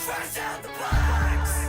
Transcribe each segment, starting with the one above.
Fresh out the box.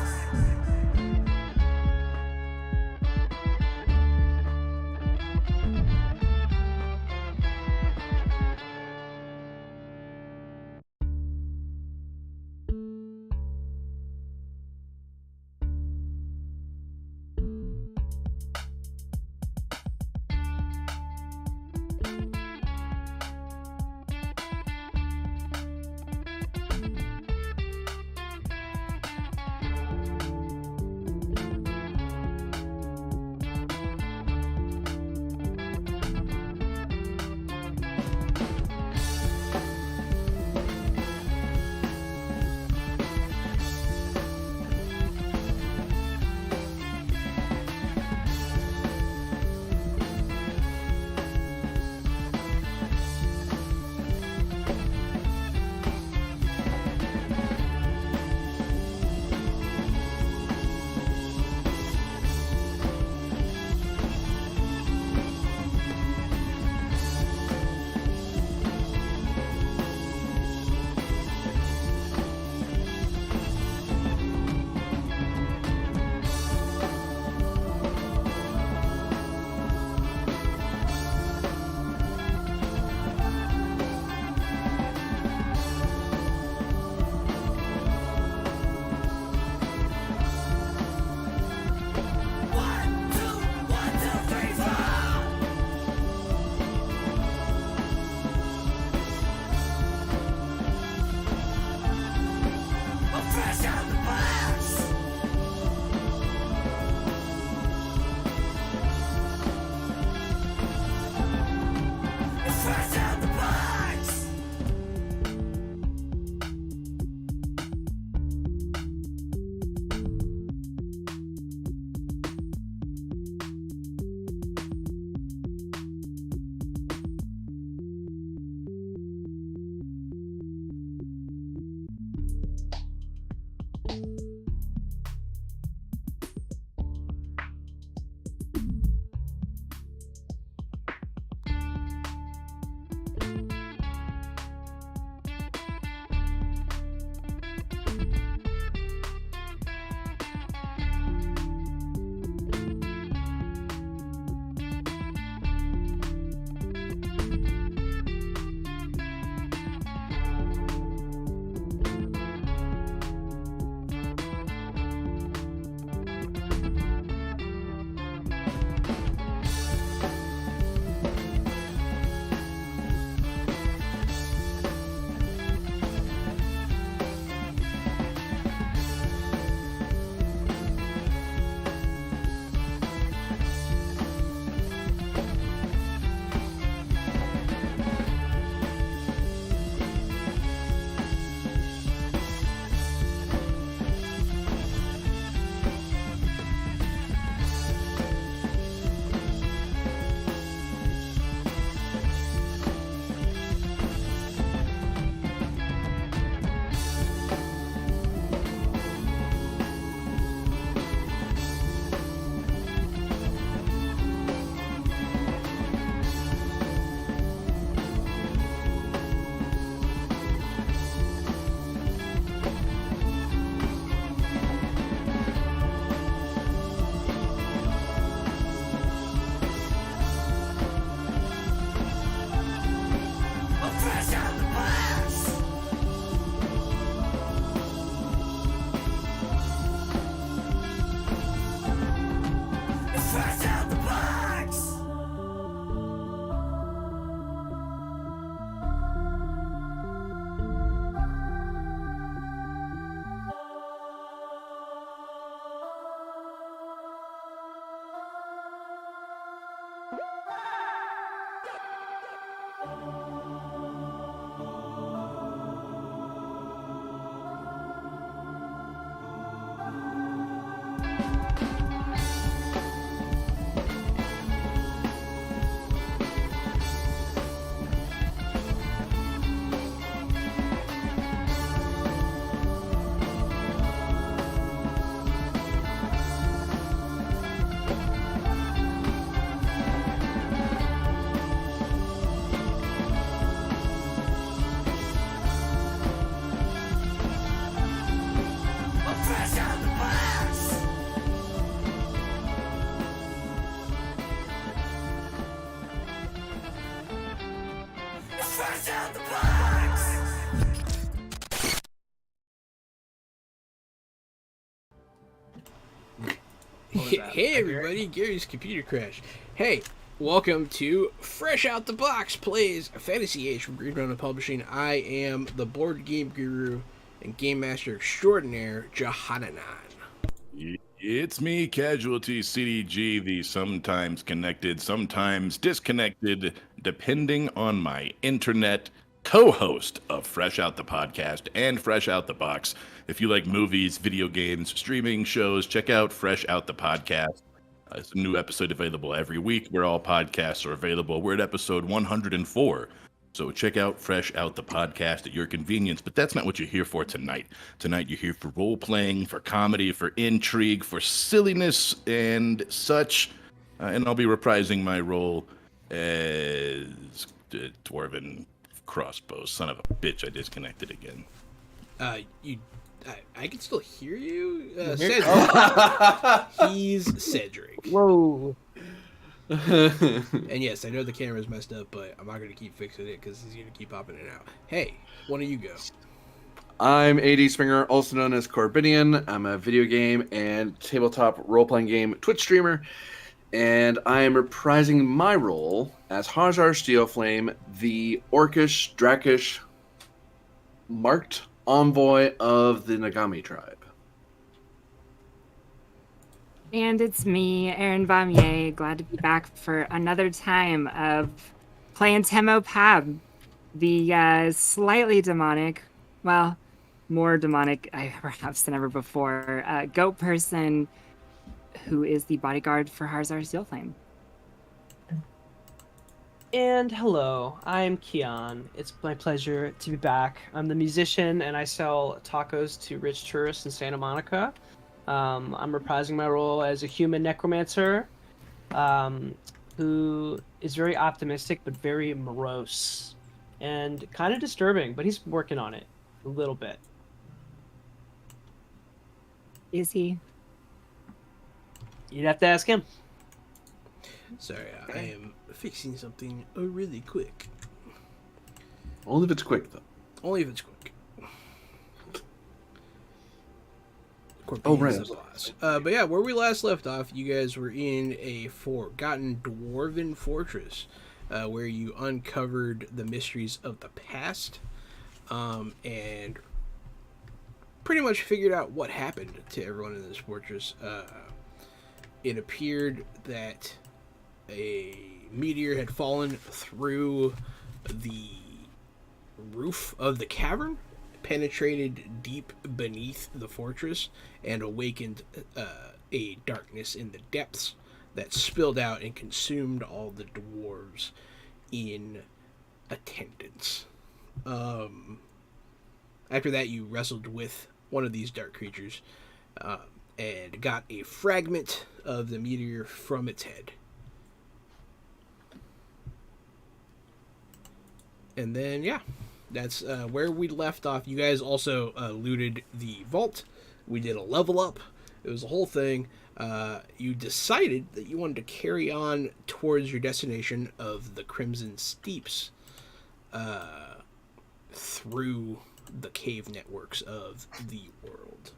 Hey everybody, Gary's computer crashed. Hey, welcome to Fresh Out the Box Plays Fantasy Age from Green Mountain Publishing. I am the board game guru and game master extraordinaire, Jahananan. It's me, Casualty CDG, the sometimes connected, sometimes disconnected, depending on my internet, co-host of Fresh Out the Podcast and Fresh Out the Box. If you like movies, video games, streaming shows, check out Fresh Out the Podcast. It's a new episode available every week where all podcasts are available. We're at episode 104. So check out Fresh Out the Podcast at your convenience. But that's not what you're here for tonight. Tonight you're here for role-playing, for comedy, for intrigue, for silliness and such. And I'll be reprising my role as Dwarven Crossbow. Son of a bitch, I disconnected again. I can still hear you. Cedric. He's Cedric. Whoa. And yes, I know the camera's messed up, but I'm not going to keep fixing it because he's going to keep popping it out. Hey, one of you go. I'm AD Springer, also known as Corbinian. I'm a video game and tabletop role-playing game Twitch streamer, and I am reprising my role as Hajar Steelflame, the orcish, drakish, marked envoy of the Nagami tribe. And it's me, Erin Vamier, glad to be back for another time of playing Temo Pab, the slightly demonic, well, more demonic perhaps than ever before, goat person who is the bodyguard for Harzar Steelflame. And hello, I'm Kian. It's my pleasure to be back. I'm the musician and I sell tacos to rich tourists in Santa Monica. I'm reprising my role as a human necromancer who is very optimistic but very morose and kind of disturbing, but he's working on it a little bit. Is he? You'd have to ask him. Sorry, I am fixing something really quick. Only if it's quick, though. Only if it's quick. Oh, right. But yeah, where we last left off, you guys were in a forgotten dwarven fortress where you uncovered the mysteries of the past and pretty much figured out what happened to everyone in this fortress. It appeared that a meteor had fallen through the roof of the cavern, penetrated deep beneath the fortress, and awakened a darkness in the depths that spilled out and consumed all the dwarves in attendance. After that, you wrestled with one of these dark creatures and got a fragment of the meteor from its head. And then, yeah, that's where we left off. You guys also looted the vault. We did a level up. It was a whole thing. You decided that you wanted to carry on towards your destination of the Crimson Steeps through the cave networks of the world.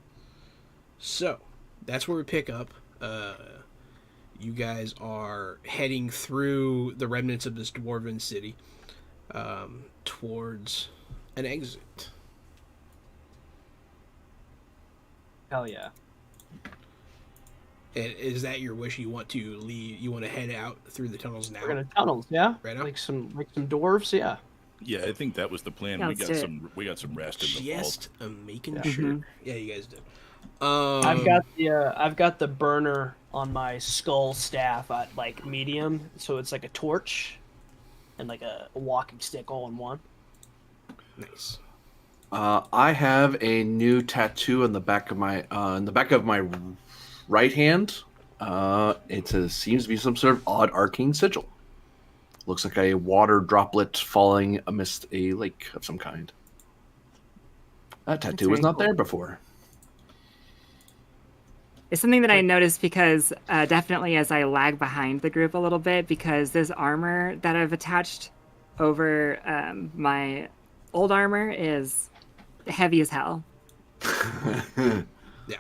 So, that's where we pick up. You guys are heading through the remnants of this dwarven city towards an exit. Hell yeah. And is that your wish? You want to leave? You want to head out through the tunnels now? We're gonna tunnels, yeah? Right now? Like some dwarves, yeah. Yeah, I think that was the plan. Yeah, We got some rest in the vault. Just making Yeah. sure. Mm-hmm. Yeah, you guys did. I've got the burner on my skull staff at like medium, so it's like a torch and like a walking stick all in one. Nice. I have a new tattoo on the back of my right hand. Seems to be some sort of odd arcane sigil. Looks like a water droplet falling amidst a lake of some kind. That tattoo was very not cool. there before. It's something that I noticed because definitely as I lag behind the group a little bit, because this armor that I've attached over my old armor is heavy as hell. Yeah.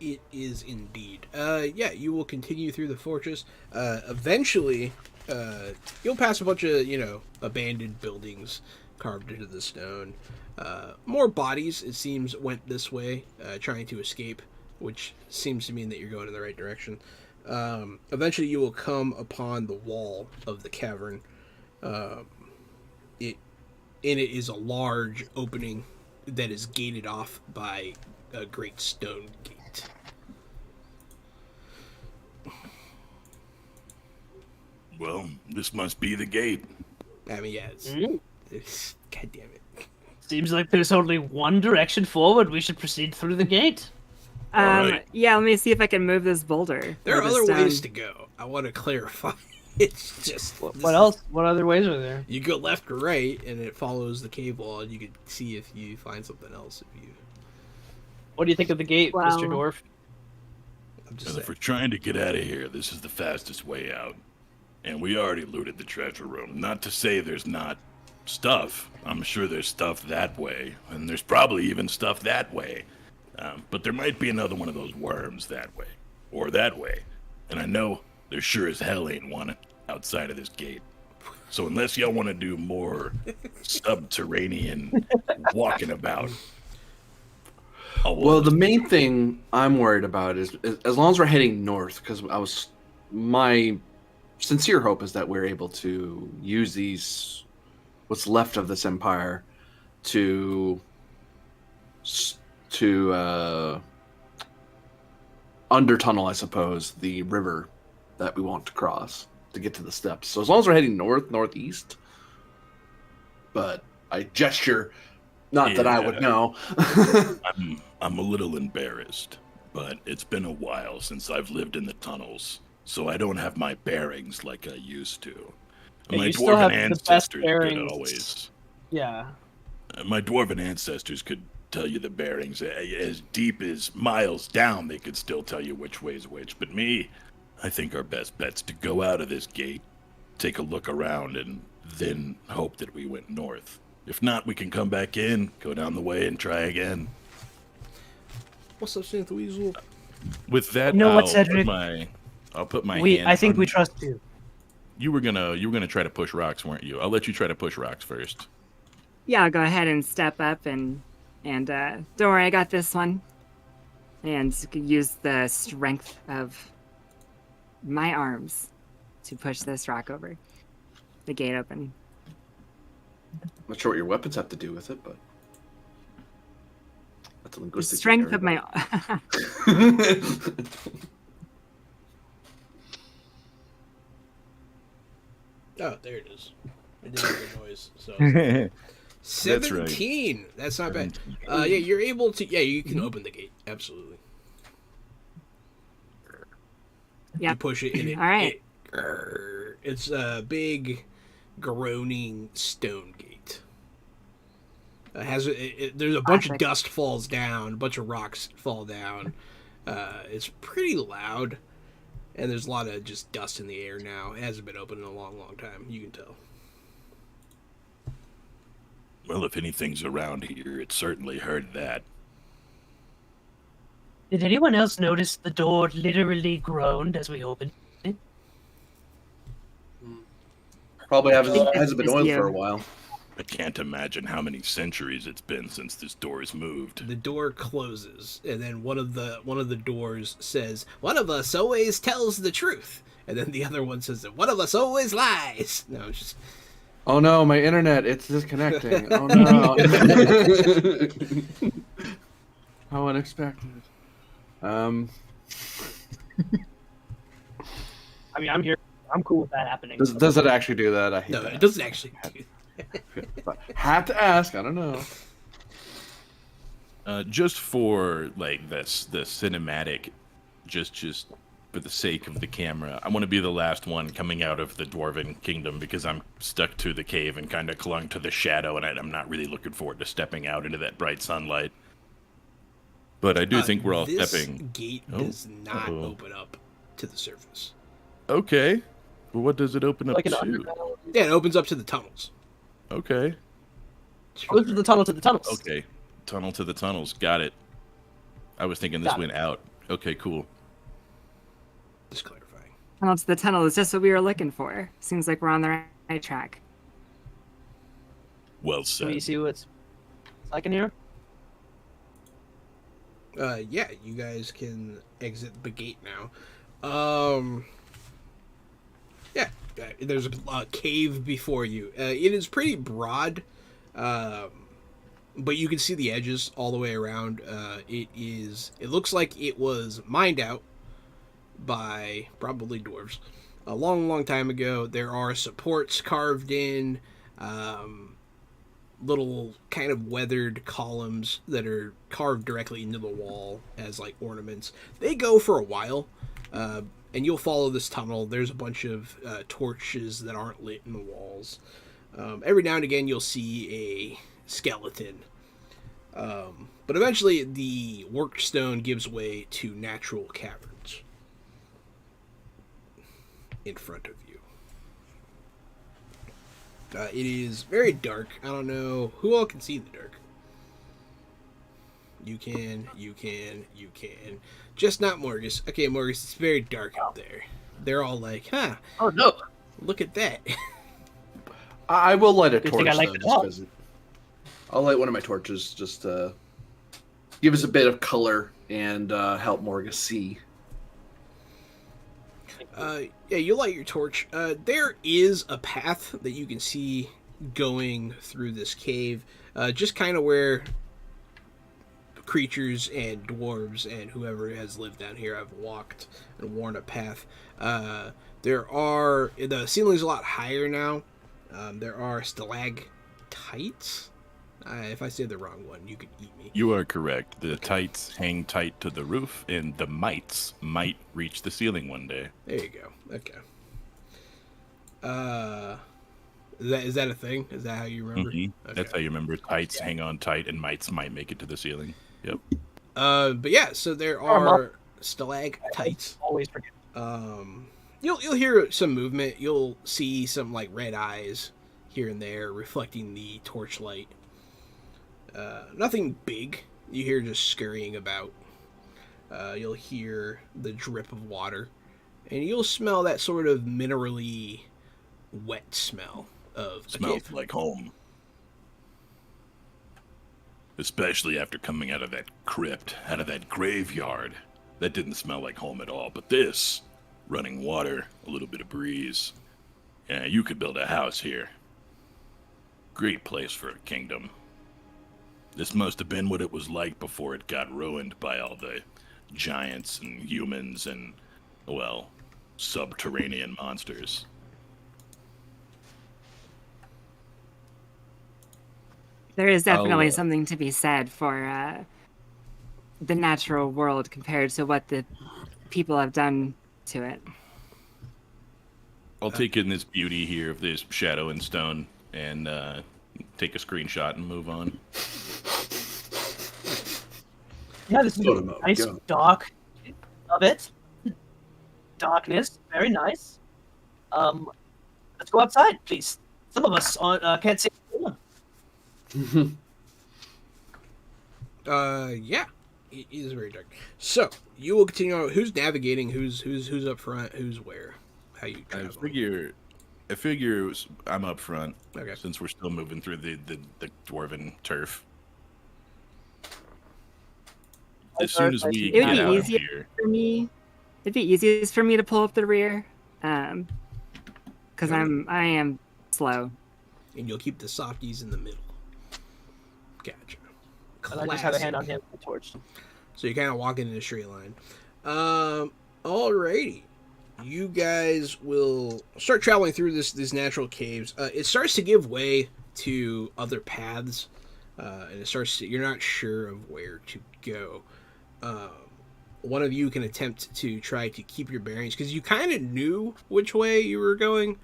It is indeed. Yeah, you will continue through the fortress. Eventually, you'll pass a bunch of, abandoned buildings carved into the stone. More bodies, it seems, went this way, trying to escape, which seems to mean that you're going in the right direction. Eventually, you will come upon the wall of the cavern. In it is a large opening that is gated off by a great stone gate. Well, this must be the gate. I mean, yeah, it's God damn it. Seems like there's only one direction forward. We should proceed through the gate. Alright. Yeah, let me see if I can move this boulder. There or are this other stone. ways to go. I want to clarify. It's just What else? What other ways are there? You go left or right, and it follows the cave wall, and you can see if you find something else. If you, What do you think of the gate, Well- Mr. Dwarf? I'm just Well, if saying. we're trying to get out of here, this is the fastest way out. And we already looted the treasure room. Not to say there's not stuff. I'm sure there's stuff that way. And there's probably even stuff that way. But there might be another one of those worms that way. Or that way. And I know there sure as hell ain't one outside of this gate. So unless y'all want to do more subterranean walking about. Well, the main thing I'm worried about is as long as we're heading north, because my sincere hope is that we're able to use these, what's left of this empire, to under tunnel, I suppose, the river that we want to cross to get to the steps. So as long as we're heading northeast, but I gesture, not that I would know. I'm a little embarrassed, but it's been a while since I've lived in the tunnels, so I don't have my bearings like I used to. Yeah, My you still have dwarven the best ancestors could bearings. always. Yeah. My dwarven ancestors could tell you the bearings as deep as miles down. They could still tell you which way's which. But me, I think our best bet's to go out of this gate, take a look around, and then hope that we went north. If not, we can come back in, go down the way, and try again. What's up, Santa Weasel? With that, You know what, I'll Cedric? put my hand. I think on- we trust you. You were gonna try to push rocks, weren't you? I'll let you try to push rocks first. Yeah, I'll go ahead and step up and don't worry, I got this one. And use the strength of my arms to push this rock over. The gate open. I'm not sure what your weapons have to do with it, but that's a The linguistic strength of my Oh, there it is. It didn't make a noise. So right. 17. That's not bad. Yeah, you're able to. Yeah, you can open the gate. Absolutely. You Yep. push it, and it. All right. It's a big, groaning stone gate. There's a bunch of Classic. dust falls down, a bunch of rocks fall down. It's pretty loud, and there's a lot of just dust in the air now. It hasn't been open in a long, long time. You can tell. Well, if anything's around here, it certainly heard that. Did anyone else notice the door literally groaned as we opened it? probably think that's hasn't been just oiled you. for a while. I can't imagine how many centuries it's been since this door's moved. The door closes, and then one of the doors says, "One of us always tells the truth," and then the other one says that one of us always lies. No, it's just Oh no, my internet, it's disconnecting. Oh no. How unexpected. I mean, I'm here. I'm cool with that happening. Does it actually do that? I hate no, that. it doesn't actually. But had to ask, I don't know. Just for like the cinematic, just for the sake of the camera, I want to be the last one coming out of the Dwarven Kingdom because I'm stuck to the cave and kind of clung to the shadow, and I'm not really looking forward to stepping out into that bright sunlight. But I do think we're all this stepping. gate Oh, does not uh-oh. open up to the surface. Okay. Well, what does it open up like an to? underground. Yeah, it opens up to the tunnels. Okay. Oh, this is the tunnel to the tunnels. Okay. Tunnel to the tunnels. Got it. I was thinking this Got it. went out. Okay, cool. Just clarifying. Tunnel to the tunnel is just what we were looking for. Seems like we're on the right track. Well So you said. see what's like in here? Yeah, you guys can exit the gate now. Yeah, there's a cave before you. It is pretty broad, but you can see the edges all the way around. It looks like it was mined out by probably dwarves a long, long time ago. There are supports carved in, little kind of weathered columns that are carved directly into the wall as like ornaments. They go for a while, and you'll follow this tunnel. There's a bunch of torches that aren't lit in the walls. Every now and again, you'll see a skeleton. But eventually, the workstone gives way to natural caverns in front of you. It is very dark. I don't know who all can see in the dark. You can. Just not Morgus. Okay, Morgus, it's very dark up there. They're all like, huh, Oh no! look at that. I will light a Good torch thing I like though, it just all. 'cause I'll light one of my torches just to give us a bit of color and help Morgus see. Yeah, you light your torch. There is a path that you can see going through this cave, just kind of where creatures and dwarves and whoever has lived down here have walked and worn a path. The ceiling's a lot higher now. There are stalactites. If I say the wrong one, you could eat me. You are correct. The tights hang tight to the roof, and the mites might reach the ceiling one day. There you go. Okay. Is that a thing? Is that how you remember? Mhm. Okay. That's how you remember. Tights hang on tight, and mites might make it to the ceiling. Yep. But yeah, so there Oh, Mom. are stalactites. Always forget. You'll hear some movement. You'll see some like red eyes here and there reflecting the torchlight. Nothing big. You hear just scurrying about. You'll hear the drip of water, and you'll smell that sort of minerally wet smell of a Smells cave. like home. Especially after coming out of that crypt, out of that graveyard. That didn't smell like home at all. But this, running water, a little bit of breeze. Yeah, you could build a house here. Great place for a kingdom. This must have been what it was like before it got ruined by all the giants and humans and, well, subterranean monsters. There is definitely I'll, something to be said for the natural world compared to what the people have done to it. I'll take in this beauty here of this shadow and stone and take a screenshot and move on. Yeah, this is Go a to mode, nice go. dark of it. Darkness, very nice. Let's go outside, please. Some of us can't see. Yeah, it is very dark. So you will continue on. Who's navigating? Who's up front? Who's where? How you I travel? figure I'm up front Okay. since we're still moving through the dwarven turf. As soon as we It would get be out of easier here, for me. It'd be easiest for me to pull up the rear, because I am slow. And you'll keep the softies in the middle. Gotcha. And I just have a hand on Classic. him with the torch. So you're kind of walking in a straight line. Alrighty. You guys will start traveling through these natural caves. It starts to give way to other paths, and you're not sure of where to go. One of you can attempt to try to keep your bearings because you kind of knew which way you were going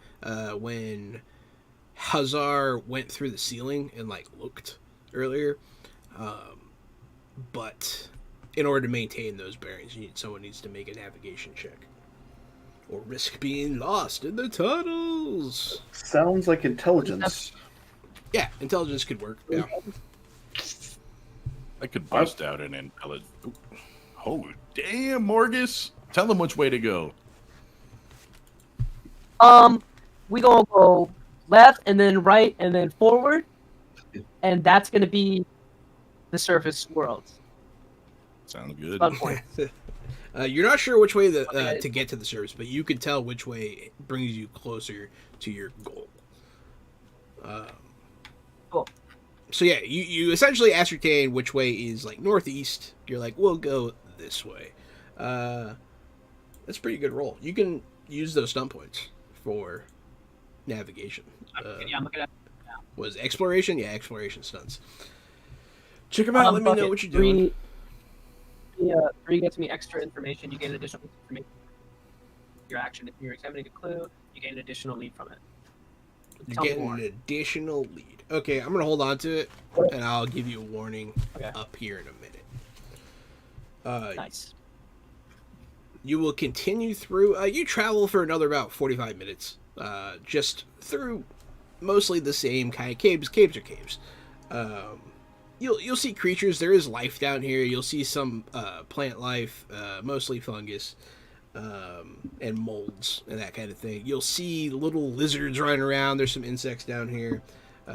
when Hazar went through the ceiling and like looked earlier. But in order to maintain those bearings, someone needs to make a navigation check or risk being lost in the tunnels. Sounds like intelligence. Yeah, intelligence could work. Yeah. I could bust out an intelligence. Oh, Damn, Morgus. Tell them which way to go. We gonna go left and then right and then forward, and that's gonna be the surface world. Sounds good. Fun point. You're not sure which way to get to the surface, but you can tell which way brings you closer to your goal. Cool. So yeah, you essentially ascertain which way is like northeast. You're like, we'll go this way. That's a pretty good roll. You can use those stunt points for navigation. Yeah, I'm looking at. Was exploration? Yeah, exploration stunts. Check them out. Let me know what you're doing. Three gets me extra information. You gain additional information. Your action. If you're examining a clue, you gain an additional lead from it. You're Tell me getting more. an additional lead. Okay, I'm gonna hold on to it, and I'll give you a warning up here in a minute. Nice. You will continue through. You travel for another about 45 minutes, just through mostly the same kind of caves. Caves are caves. You'll see creatures. There is life down here. You'll see some plant life, mostly fungus, and molds and that kind of thing. You'll see little lizards running around. There's some insects down here.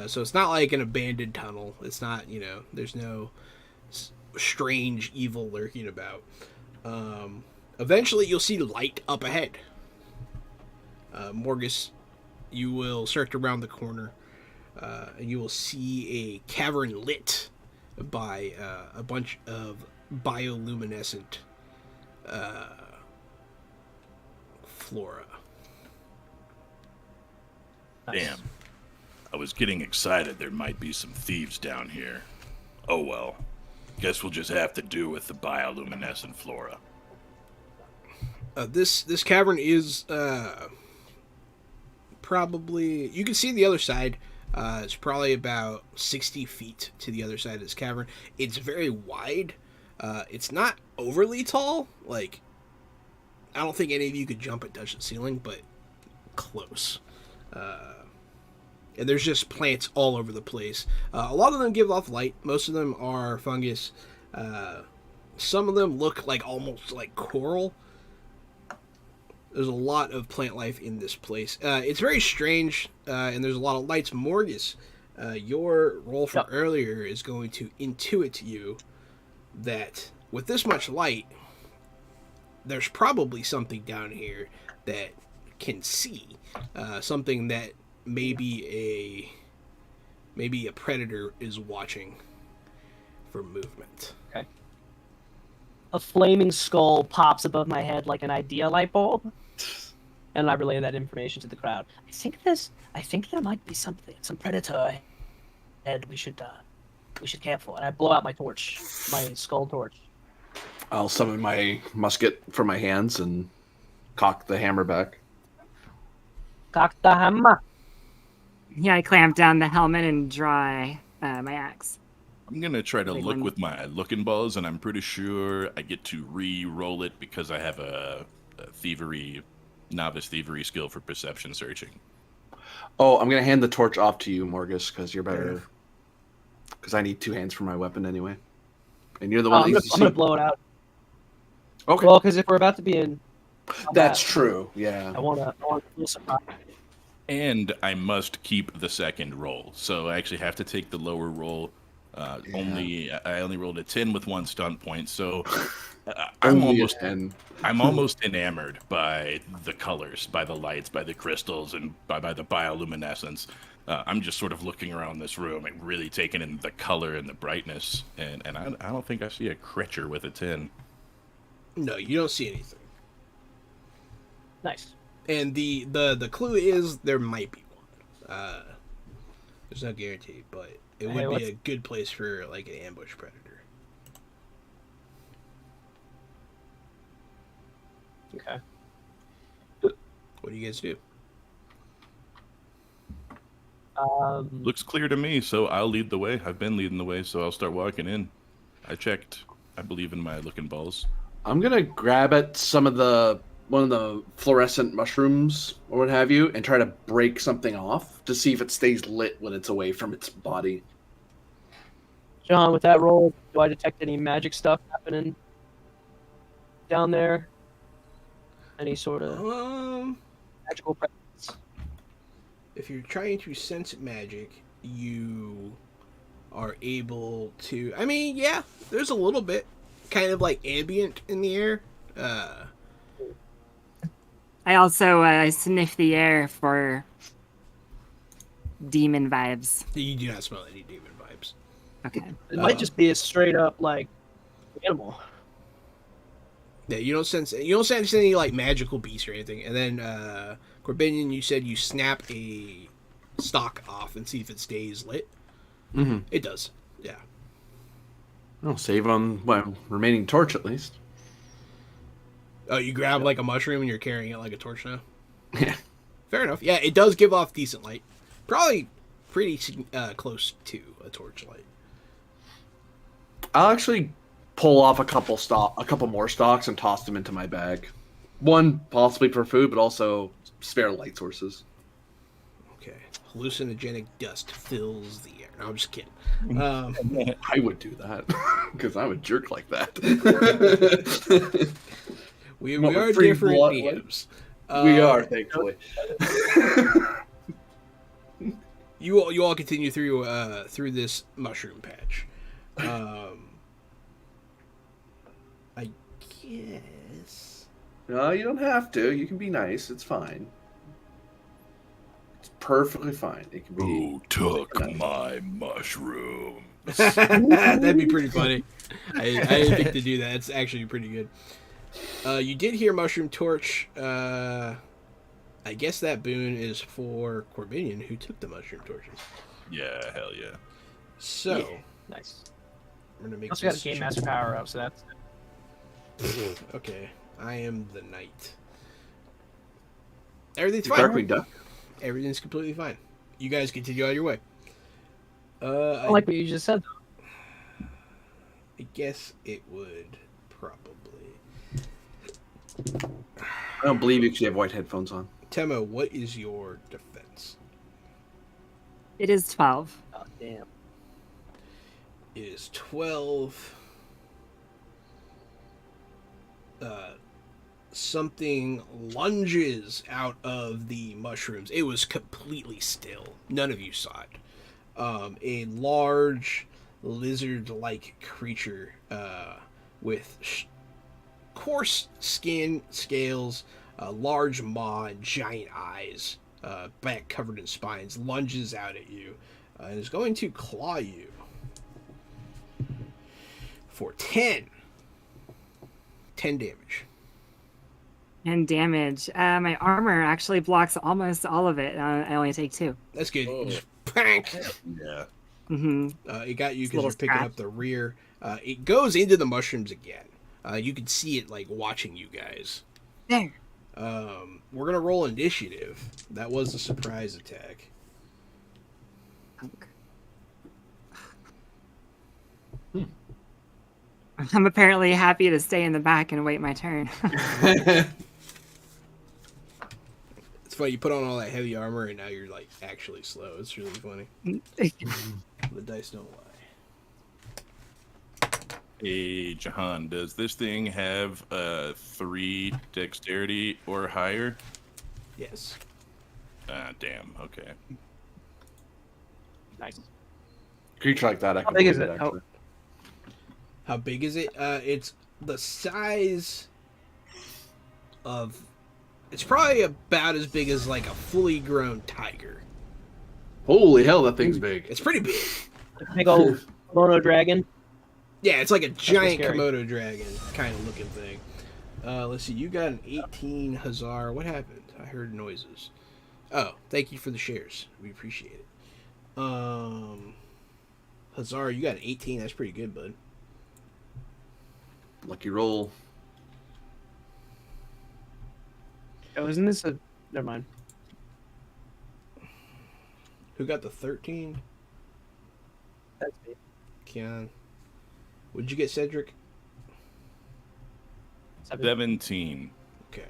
So it's not like an abandoned tunnel. It's not, there's no strange evil lurking about. Eventually, you'll see light up ahead. Morgus, you will circle around the corner, and you will see a cavern lit by a bunch of bioluminescent flora. Damn. I was getting excited there might be some thieves down here. Oh well. Guess we'll just have to do with the bioluminescent flora. This cavern is probably... You can see the other side. It's probably about 60 feet to the other side of this cavern. It's very wide. It's not overly tall. Like, I don't think any of you could jump and touch the ceiling, but close. And there's just plants all over the place. A lot of them give off light. Most of them are fungus. Some of them look like almost like coral. There's a lot of plant life in this place. It's very strange, and there's a lot of lights. Morgus, your roll from earlier is going to intuit to you that with this much light, there's probably something down here that can see. Something that maybe a predator is watching for movement. Okay. A flaming skull pops above my head like an idea light bulb, and I relay that information to the crowd. I think there might be some predator ahead. We should camp for. And I blow out my torch, my skull torch. I'll summon my musket from my hands and cock the hammer back. Cock the hammer. Yeah, I clamp down the helmet and draw my axe. I'm going to try to look with my looking balls, and I'm pretty sure I get to re-roll it because I have a novice thievery skill for perception searching. Oh, I'm going to hand the torch off to you, Morgus, because you're better. Because I need two hands for my weapon anyway. And you're the one I'm going to blow it out. Okay. Well, because if we're about to be in... That's true, yeah. I want to feel surprised. And I must keep the second roll. So I actually have to take the lower roll. I only rolled a 10 with one stunt point, so I'm almost enamored by the colors, by the lights, by the crystals, and by the bioluminescence. I'm just sort of looking around this room and really taking in the color and the brightness, and I don't think I see a creature with a 10. No, you don't see anything. Nice. And the clue is there might be one. There's no guarantee, but it would be a good place for like an ambush predator. Okay. What do you guys do? Looks clear to me, so I'll lead the way. I've been leading the way, so I'll start walking in. I checked. I believe in my looking balls. I'm gonna grab at one of the fluorescent mushrooms or what have you, and try to break something off to see if it stays lit when it's away from its body. John, with that roll, do I detect any magic stuff happening? down there? Any sort of Um, magical presence? if you're trying to sense magic, you are able to. I mean, yeah, there's a little bit, kind of like ambient in the air. I also sniff the air for demon vibes. You do not smell any demon vibes. Okay. It might just be a straight up like animal. Yeah, you don't sense any like magical beast or anything. And then Corbinian, you said you snap a stock off and see if it stays lit. Mm-hmm. It does. Yeah. I'll save on remaining torch at least. Oh, you grab like a mushroom and you're carrying it like a torch now. Yeah. Fair enough. Yeah, it does give off decent light. Probably pretty close to a torchlight. I'll actually pull off a couple more stalks and toss them into my bag. One possibly for food, but also spare light sources. Okay. Hallucinogenic dust fills the air. No, I'm just kidding. I would do that because I'm a jerk like that. we What, are free different blood, DMs. We are, thankfully. You all continue through this mushroom patch. I guess. No, you don't have to. You can be nice. It's fine. It's perfectly fine. It can be. Who took my mushroom? That'd be pretty funny. I didn't think to do that. It's actually pretty good. You did hear Mushroom Torch. I guess that boon is for Corbinian, who took the Mushroom Torches. Yeah, hell yeah. So, Yeah. Nice. I'm gonna make Also got a this game master power up, so that's Okay, I am the knight. Everything's The fine. Darkwing Duck. Everything's completely fine. You guys continue on your way. I like what you just said. I guess it would probably. I don't believe you because you have white headphones on. Temo, what is your defense? It is 12. Oh, damn. It is 12. Something lunges out of the mushrooms. It was completely still. None of you saw it. A large lizard-like creature with coarse skin, scales, large maw, and giant eyes, back covered in spines, lunges out at you and is going to claw you for 10 damage. And damage. My armor actually blocks almost all of it. I only take 2. That's good. Oh. Just pank. Yeah. Mm-hmm. It got you It's a little because you're picking scratch. up the rear. It goes into the mushrooms again. You can see it like watching you guys. There. We're gonna roll initiative. That was a surprise attack. I'm apparently happy to stay in the back and wait my turn. It's funny, you put on all that heavy armor and now you're like actually slow. It's really funny. The dice don't lie. Hey, Jahan, does this thing have 3 dexterity or higher? Yes. Ah, damn. Okay. Nice. Creature like that, I How can big is believe it? actually. How big is it? It's the size of. It's probably about as big as like a fully grown tiger. Holy hell, that thing's big. It's pretty big. Big old Mono Dragon. Yeah, it's like a giant scary. Komodo dragon kind of looking thing. Let's see, you got an 18, Hazar. What happened? I heard noises. Oh, thank you for the shares. We appreciate it. Hazar, you got an 18. That's pretty good, bud. Lucky roll. Oh, isn't this a? Never mind. Who got the 13? That's me. Keon. What'd you get, Cedric? 17. Okay.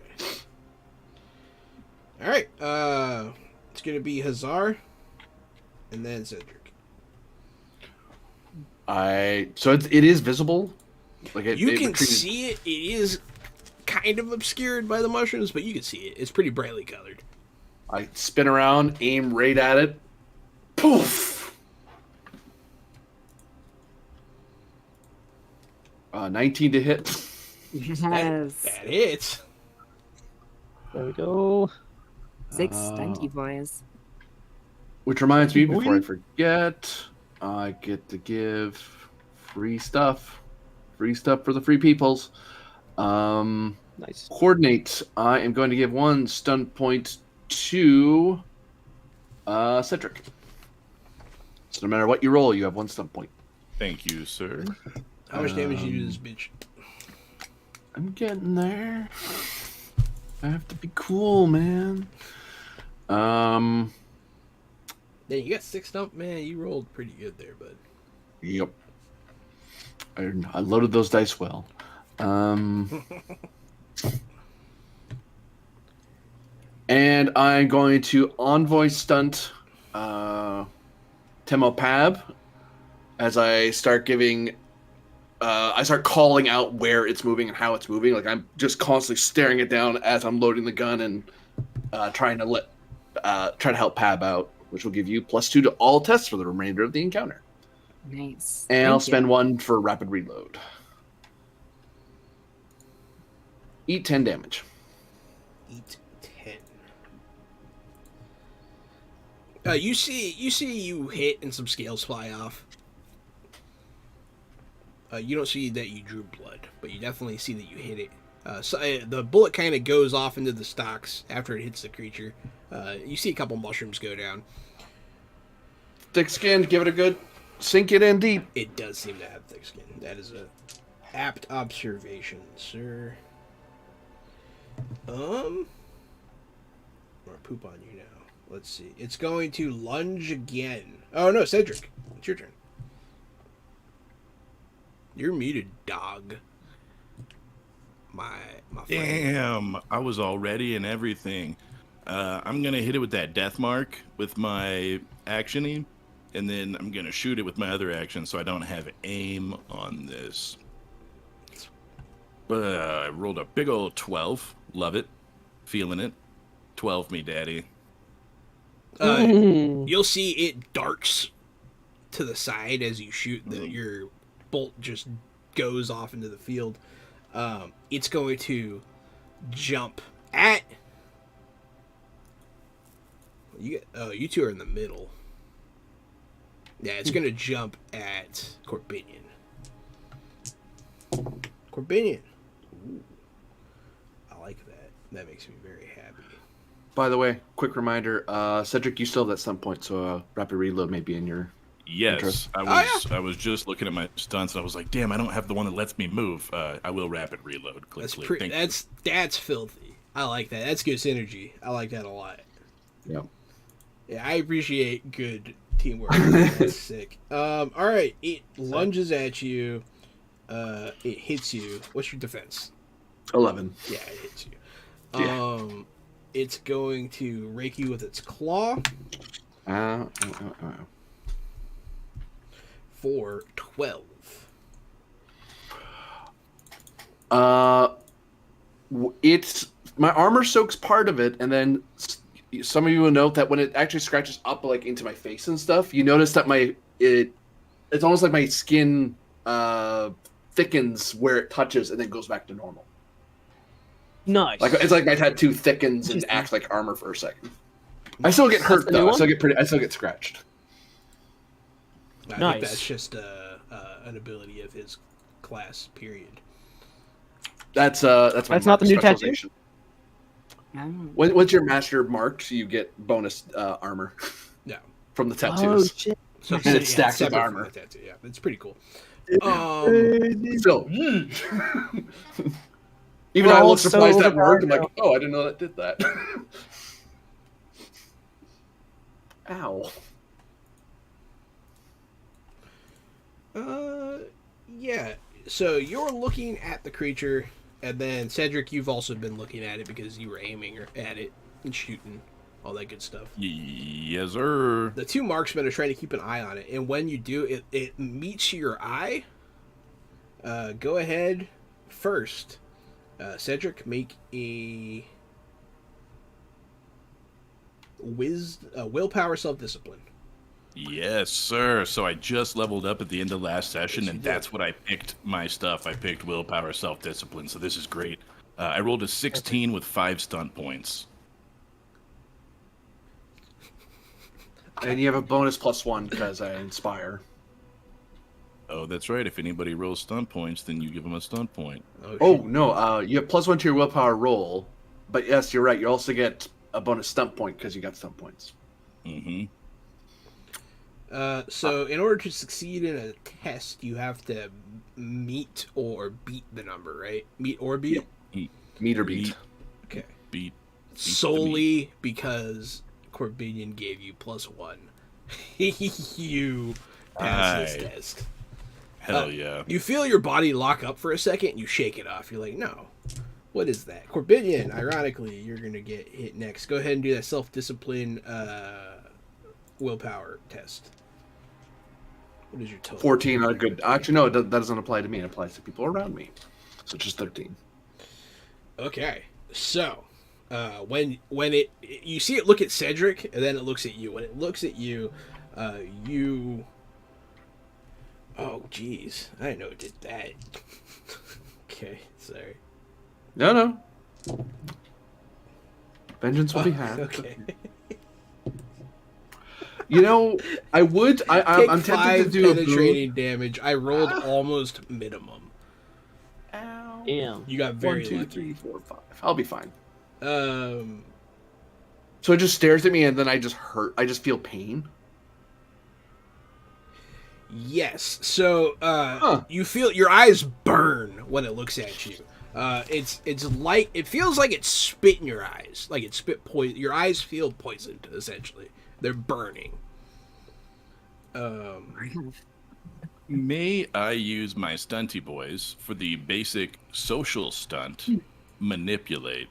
All right. It's gonna be Hazar, and then Cedric. So it is visible. Like You can retreated- see it. It is kind of obscured by the mushrooms, but you can see it. It's pretty brightly colored. I spin around, aim right at it. Poof! 19 to hit. Yes. That hits. There we go. 6 stunty boys. Which reminds me, before I forget, I get to give free stuff. Free stuff for the free peoples. Nice. Coordinate. I am going to give 1 stun point to Cedric. So no matter what you roll, you have 1 stun point. Thank you, sir. How much damage do you do to this bitch? I'm getting there. I have to be cool, man. Yeah, you got 6 stump, man. You rolled pretty good there, bud. Yep. I loaded those dice well. And I'm going to envoy stunt Temo Pab as I start giving. I start calling out where it's moving and how it's moving. Like I'm just constantly staring it down as I'm loading the gun and trying to help Pab out, which will give you +2 to all tests for the remainder of the encounter. Nice. And I'll Thank spend you. 1 for rapid reload. Eat 10 damage. Eat 10. You see you hit and some scales fly off. You don't see that you drew blood, but you definitely see that you hit it. The bullet kind of goes off into the stalks after it hits the creature. You see a couple mushrooms go down. Thick skin, give it a good sink it in deep. It does seem to have thick skin. That is a apt observation, sir. Or poop on you now. Let's see. It's going to lunge again. Oh no, Cedric, it's your turn. You're muted, dog. My friend. Damn, I was all ready and everything. I'm gonna hit it with that death mark with my actioning, and then I'm gonna shoot it with my other action, so I don't have aim on this. But I rolled a big old 12. Love it, feeling it. 12 me, daddy. You'll see it darks to the side as you shoot. Your bolt just goes off into the field. It's going to jump at you. You two are in the middle. Yeah, it's going to jump at Corbinian. Corbinian. Ooh. I like that. That makes me very happy. By the way, quick reminder, Cedric, you still have that stun point, so rapid reload may be in your Yes, interest. I was just looking at my stunts, and I was like, damn, I don't have the one that lets me move. I will rapid reload. Click, That's click. Thank you. that's filthy. I like that. That's good synergy. I like that a lot. Yeah. Yeah, I appreciate good teamwork. That's sick. All right, it lunges at you. It hits you. What's your defense? 11. Yeah, it hits you. Yeah. It's going to rake you with its claw for 12. It's my armor soaks part of it, and then some of you will note that when it actually scratches up like into my face and stuff, you notice that it's almost like my skin thickens where it touches and then goes back to normal. Nice. Like it's like my tattoo thickens and acts like armor for a second. I still get hurt That's the new though. one? I still get scratched. I Nice. think that's just an ability of his class. Period. That's my That's not the new tattoo? specialization. Oh. Once you're master marked, you get bonus armor No. from the Oh tattoos. shit. So And it's stacked with separate from armor. the tattoo. Yeah, it's pretty cool. So, even though I We're all look surprised so that worked, I'm like, overpowered oh, I didn't know that did that. Ow. Yeah. So you're looking at the creature, and then Cedric, you've also been looking at it because you were aiming at it and shooting, all that good stuff. Yes, sir. The two marksmen are trying to keep an eye on it, and when you do, it meets your eye. Go ahead first. Cedric, make a willpower self-discipline. Yes, sir. So I just leveled up at the end of last session, Yes, you and did. that's what I picked my stuff. I picked willpower self-discipline, so this is great. I rolled a 16 with 5 stunt points. And you have a bonus +1 because I inspire. Oh, that's right. If anybody rolls stunt points, then you give them a stunt point. Oh Shit. no, you have +1 to your willpower roll, but yes, you're right. You also get a bonus stunt point because you got stunt points. Mm-hmm. So in order to succeed in a test, you have to meet or beat the number, right? Meet or beat? Meet or beat. Okay. Beat. Solely because Corbinian gave you +1. You pass this Aye. test. Hell yeah. You feel your body lock up for a second, and you shake it off. You're like, no. What is that? Corbinian, ironically, you're going to get hit next. Go ahead and do that self-discipline willpower test. What is your total? 14 on a good. Actually, no, that doesn't apply to me. It applies to people around me. So just 13. Okay. So, when it you see it look at Cedric, and then it looks at you. When it looks at you, you. Oh, jeez. I didn't know it did that. Okay, sorry. No. Vengeance will be had. Okay. You know, I would. Take I'm tempted 5 to do a penetrating damage. I rolled almost minimum. Damn. You got 1, very 2, lucky. 3, 4, 5. I'll be fine. Um, So it just stares at me, and then I just hurt. I just feel pain. yes. So, you feel your eyes burn when it looks at you. It's like it feels like it's spit in your eyes, like it spit poison. Your eyes feel poisoned. Essentially, they're burning. May I use my stunty boys for the basic social stunt, manipulate,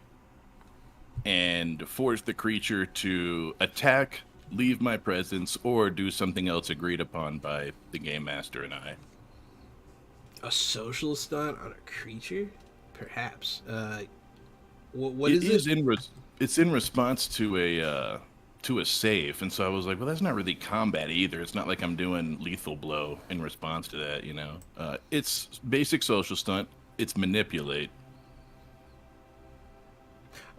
and force the creature to attack, leave my presence, or do something else agreed upon by the game master and I? A social stunt on a creature, perhaps. What It is is it? it's in response to a save, and so I was like, well, that's not really combat either. It's not like I'm doing lethal blow in response to that, you know. It's basic social stunt. It's manipulate.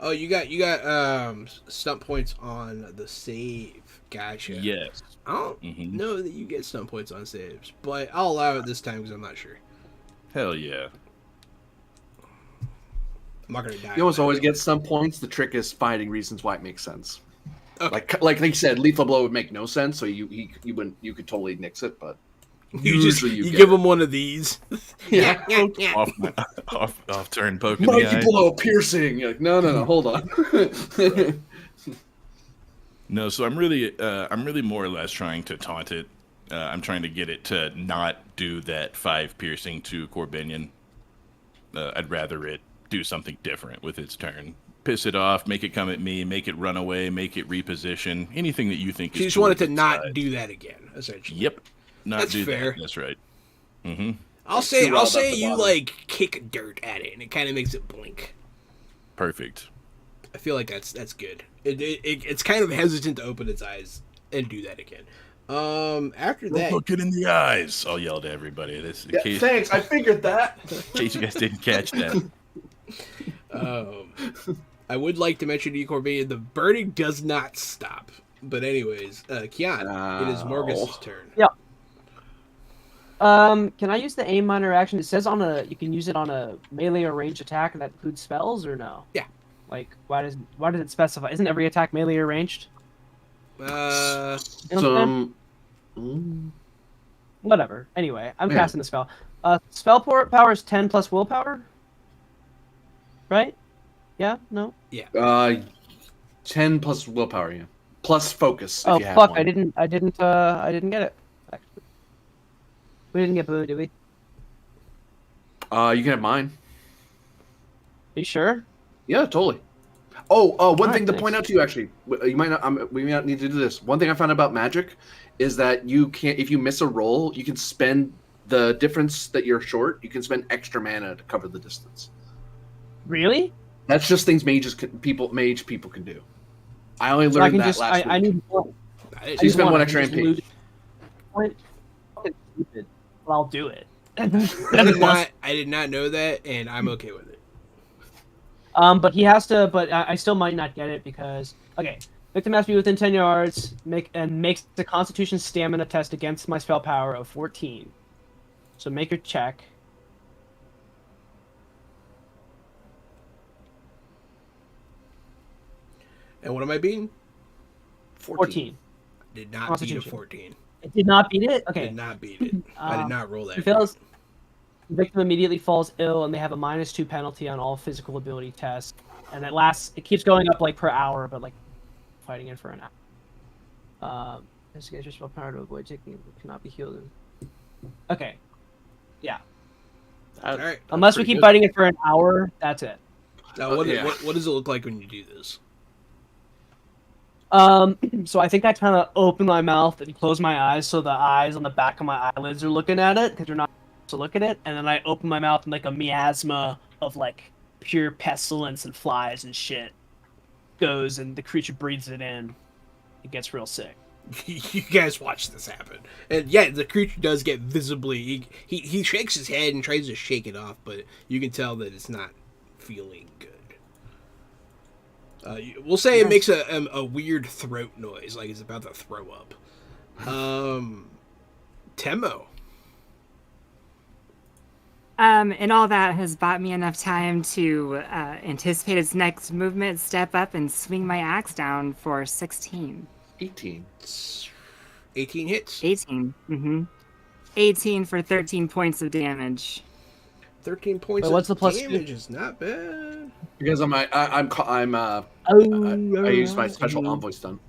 Oh, you got stunt points on the save. Gotcha. Yes. I don't know that you get stunt points on saves, but I'll allow it this time because I'm not sure. Hell yeah. I'm not gonna die. You always get some points. The trick is finding reasons why it makes sense. Okay. Like you said, lethal blow would make no sense, so you could totally nix it, but you give them one of these. Yeah. off turn poke in the Mighty eye. blow, piercing. You're like, no, hold on. No, so I'm really more or less trying to taunt it. I'm trying to get it to not do that 5 piercing to Corbinian. I'd rather it do something different with its turn. Piss it off, make it come at me, make it run away, make it reposition. Anything that you think You is just wanted to towards its not side. do that again, essentially. Yep. Not That's do fair. that. That's right. Mm-hmm. I'll say riled up the you bottom. like kick dirt at it, and it kind of makes it blink. Perfect. I feel like that's good. It's kind of hesitant to open its eyes and do that again. After Don't that, look it in the eyes. I'll yell to everybody. This in Yeah, case, thanks, I figured that. in case you guys didn't catch that. I would like to mention to you, Corbinian, the burning does not stop. But anyways, Kian, it is Morgus' turn. Yeah. Can I use the aim minor action? It says you can use it on a melee or range attack, and that includes spells, or no? Yeah. Like, why does it specify? Isn't every attack melee or ranged? Uh, You know what I'm saying? Whatever. Anyway, I'm Yeah. casting the spell. Spell power is 10 plus willpower. Right? Yeah? No? 10 plus willpower, yeah. Plus focus. Oh if you have fuck! one. I didn't get it. Actually, we didn't get Boo, did we? You can have mine. Are you sure? Yeah, totally. Oh, one Alright, thing to thanks. point out to you, actually, you might not. We may not need to do this. One thing I found about magic is that you can't. If you miss a roll, you can spend the difference that you're short. You can spend extra mana to cover the distance. Really? That's just things mage people can do. I only So I learned can that just last I week. need one. I I didn't So you need spend one. one I can extra just MP. loot it. Fucking stupid, but I'll do it. I did not know that, and I'm okay with it. But he has to. But I still might not get it because okay, victim has to be within 10 yards. Makes the Constitution stamina test against my spell power of 14. So make your check. And what am I beating? 14. Did not beat a Constitution. 14. It did not beat it. Okay. Did not beat it. I did not roll that. He fails. The victim immediately falls ill, and they have a -2 penalty on all physical ability tests. And it keeps going up like per hour, but like fighting it for an hour. Investigate your spell power to avoid taking it cannot be healed. Okay. Yeah. All right. Unless we keep fighting it for an hour, that's it. Now, what does it look like when you do this? So I think I kind of open my mouth and close my eyes so the eyes on the back of my eyelids are looking at it because you're not supposed to look at it, and then I open my mouth and like a miasma of like pure pestilence and flies and shit goes, and the creature breathes it in. It gets real sick. You guys watch this happen, and yeah, the creature does get visibly. He shakes his head and tries to shake it off, but you can tell that it's not feeling good. We'll say it makes a weird throat noise, like it's about to throw up. Temo. And all that has bought me enough time to anticipate its next movement, step up, and swing my axe down for 16. 18. 18 hits. 18. Mm-hmm. 18 for 13 points of damage. 13 points. What's the plus damage? Is not bad. Because I used my special envoy stun.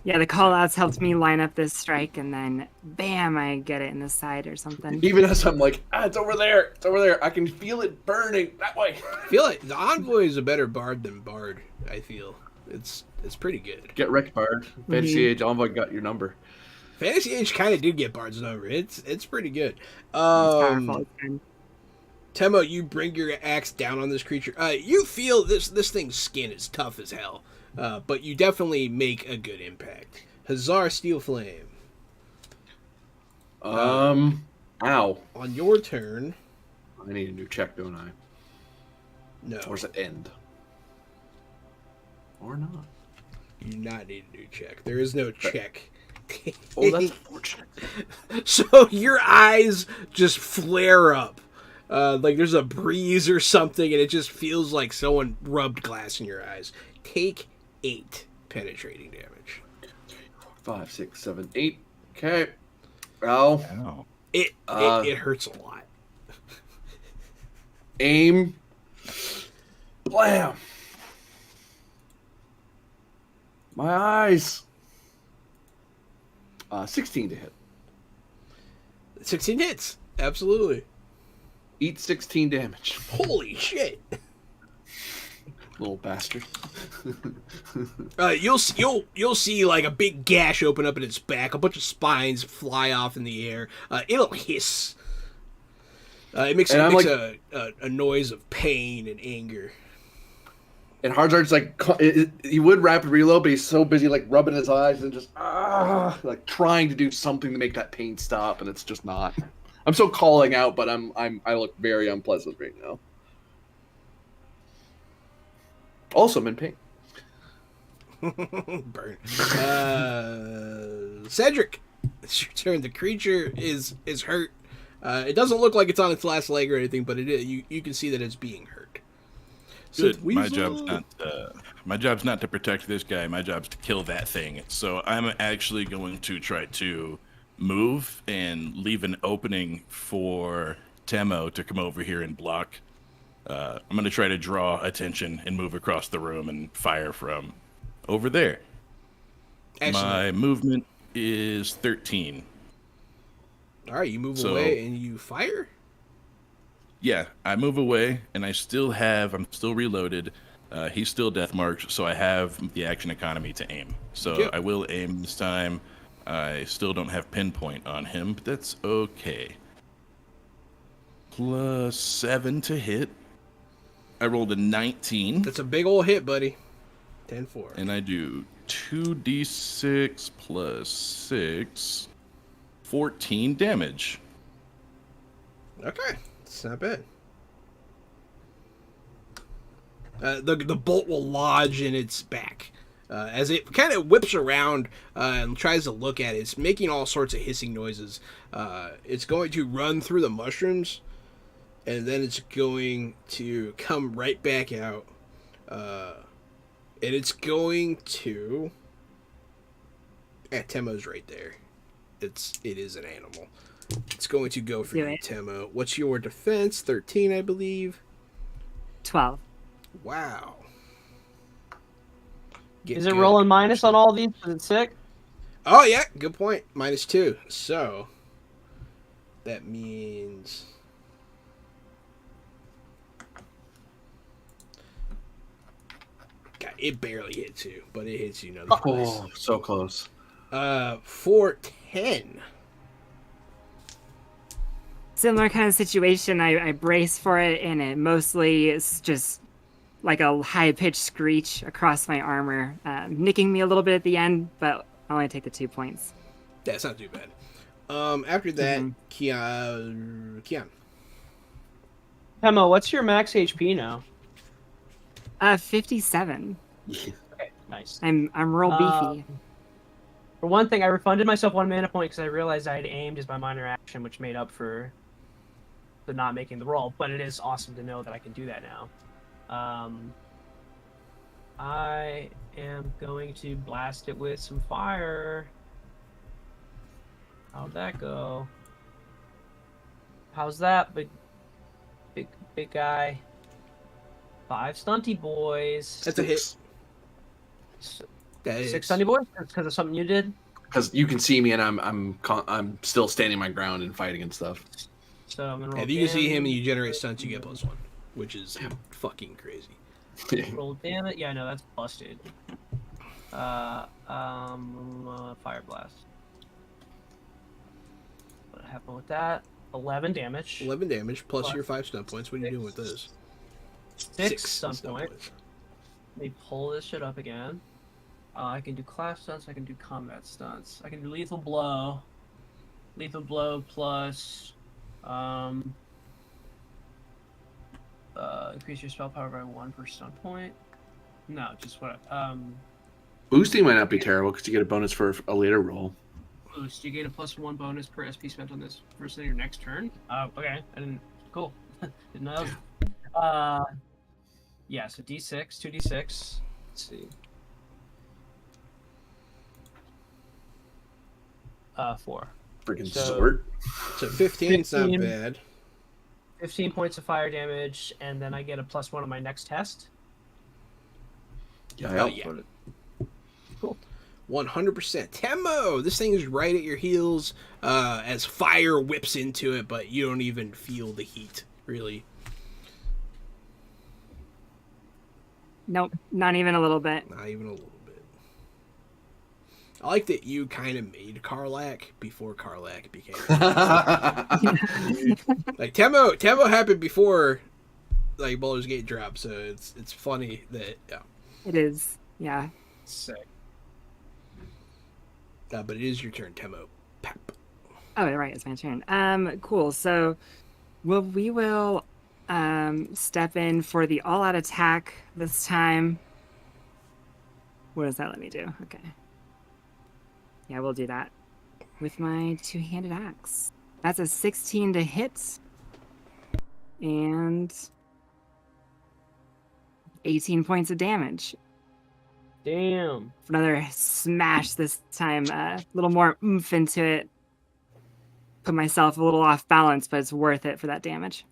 Yeah, the callouts helped me line up this strike, and then bam, I get it in the side or something. Even as I'm like, it's over there. It's over there. I can feel it burning that way. I feel like the envoy is a better bard than Bard. I feel it's pretty good. Get wrecked, Bard. Fantasy Age envoy got your number. Fantasy Age kind of did get Bard's number. It's pretty good. It's powerful. Temo, you bring your axe down on this creature. You feel this thing's skin is tough as hell, but you definitely make a good impact. Hazar Steel Flame. Ow. On your turn. I need a new check, don't I? No. Or does it end? Or not? You do not need a new check. There is no check. Oh, that's fortunate. So your eyes just flare up. Like there's a breeze or something, and it just feels like someone rubbed glass in your eyes. Take 8 penetrating damage. 5, 6, 7, 8. Okay. Ow. Ow. It hurts a lot. Aim. Blam. My eyes. 16 to hit. 16 hits. Absolutely. Eat 16 damage. Holy shit. Little bastard. You'll see like a big gash open up in its back, a bunch of spines fly off in the air. It'll hiss. It makes a noise of pain and anger. And Harzard's like, he would rapid reload, but he's so busy like rubbing his eyes and just like trying to do something to make that pain stop, and it's just not. I'm still calling out, but I look very unpleasant right now. Also, I'm in pain. Burn. Cedric, it's your turn. The creature is hurt. It doesn't look like it's on its last leg or anything, but it is. You can see that it's being hurt. Good. My job's not to protect this guy. My job's to kill that thing. So I'm actually going to try to move and leave an opening for Temo to come over here and block. I'm going to try to draw attention and move across the room and fire from over there. Excellent. My movement is 13. All right, you move away and you fire? Yeah, I move away, and I'm still reloaded. He's still death marked, so I have the action economy to aim. So I will aim this time. I still don't have pinpoint on him, but that's okay. +7 to hit. I rolled a 19. That's a big old hit, buddy. 10-4. And I do 2d6 plus 6, 14 damage. Okay, it's not bad. The bolt will lodge in its back. As it kind of whips around and tries to look at it, it's making all sorts of hissing noises. It's going to run through the mushrooms, and then it's going to come right back out. And it's going to... Temo's right there. It is an animal. It's going to go for Do you, it. Temo. What's your defense? 13, I believe. 12. Wow. Is it rolling minus on all these? Is it sick? Oh, yeah. Good point. -2. So, that means... God, it barely hits you, but it hits you nonetheless. Oh, so close. For 10. Similar kind of situation. I brace for it, and it mostly is just like a high-pitched screech across my armor, nicking me a little bit at the end, but I only take the 2 points. That's not too bad. After that, Mm-hmm. Keon. Emma, what's your max HP now? 57. Okay, nice. I'm real beefy. For one thing, I refunded myself 1 mana point because I realized I had aimed as my minor action, which made up for the not making the roll. But it is awesome to know that I can do that now. I am going to blast it with some fire. How'd that go? How's that, big guy? 5 stunty boys. That's a hit. That 6 is. stunty boys because of something you did. Because you can see me, and I'm still standing my ground and fighting and stuff. So I'm gonna roll. If you can see him and damage. you generate stunts, you get +1, which is fucking crazy. Roll damage. Yeah, no, that's busted. Fire blast. What happened with that? 11 damage. 11 damage plus Plus your 5 stun points. What are you doing with this? 6 stun points. Let me pull this shit up again. I can do class stunts. I can do combat stunts. I can do lethal blow. Lethal blow plus increase your spell power by 1 per stun point. No, just what Boosting might not be terrible because you get a bonus for a later roll. boost. You gain a +1 bonus per SP spent on this versus your next turn. Okay, I didn't. Cool. Didn't know. Yeah. So D6, 2d6. Let's see. 4. Freaking So- sword. So 15's not 15. bad. 15 points of fire damage, and then I get a +1 on my next test. Yeah. Yeah. 100%. Temo! This thing is right at your heels as fire whips into it, but you don't even feel the heat, really. Nope, not even a little bit. Not even a little bit. I like that you kind of made Karlach before Karlach became. Like Temo happened before like Baldur's Gate dropped, so it's funny that It is, yeah. Sick. but it is your turn, Temo. Pap. Oh, right, it's my turn. Cool. So, we will step in for the all-out attack this time. What does that let me do? Okay. Yeah, we'll do that with my two-handed axe. That's a 16 to hit, and 18 points of damage. Damn. For another smash this time, a little more oomph into it. Put myself a little off balance, but it's worth it for that damage.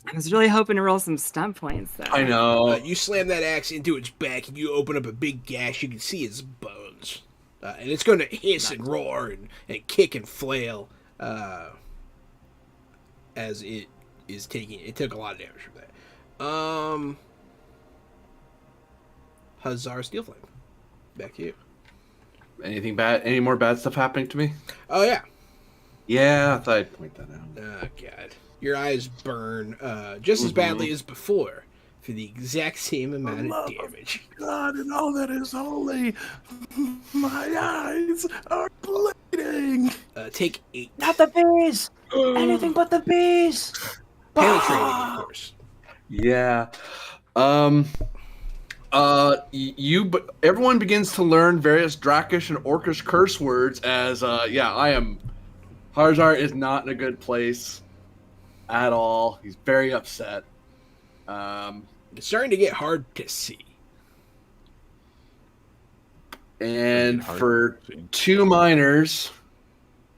I was really hoping to roll some stunt points, though. I know. You slam that axe into its back, and you open up a big gash. You can see its bones, and it's going to hiss and roar and kick and flail as it is taking. It took a lot of damage from that. Huzzar Steelflame, back to you. Anything bad? Any more bad stuff happening to me? Oh yeah. Yeah, I thought I'd point that out. Oh god. Your eyes burn just as badly as before for the exact same amount of damage. God and all that is holy, my eyes are bleeding. Take 8. Not the bees! Anything but the bees! Penetrating, of course. Yeah. Everyone begins to learn various Drakish and Orcish curse words as, Harzar is not in a good place at all. He's very upset. It's starting to get hard to see. And for 2 minors,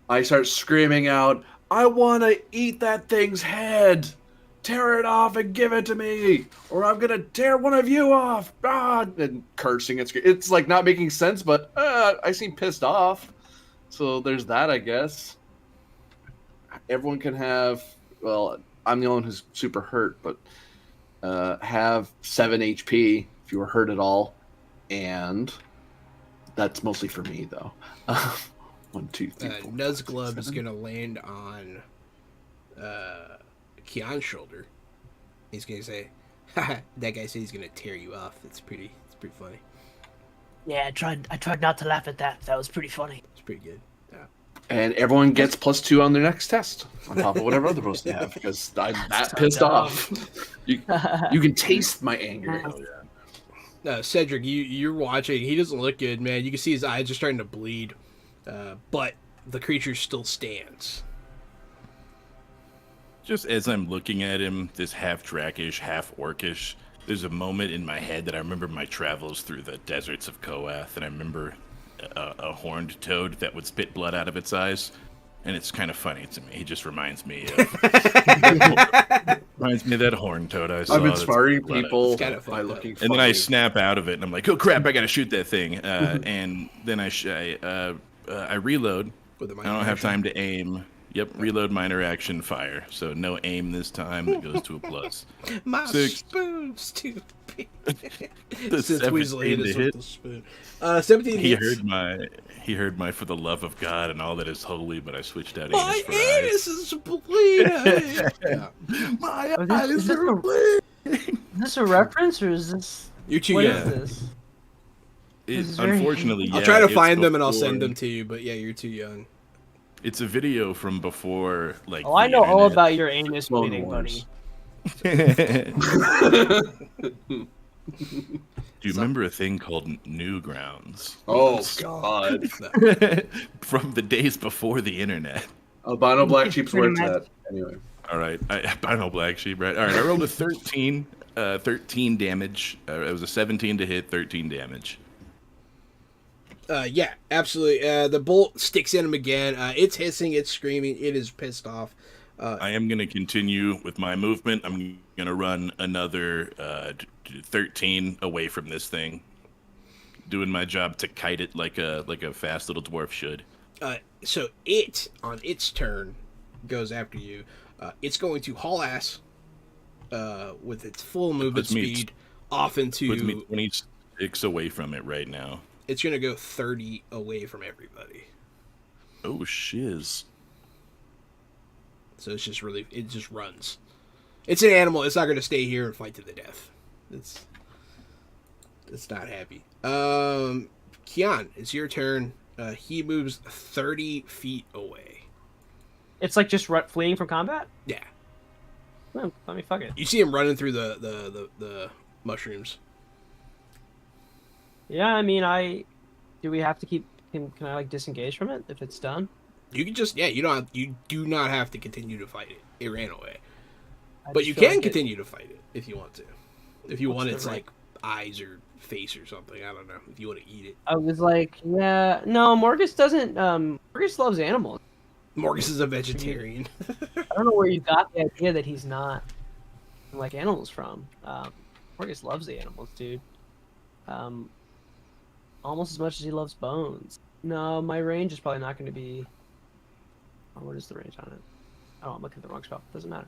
I start screaming out, I want to eat that thing's head. Tear it off and give it to me, or I'm going to tear one of you off. Ah, and cursing. It's like not making sense, but I seem pissed off. So there's that, I guess. Everyone can have, well, I'm the only one who's super hurt, but have 7 HP if you were hurt at all. And that's mostly for me, though. 1, 2, 3, 4. Nuzglub is going to land on Keon's shoulder. He's going to say, haha, that guy said he's going to tear you off. It's pretty funny. Yeah, I tried not to laugh at that. That was pretty funny. It's pretty good. Yeah. And everyone gets +2 on their next test, on top of whatever other bonus they have, because I'm that pissed off. You can taste my anger. Cedric, you're watching. He doesn't look good, man. You can see his eyes are starting to bleed. But the creature still stands. Just as I'm looking at him, this half Drakish, half Orcish, there's a moment in my head that I remember my travels through the deserts of Koath, and I remember a horned toad that would spit blood out of its eyes, and it's kind of funny to me. He just reminds me of that horned toad I saw. I'm inspiring people kind of by looking and then I snap out of it, and I'm like, oh crap, I gotta shoot that thing. And then I reload. I don't have time to aim. Yep, reload, minor action, fire. So no aim this time. It goes to a plus. My 6. spoon's too big. The Since 17 Weasley hit to us hit. with the spoon. 17 He hits. heard my for the love of God and all that is holy, but I switched out My anus anus is bleeding. Yeah. My Is eyes this are a- bleeding. Is this a reference or is this? You're too What young. is this? This is very- Unfortunately, I'll yeah, try to it's find them and I'll before- send them to you, but yeah, you're too young. It's a video from before, like. Oh, I the know all internet. about your anus Clone bleeding, Wars. buddy. Do you remember a thing called Newgrounds? Oh, God. From the days before the internet. Albino Black Sheep's where it's Pretty at. Anyway. All right, I know Black Sheep, right? All right, I rolled a 13, 13 damage. It was a 17 to hit, 13 damage. Yeah, absolutely. The bolt sticks in him again. It's hissing, it's screaming, it is pissed off. I am going to continue with my movement. I'm going to run another 13 away from this thing, doing my job to kite it like a fast little dwarf should. So it, on its turn, goes after you. It's going to haul ass with its full movement puts me- speed off into... Puts me 26 away from it right now. It's going to go 30 away from everybody. Oh, shiz. So it's just really... It just runs. It's an animal. It's not going to stay here and fight to the death. It's not happy. Kian, it's your turn. He moves 30 feet away. It's like just fleeing from combat? Yeah. Well, let me fuck it. You see him running through the mushrooms. Yeah, I mean, do we have to keep? Can I like disengage from it if it's done? You can just you do not have to continue to fight it. It ran away, I but just you feel can like continue to fight it if you want to. If you What's want the its right- like eyes or face or something, I don't know. If you want to eat it, I was like, yeah, no, Morgus doesn't. Morgus loves animals. Morgus is a vegetarian. I don't know where you got the idea that he's not like animals from. Morgus loves the animals, dude. Almost as much as he loves bones. No, my range is probably not going to be. Oh, what is the range on it? Oh, I'm looking at the wrong spell. Doesn't matter.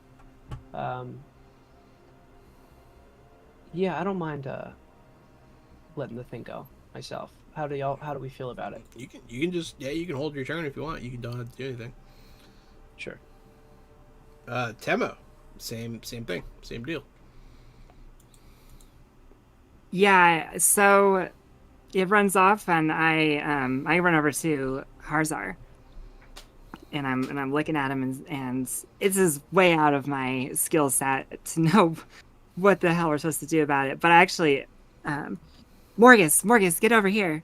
Yeah, I don't mind letting the thing go myself. How do we feel about it? You can just you can hold your turn if you want. You don't have to do anything. Sure. Temo, same thing, same deal. Yeah, so it runs off, and I run over to Harzar, and I'm looking at him, and it's just way out of my skill set to know what the hell we're supposed to do about it. But actually, Morgus, get over here.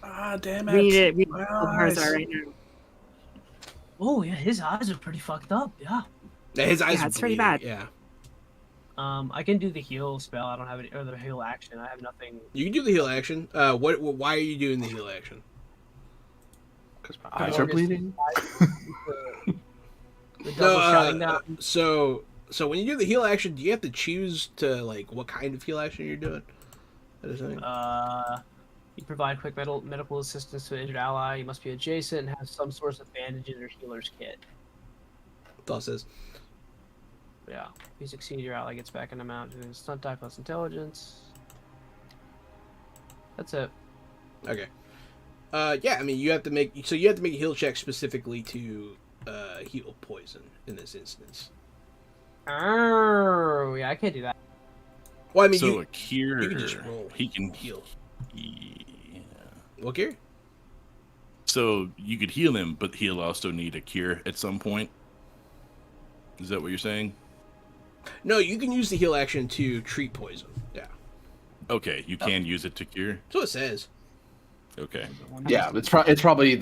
Ah, damn it. We need it. We My need Harzar eyes. right now. Oh yeah, his eyes are pretty fucked up. Yeah. Yeah, his eyes Yeah, are it's pretty bleeding, bad. Yeah, I can do the heal spell. I don't have any, or the heal action. I have nothing. you can do the heal action. Why are you doing the heal action? Because my eyes are bleeding. The double shouting down. So when you do the heal action, do you have to choose to like what kind of heal action you're doing? That is anything. You provide quick medical assistance to an injured ally. You must be adjacent and have some source of bandages or healer's kit. That's all it says. Yeah. If you succeed, your ally gets back an amount to stunt die plus intelligence. That's it. Okay. Yeah, I mean you have to make a heal check specifically to heal poison in this instance. Oh, yeah, I can't do that. Well, I mean So you a cure, can just roll. he can heal. Yeah. What cure? So you could heal him, but he'll also need a cure at some point. Is that what you're saying? No, you can use the heal action to treat poison. Yeah. Okay, you can use it to cure. That's what it says. Okay. Yeah, it's probably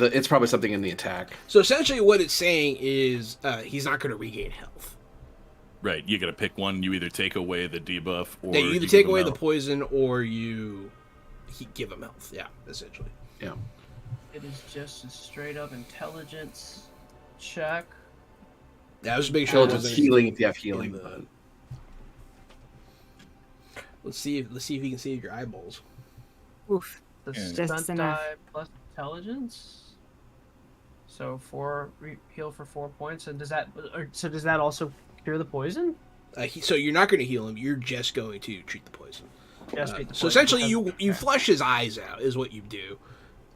something in the attack. So essentially what it's saying is he's not going to regain health. Right, you gotta pick one. You either take away the debuff, or Yeah, you either give take him away the health. poison or give him health. Yeah, essentially. Yeah. It is just a straight up intelligence check. Yeah, I was just making sure. Intelligence healing if you have healing. the- But Let's see if you can save your eyeballs. Oof. The Yeah. Just stunt enough. die plus intelligence. So heal for 4 points, and does that also cure the poison? So you're not going to heal him. You're just going to treat the poison. Yes, treat the So poison essentially, because- you flush his eyes out is what you do,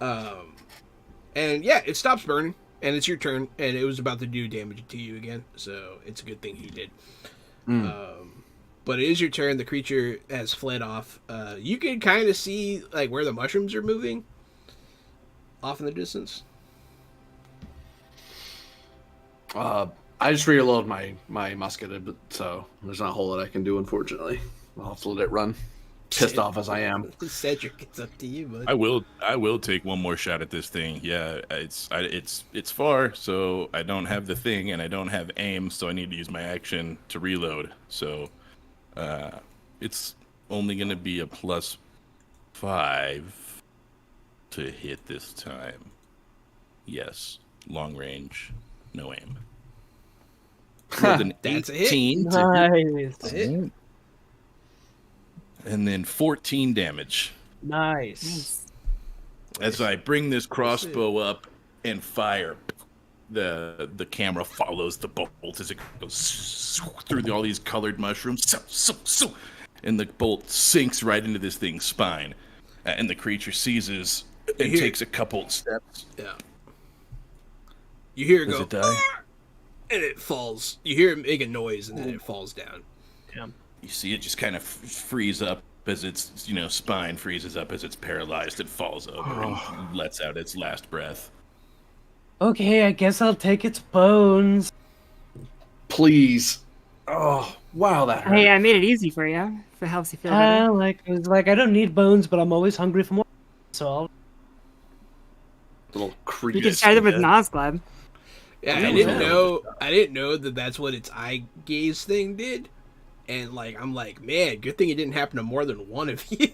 and yeah, it stops burning, and it's your turn, and it was about to do damage to you again. So it's a good thing he did. But it is your turn. The creature has fled off. You can kind of see like where the mushrooms are moving off in the distance. I just reload my musket, so there's not a whole lot I can do, unfortunately. I'll have to let it run. Pissed off as I am. Cedric, it's up to you, bud. I will take one more shot at this thing. Yeah, it's far, so I don't have the thing, and I don't have aim, so I need to use my action to reload. So, it's only gonna be a +5 to hit this time. Yes, long range, no aim. With an That's a hit. 18 to hit, Nice. Hit. and then 14 damage. Nice. As I bring this crossbow up and fire, the camera follows the bolt as it goes through all these colored mushrooms, and the bolt sinks right into this thing's spine, and the creature seizes and Here. takes a couple steps. Yeah. You hear it Does go, it die? and it falls. You hear it make a noise, and then it falls down. You see it just kind of freeze up as its spine freezes up as it's paralyzed. It falls over and lets out its last breath. Okay, I guess I'll take its bones. Please. Oh, wow, that hurt. Hey, I made it easy for you. If it helps you feel better. Like I don't need bones, but I'm always hungry for more. So I'll... Little You creep. can start it with Nosgleb. Yeah, Yeah, I didn't yeah. know. I didn't know that that's what its eye gaze thing did, and like I'm like, man, good thing it didn't happen to more than one of you.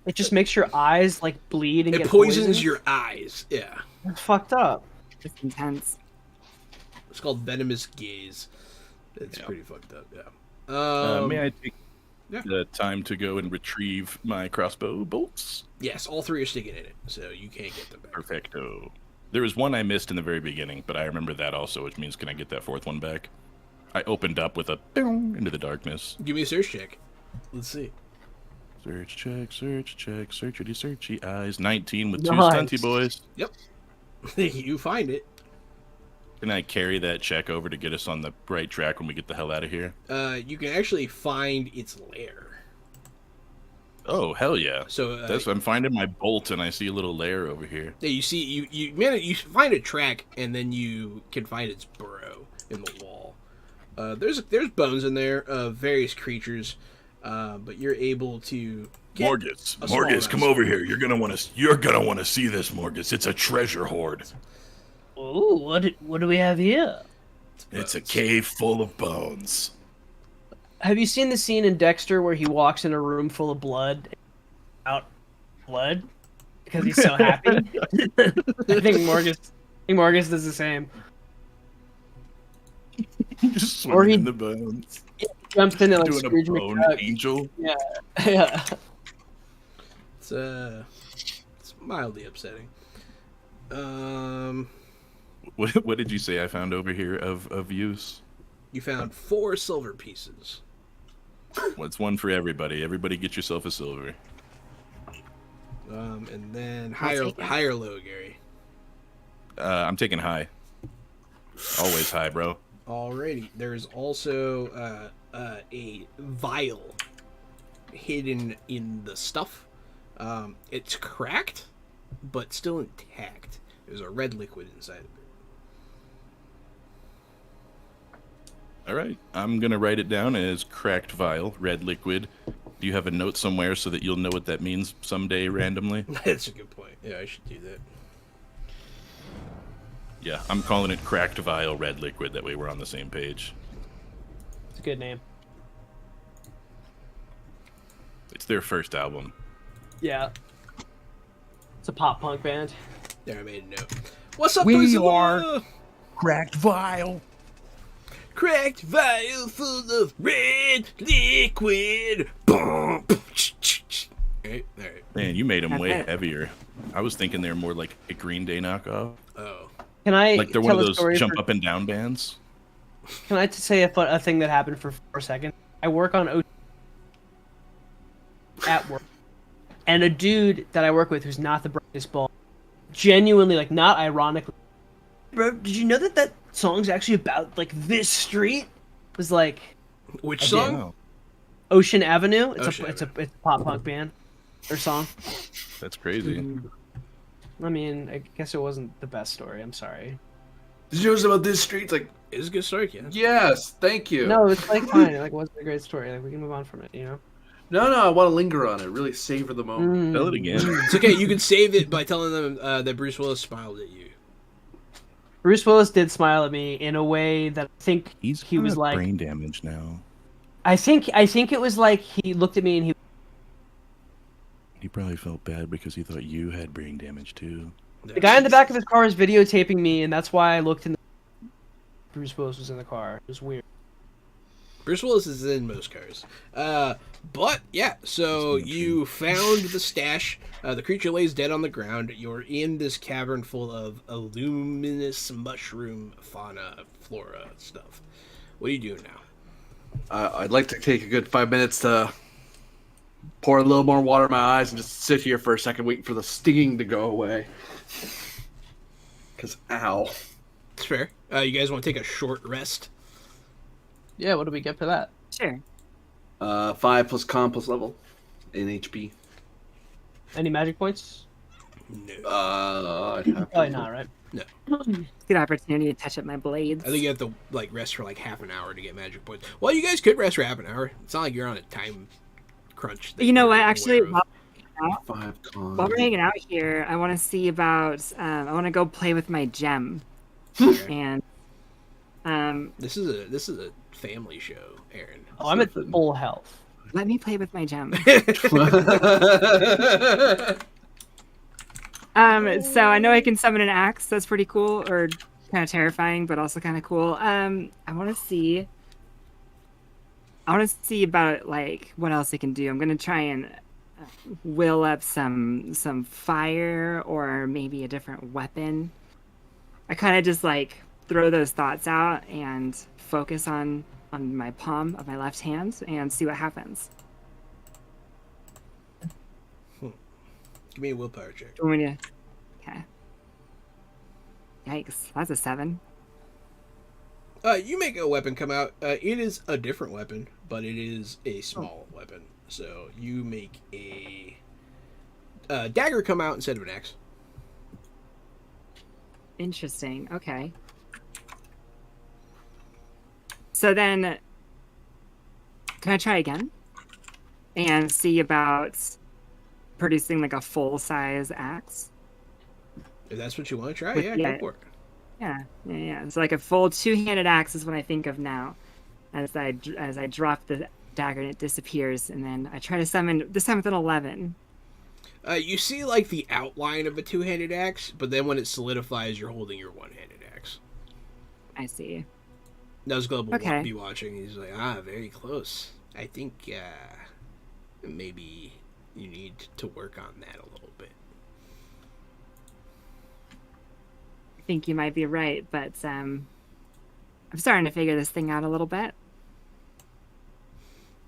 It just makes your eyes like bleed and It get poisons poisoned. your eyes. Yeah, That's fucked up. It's intense. it's called venomous gaze. It's Yeah. pretty fucked up. Yeah. May I take yeah. the time to go and retrieve my crossbow bolts? Yes, all three are sticking in it, so you can't get them back. Perfecto. There was one I missed in the very beginning, but I remember that also, which means can I get that fourth one back? I opened up with a boom into the darkness. Give me a search check. Let's see. Searchy, searchy eyes. 19 with two Nice. stunty boys. Yep. You find it. Can I carry that check over to get us on the right track when we get the hell out of here? You can actually find its lair. Oh, hell yeah. So I'm finding my bolt and I see a little lair over here. yeah, you see, you find a track, and then you can find its burrow in the wall. There's bones in there of various creatures, but you're able to get Morgus, a small Morgus, come amount. over here. You're gonna want to see this, Morgus. It's a treasure hoard. Ooh, what do we have here? It's a cave full of bones. Have you seen the scene in Dexter where he walks in a room full of blood, out blood, because he's so happy? I think Morgus does the same. Just Or swimming he- in the bones. Jumps into like Doing Scrooge a bone McDuck. angel. Yeah, yeah. It's mildly upsetting. What did you say I found over here of use? You found 4 silver pieces. What's one for everybody? Everybody get yourself a silver. And then I'll take it. high or low, Gary. I'm taking high. Always high, bro. Alrighty. There's also a vial hidden in the stuff. It's cracked, but still intact. There's a red liquid inside of it. All right. I'm going to write it down as cracked vial, red liquid. Do you have a note somewhere so that you'll know what that means someday randomly? That's a good point. Yeah, I should do that. Yeah, I'm calling it cracked vial, red liquid. That way we're on the same page. It's a good name. It's their first album. Yeah. It's a pop punk band. There, I made a note. What's up, We boys and are- girls? Cracked vial. Cracked vial full of red liquid. Boom. Alright. Man, you made them way Okay. heavier. I was thinking they're more like a Green Day knockoff. Oh. Can I Like they're tell one of a those story jump for- up and down bands. Can I say a thing that happened for 4 seconds? I work on at work, and a dude that I work with who's not the brightest bulb, genuinely, like, not ironically, bro, did you know that song's actually about like this street? Was like Which I song? Wow, Ocean Avenue. It's Ocean it's a pop punk band or song. that's crazy. I mean, I guess it wasn't the best story. I'm sorry. Did you know about this street? It's like, It's a good story, Ken. yes, thank you. No, it's like fine. Like, it wasn't a great story. Like, we can move on from it. You know. no, I want to linger on it. Really savor the moment. Tell it again. It's okay. You can save it by telling them that Bruce Willis smiled at you. Bruce Willis did smile at me in a way that I think he was got like. brain damage now. I think it was like he looked at me and he. He probably felt bad because he thought you had brain damage too. The guy in the back of his car was videotaping me, and that's why I looked in. Bruce Willis was in the car. It was weird. Bruce Willis is in most cars. But yeah, so you found the stash. The creature lays dead on the ground. You're in this cavern full of luminous mushroom fauna, flora stuff. What are you doing now? I'd like to take a good 5 minutes to pour a little more water in my eyes and just sit here for a second, waiting for the stinging to go away. Because, ow. It's fair. You guys want to take a short rest? Yeah, what do we get for that? Sure. 5 plus con plus level in HP. Any magic points? No. I'd have to- Probably not, right? Good opportunity to touch up my blades. I think you have to like rest for like half an hour to get magic points. Well, you guys could rest for half an hour. It's not like you're on a time crunch. that You know you're what? Actually, aware of. 5 con. while we're hanging out here, I want to see about. I want to go play with my gem, and This is a family show, Aaron. Oh, I'm at full health. let me play with my gem. So I know I can summon an axe. That's pretty cool, or kind of terrifying, but also kind of cool. I want to see. I want to see about like what else I can do. I'm gonna try and will up some fire or maybe a different weapon. I kind of just like throw those thoughts out and focus on my palm of my left hand and see what happens. Give me a willpower check. Do you want me to- Okay. Yikes, that's a 7. You make a weapon come out. It is a different weapon, but it is a small weapon. So you make a dagger come out instead of an axe. Interesting. Okay. So then, can I try again and see about producing like a full-size axe? If that's what you want to try, With- yeah, yeah. go for it. Yeah. So like a full two-handed axe is what I think of now, as I drop the dagger and it disappears, and then I try to summon this time with an 11. You see like the outline of a two-handed axe, but then when it solidifies, you're holding your one-handed axe. I see. Nuzglub will Okay. be watching. He's like, very close. I think maybe you need to work on that a little bit. I think you might be right, but I'm starting to figure this thing out a little bit.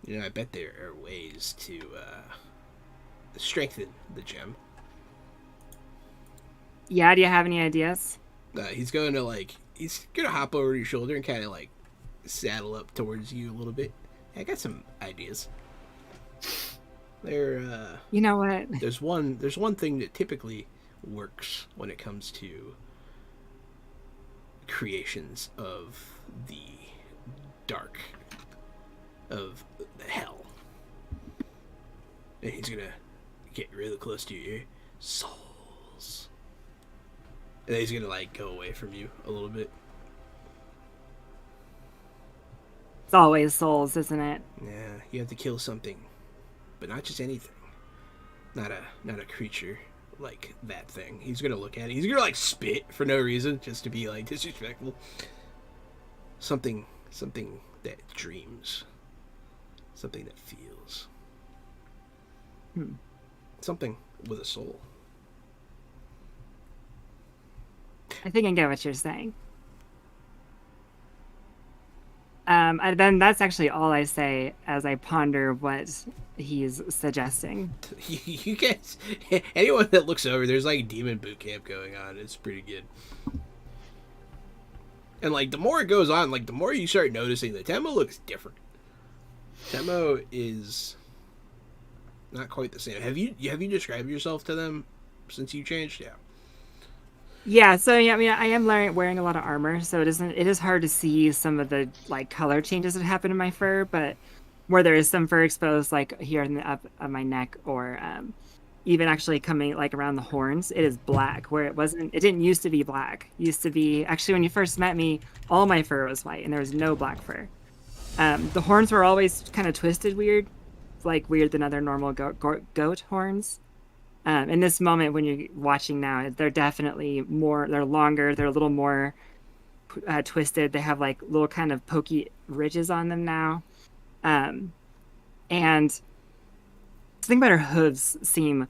You know, I bet there are ways to strengthen the gem. Yeah, do you have any ideas? He's gonna hop over your shoulder and kind of like saddle up towards you a little bit. I got some ideas. You know what? There's one thing that typically works when it comes to creations of the dark, of the hell. And he's gonna get really close to your souls. And then he's gonna like go away from you a little bit. It's always souls, isn't it? Yeah, you have to kill something, but not just anything. Not a creature like that thing. He's gonna look at it. He's gonna like spit for no reason, just to be like disrespectful. Something that dreams. Something that feels. Something with a soul. I think I get what you're saying. Then that's actually all I say as I ponder what he's suggesting. You guys, anyone that looks over, there's like demon boot camp going on. It's pretty good. And like the more it goes on, like the more you start noticing that Temo looks different. Temo is not quite the same. Have you described yourself to them since you changed? Yeah. Yeah, so yeah, I mean, I am wearing a lot of armor, so it is hard to see some of the like color changes that happen in my fur, but where there is some fur exposed, like here in the up of my neck, or even actually coming like around the horns, it is black. Where it didn't used to be black. It used to be actually when you first met me, all my fur was white, and there was no black fur. The horns were always kind of twisted weird, like weird than other normal goat horns. In this moment, when you're watching now, they're definitely more. They're longer. They're a little more twisted. They have like little kind of pokey ridges on them now, and the thing about her hooves seem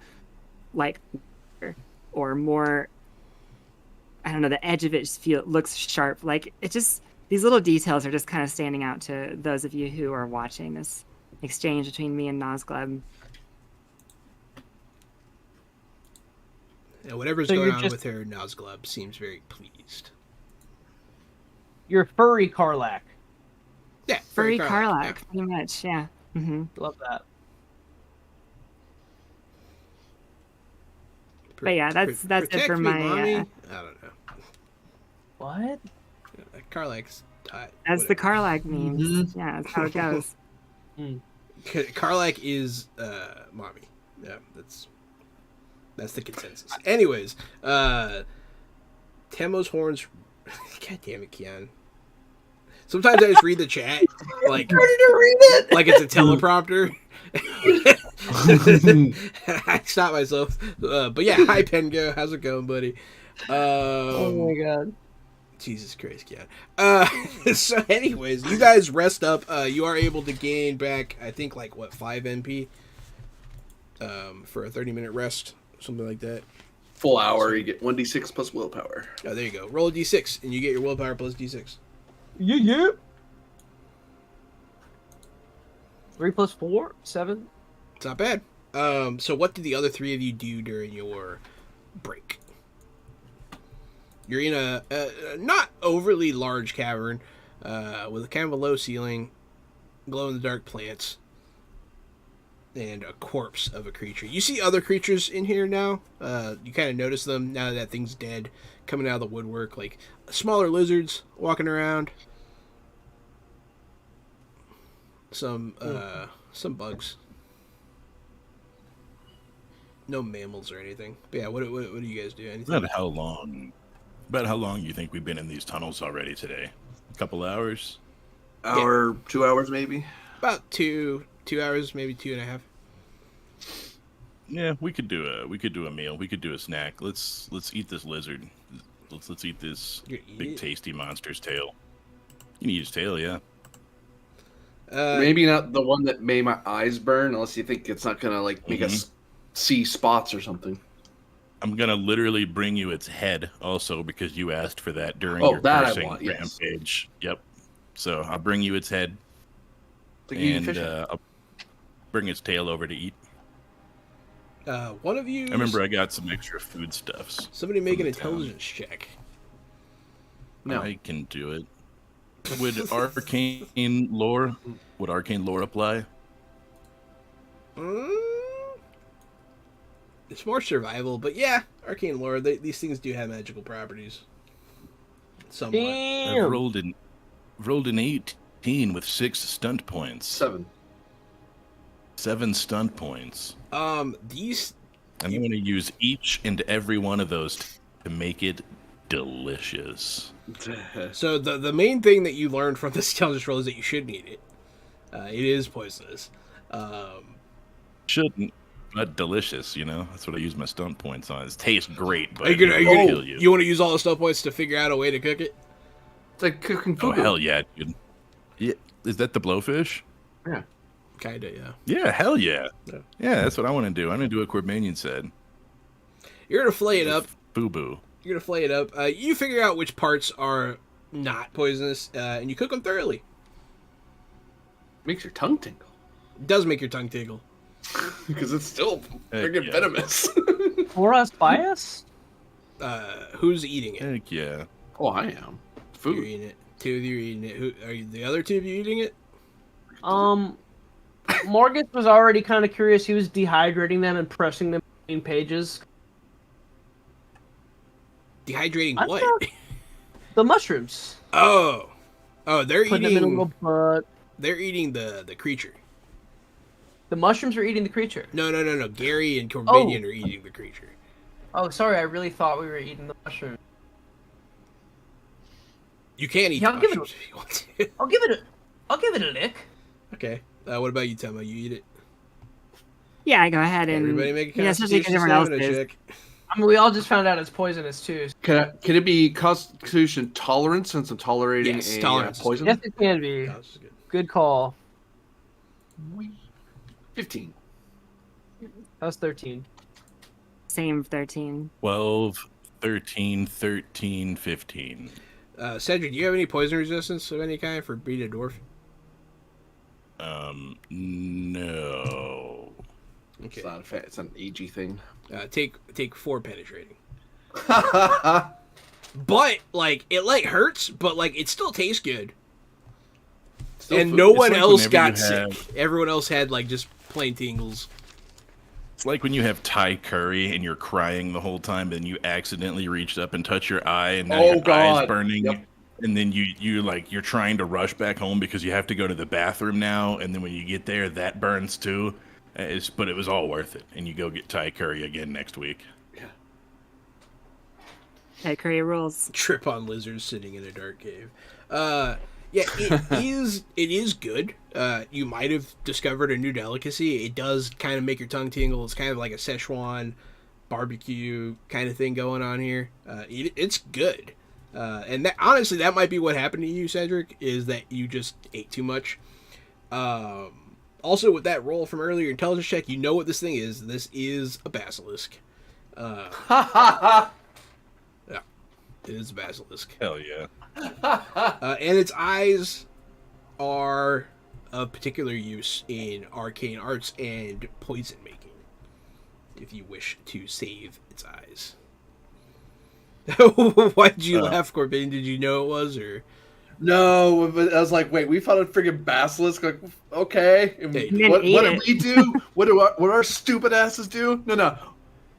like or more. I don't know. The edge of it just looks sharp. Like it just these little details are just kind of standing out to those of you who are watching this exchange between me and Nazgleb. And whatever's So going you're on just- with her, Nazglub seems very pleased. You're furry Karlak. Yeah, Furry Karlak, Karlak, yeah. pretty much. Yeah. Mm-hmm. Love that. But yeah, that's it Protect for me, my. mommy. I don't know. What? Karlak's hot. As the whatever. Karlak memes. Yeah, that's how it goes. Karlak is mommy. Yeah, that's the consensus. Anyways, Temo's horns. God damn it, Kian. Sometimes I just read the chat like like it's a teleprompter. I stop myself. But yeah, hi Pengo, how's it going, buddy? Oh my god. Jesus Christ, Kian. So anyways, you guys rest up. You are able to gain back, I think, like what, 5 NP for a 30-minute rest, something like that. Full hour, you get 1d6 plus willpower. Oh, there you go. Roll a d6, and you get your willpower plus d6. Yeah. 3 plus 4, 7. It's not bad. So what did the other 3 of you do during your break? You're in a not overly large cavern with kind of a low ceiling, glow-in-the-dark plants, and a corpse of a creature. You see other creatures in here now. You kind of notice them now that thing's dead, coming out of the woodwork, like smaller lizards walking around. Some bugs. No mammals or anything. But yeah, what do you guys do? Anything? About how long you think we've been in these tunnels already today? A couple hours? Hour, 2 hours maybe. About 2 hours, maybe 2.5. Yeah, we could do a meal. We could do a snack. Let's eat this lizard. Let's eat this big tasty monster's tail. You can eat his tail, yeah. Maybe not the one that made my eyes burn, unless you think it's not gonna like make us see spots or something. I'm gonna literally bring you its head also because you asked for that during Oh, your that I cursing want, yes. rampage. Yep. So I'll bring you its head Like eating and fish. I'll bring its tail over to eat. One of you. I remember I got some extra foodstuffs. Somebody make an from the town. intelligence check. No. I can do it. Would arcane lore apply? It's more survival, but yeah, arcane lore. These things do have magical properties. Somewhat. I've Damn. rolled an 18 with 6 stunt points. 7. 7 stunt points. These. I'm going to use each and every one of those to make it delicious. So the main thing that you learned from this intelligence roll is that you shouldn't eat it. It is poisonous. Shouldn't, but delicious. You know, that's what I use my stunt points on. It tastes great, but Are you it gonna will kill you. you want to use all the stuff points to figure out a way to cook it? It's like cooking Oh food. hell yeah, dude! Yeah, is that the blowfish? Yeah. Kinda, yeah. Yeah, hell yeah. Yeah. Yeah, that's what I want to do. I'm gonna do what Corbanian said. You're gonna flay it up. Boo boo. You're gonna flay it up. You figure out which parts are not poisonous, and you cook them thoroughly. Makes your tongue tingle. It does make your tongue tingle. Because it's still freaking yeah. venomous. For us, by us? Who's eating it? Heck yeah. Oh, I am. You're Food. eating it. 2 of you are eating it. Who are you, the other 2 of you eating it? Morgus was already kind of curious. He was dehydrating them and pressing them between pages. Dehydrating I what? thought- The mushrooms. Oh, they're Putting them in a eating. little butt. They're eating the creature. The mushrooms are eating the creature. No. Gary and Corbanian are eating the creature. Oh, sorry. I really thought we were eating the mushrooms. You can eat Yeah, the I'll give it mushrooms if you want to. I'll give it a lick. Okay. What about you, Tama? You eat it? Yeah, I go ahead and Everybody make a yeah, especially because constitution everyone else stamina is. check. I mean, we all just found out it's poisonous too. Can it be Constitution tolerance since I'm tolerating Yes, a tolerance is poison? Yes, it can be. Oh, this is good. Good call. 15. That was 13. Same 13. 12, 13, 13, 15. Cedric, do you have any poison resistance of any kind for being a dwarf? No. Okay. It's not a it's an AG thing. Take 4 penetrating. But it hurts, but it still tastes good. Still and food. no It's one like else whenever got you sick. have- Everyone else had just plain tingles. It's like when you have Thai curry and you're crying the whole time, and you accidentally reached up and touch your eye, and now Oh, your God. eye's burning. Yep. And then you're trying to rush back home because you have to go to the bathroom now. And then when you get there, that burns too. But it was all worth it. And you go get Thai curry again next week. Hey, curry rules. Trip on lizards sitting in a dark cave. Yeah, it is good. You might have discovered a new delicacy. It does kind of make your tongue tingle. It's kind of like a Szechuan barbecue kind of thing going on here. It's good. And honestly, that might be what happened to you, Cedric, is that you just ate too much. Also, with that roll from earlier, intelligence check, you know what this thing is. This is a basilisk. Yeah, it is a basilisk. Hell yeah. And its eyes are of particular use in arcane arts and poison making, if you wish to save its eyes. Why'd you laugh, Corbin? Did you know it was, or? No, but I was like, wait, we found a friggin' basilisk. Like, okay, and Hey, what ate did it. we do? what our stupid asses do? No.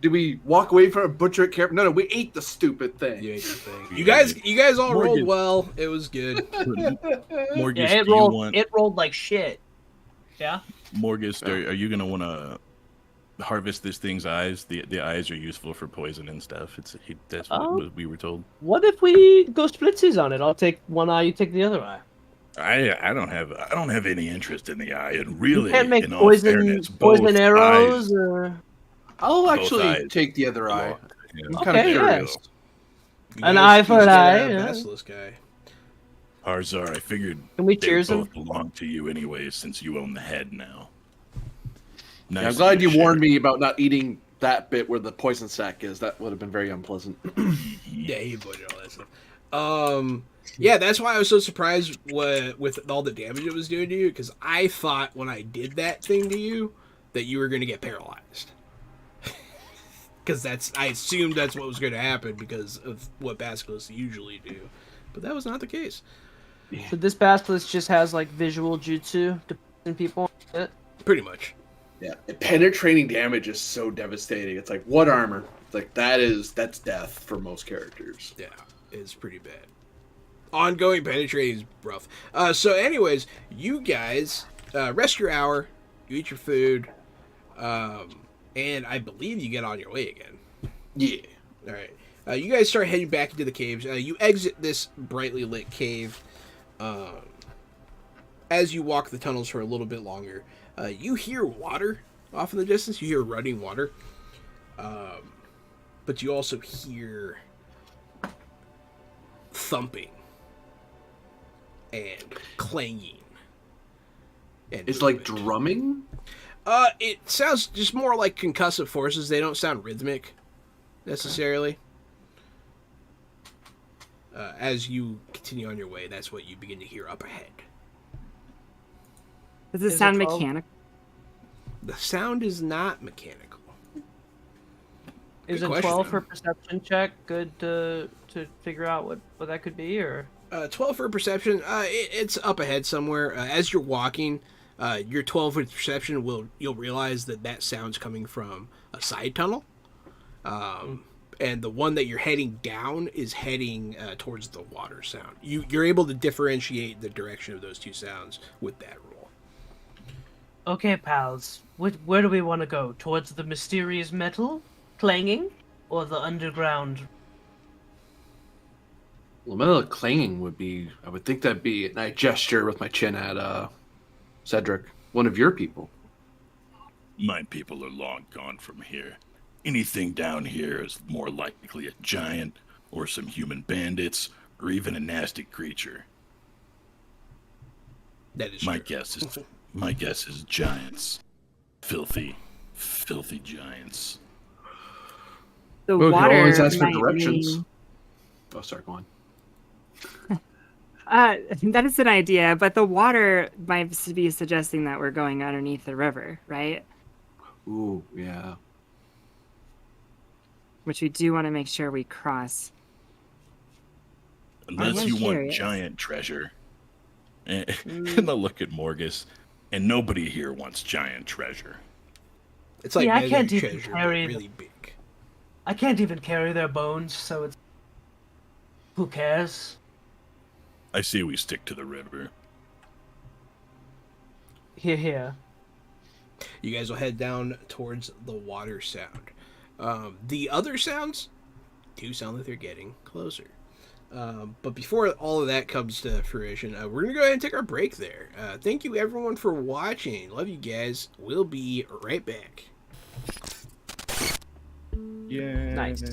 Did we walk away from a butcher at camp? No, we ate the stupid thing. You ate the thing. You guys all rolled well. It was good. Morgus, Yeah, it do you rolled. want It rolled like shit. Yeah. Morgus? Are you gonna want to harvest this thing's eyes? The eyes are useful for poison and stuff. That's what we were told. What if we go splitsies on it? I'll take one eye. You take the other eye. I don't have any interest in the eye, and really, You can't make in all fairness, both poison arrows. eyes- Or... I'll Both actually eyes take the other eye. Yeah. I'm kind of Okay, yeah. curious. You An guys eye for each an get eye, a yeah. Basilisk guy. Harzar, I figured Can we they cheers both him? belong to you anyway, since you own the head now. Yeah, Nice I'm glad of you to warned share. me about not eating that bit where the poison sac is. That would have been very unpleasant. Yeah, he avoided all that stuff. Yeah, that's why I was so surprised with all the damage it was doing to you, because I thought when I did that thing to you that you were going to get paralyzed. Because I assumed that's what was going to happen because of what basilisks usually do, but that was not the case. So this basilisk just has like visual jutsu to poison people. That's it? Pretty much. Yeah, penetrating damage is so devastating. It's like, what armor? It's like that's death for most characters. Yeah, it's pretty bad. Ongoing penetrating is rough. So anyways, you guys rest your hour, you eat your food, and I believe you get on your way again. Yeah. All right. You guys start heading back into the caves. You exit this brightly lit cave. As you walk the tunnels for a little bit longer, you hear water off in the distance. You hear running water. But you also hear thumping and clanging. And It's like movement. drumming. It sounds just more like concussive forces. They don't sound rhythmic, necessarily. As you continue on your way, that's what you begin to hear up ahead. Does it Is it sound 12? mechanical? The sound is not mechanical. Is Good a question. 12 for perception check good to figure out what that could be, or 12 for perception. It's up ahead somewhere. As you're walking, your 12 with perception you'll realize that sound's coming from a side tunnel. And the one that you're heading down is heading towards the water sound. You're able to differentiate the direction of those two sounds with that roll. okay, pals. Where do we want to go? Towards the mysterious metal clanging, or the underground? Well, metal clanging would be. I would think that'd be. And I gesture with my chin at Cedric, one of your people. My people are long gone from here. Anything down here is more likely a giant, or some human bandits, or even a nasty creature. That is My true. guess is giants. Filthy giants. The Well, we can water always ask for might directions. mean- Oh, sorry, go on. that is an idea, but the water might be suggesting that we're going underneath the river, right? Ooh, yeah. Which we do want to make sure we cross. Unless was you want curious. giant treasure. And they'll look at Morgus, and nobody here wants giant treasure. It's like Yeah, I Magic can't even treasure, but carry really big. I can't even carry their bones, so it's who cares? I say we stick to the river. Here. You guys will head down towards the water sound. The other sounds do sound like they're getting closer. But before all of that comes to fruition, we're going to go ahead and take our break there. Thank you, everyone, for watching. Love you guys. We'll be right back. Yeah. Nice.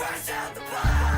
Fresh out the box.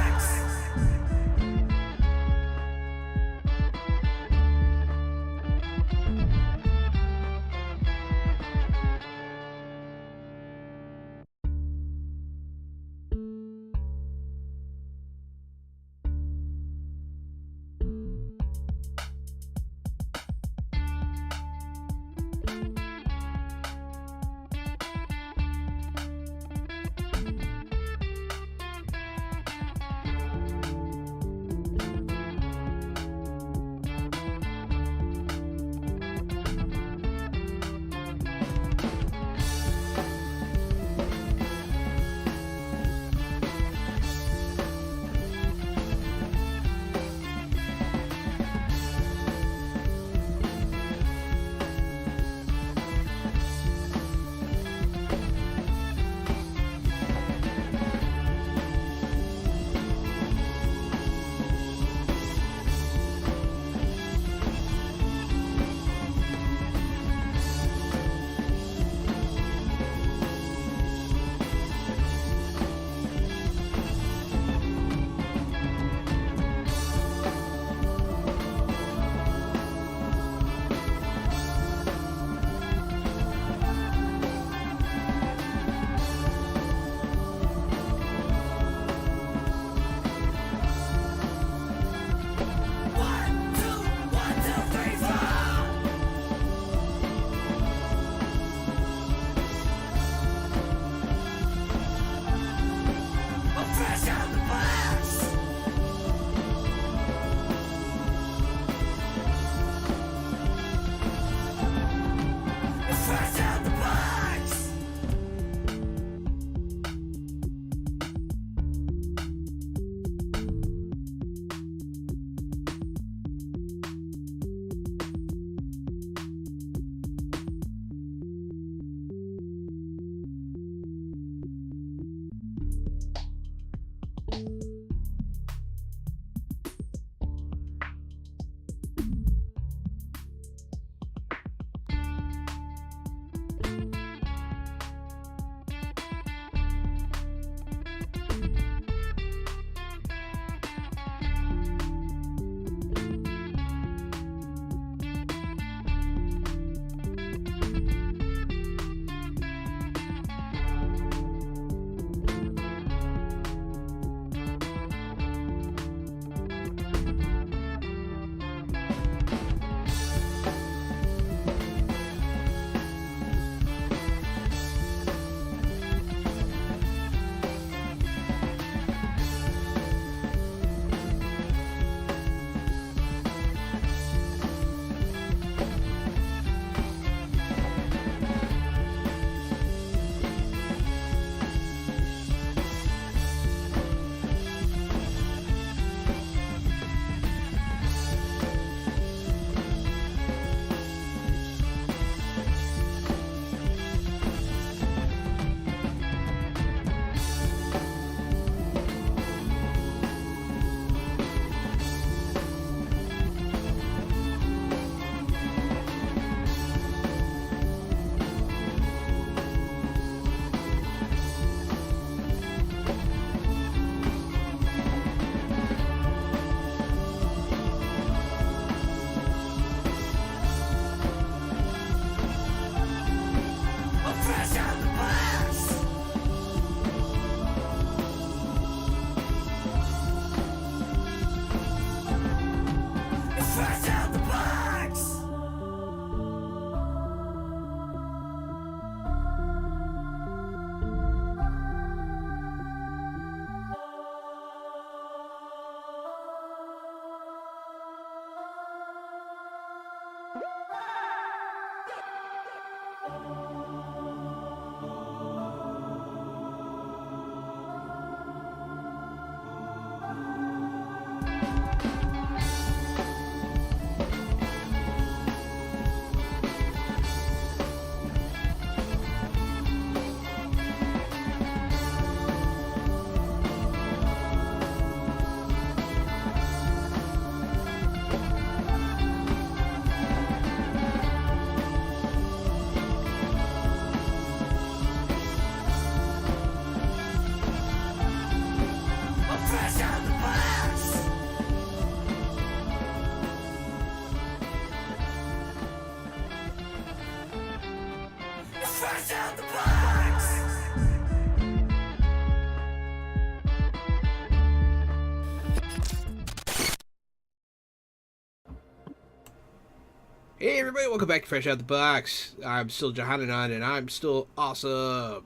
Hey everybody, welcome back to Fresh Out the Box. I'm still Johanan and I'm still awesome.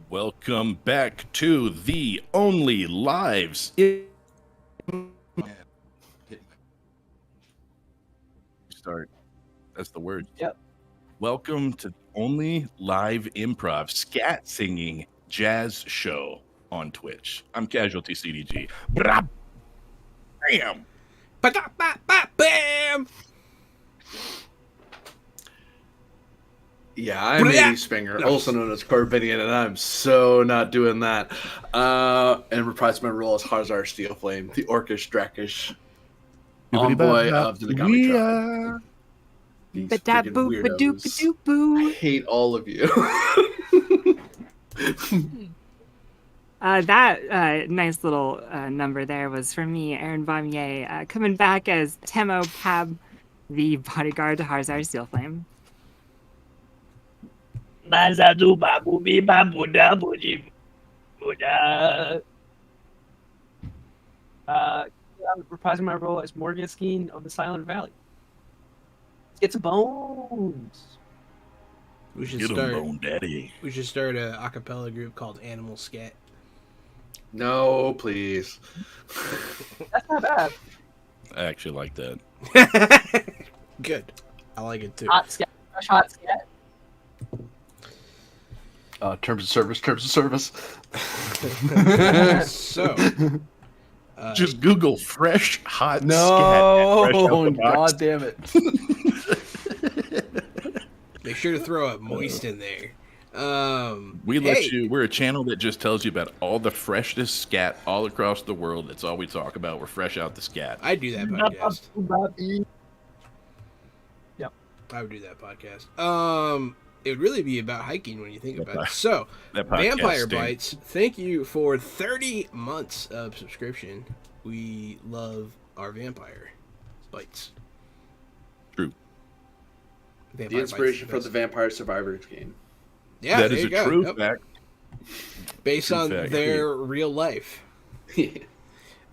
Welcome back to the only lives. Start. That's the word. Yep. Welcome to the only live improv scat singing jazz show on Twitch. I'm Casualty CDG. Bam! Ba-da-ba-ba-bam! Yeah, I'm Blah! 80 Spinger, also known as Corbinian, and I'm so not doing that. And reprising my role as Harzar Steelflame, the Orcish Drakish envoy of the Nagami tribe. These freaking weirdos. I hate all of you. That nice little number there was for me, Aaron Vamier, coming back as Temo Pab, the bodyguard to Harzar Steelflame. I'm reprising my role as Morgenskeen of the Silent Valley. Let's get some bones. We should Get 'em, start. Bone Daddy. We should start a acapella group called Animal Scat. No, please. That's not bad. I actually like that. Good. I like it too. Hot scat. Fresh hot scat. Terms of service. So, Just Google fresh hot scat. No, at Fresh Out the Box. god damn it. make sure to throw a moist in there. We let hey, you. We're a channel that just tells you about all the freshest scat all across the world. That's all we talk about. We're fresh out the scat. I do that podcast. Yep. I would do that podcast. It would really be about hiking when you think about it. So, That podcast Vampire stinks. Bites, thank you for 30 months of subscription. We love our Vampire Bites. True. Vampire The inspiration Bites for is the best. Vampire Survivors game. Yeah, That there is you a go. true Yep. fact. Based True on fact. their real life.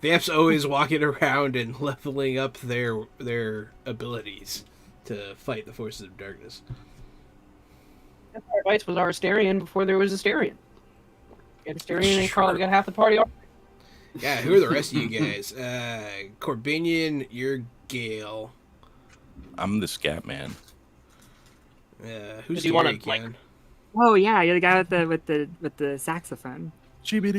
Vamps always walking around and leveling up their abilities to fight the forces of darkness. Vampire Bites was our Asterion before there was Asterion. We had Asterion and Carl got half the party. Yeah, who are the rest of you guys? Corbinian, you're Gale. I'm the scat man. Who's Do you Gary wanna, like- again? Oh yeah, you're the guy with the saxophone. Gary,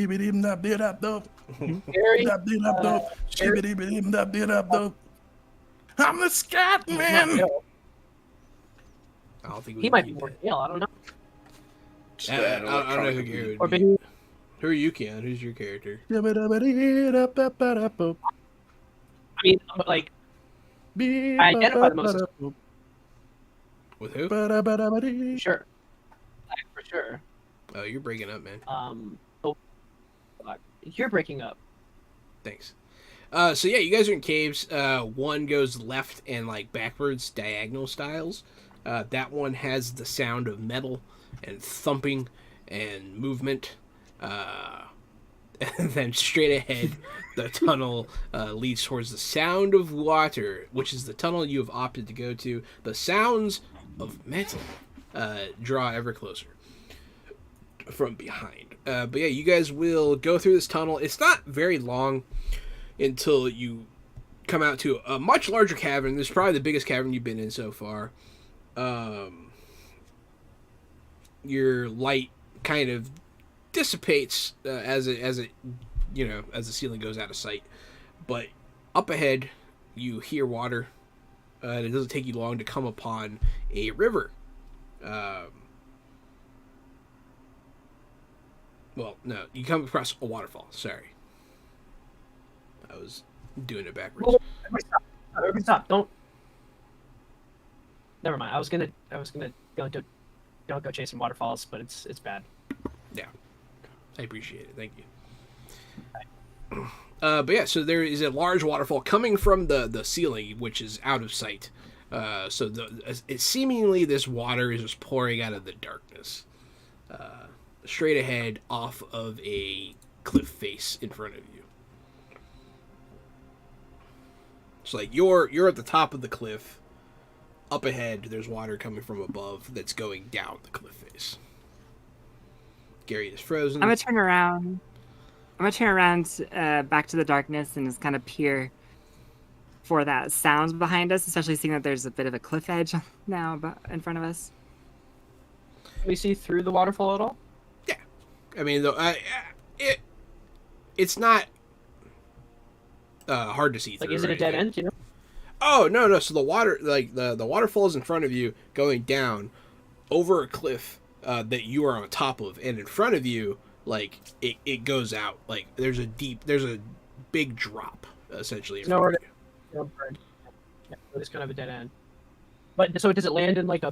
I'm the scat man. I don't think we he can might be keep more that. Gale. I don't know. Just I don't know who Gary would Or be. maybe Who are you, Keon? Who's your character? I mean, like I identify the most With who? sure, like, for sure. Oh, you're breaking up, man. Oh, fuck. You're breaking up. Thanks. So yeah, you guys are in caves. One goes left and like backwards, diagonal styles. That one has the sound of metal and thumping and movement. And then straight ahead, the tunnel leads towards the sound of water, which is the tunnel you have opted to go to. The sounds of metal draw ever closer from behind. But yeah, you guys will go through this tunnel. It's not very long until you come out to a much larger cavern. This is probably the biggest cavern you've been in so far. Your light kind of dissipates as the ceiling goes out of sight. But up ahead, you hear water. And it doesn't take you long to come upon a river. Well, no, you come across a waterfall. Sorry, I was doing it backwards. Well, everybody stop! Don't. Never mind. I was gonna don't go chasing waterfalls, but it's bad. Yeah, I appreciate it. Thank you. But yeah, so there is a large waterfall coming from the ceiling, which is out of sight. So seemingly this water is just pouring out of the darkness, straight ahead off of a cliff face in front of you. So like you're at the top of the cliff, up ahead, there's water coming from above that's going down the cliff face. Gary is frozen. I'm gonna turn around. Back to the darkness and just kind of peer for that sound behind us, especially seeing that there's a bit of a cliff edge now in front of us. Can we see through the waterfall at all? Yeah, I mean, it's not hard to see through. Like, is it a dead end? You know? Oh no! So the water, like the waterfall is in front of you, going down over a cliff that you are on top of, and in front of you, like it goes out. Like there's a big drop essentially. In front of you. Yeah, it's kind of a dead end. But so does it land in like a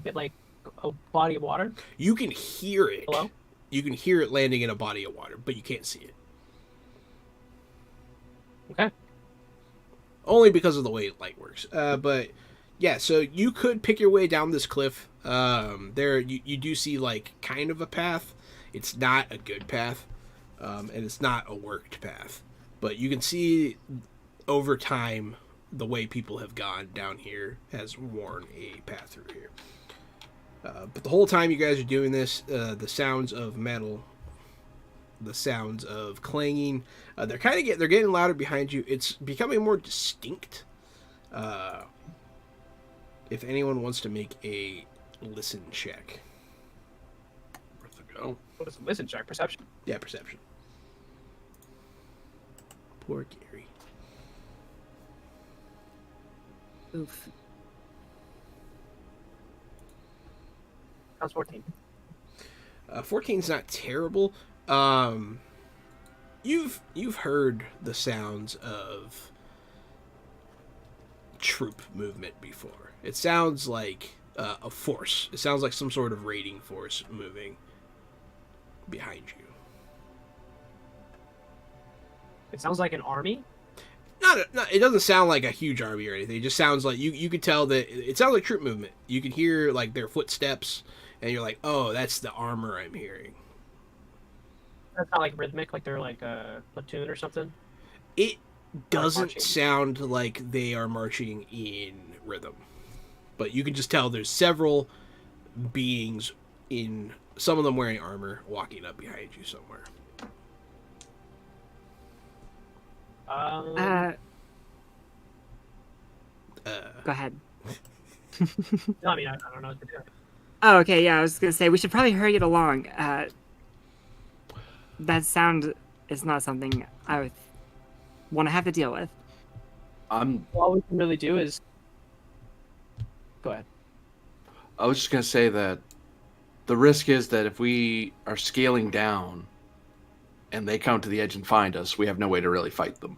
body of water? You can hear it. Hello? You can hear it landing in a body of water, but you can't see it. Okay. Only because of the way light works. But yeah, so you could pick your way down this cliff. There you do see like kind of a path. It's not a good path, and it's not a worked path. But you can see over time the way people have gone down here has worn a path through here. But the whole time you guys are doing this, the sounds of metal, the sounds of clanging, they're getting louder behind you. It's becoming more distinct. If anyone wants to make a listen check, Worth a go. What is a listen check? Perception. yeah, perception. Poor Gary. Oof. How's 14? 14's not terrible. You've heard the sounds of troop movement before. It sounds like a force. It sounds like some sort of raiding force moving behind you. It sounds like an army. It doesn't sound like a huge army or anything. It just sounds like you could tell that it sounds like troop movement. You can hear like their footsteps, and you're like, oh, that's the armor I'm hearing. That's not like rhythmic, like they're like a platoon or something. It doesn't marching. sound like they are marching in rhythm, but you can just tell there's several beings, in some of them wearing armor, walking up behind you somewhere. Go ahead. No, I mean, I don't know what to do. Oh, okay. Yeah, I was gonna say we should probably hurry it along. That sound is not something I would want to have to deal with. All we can really do is go ahead. I was just gonna say that the risk is that if we are scaling down and they come to the edge and find us, we have no way to really fight them.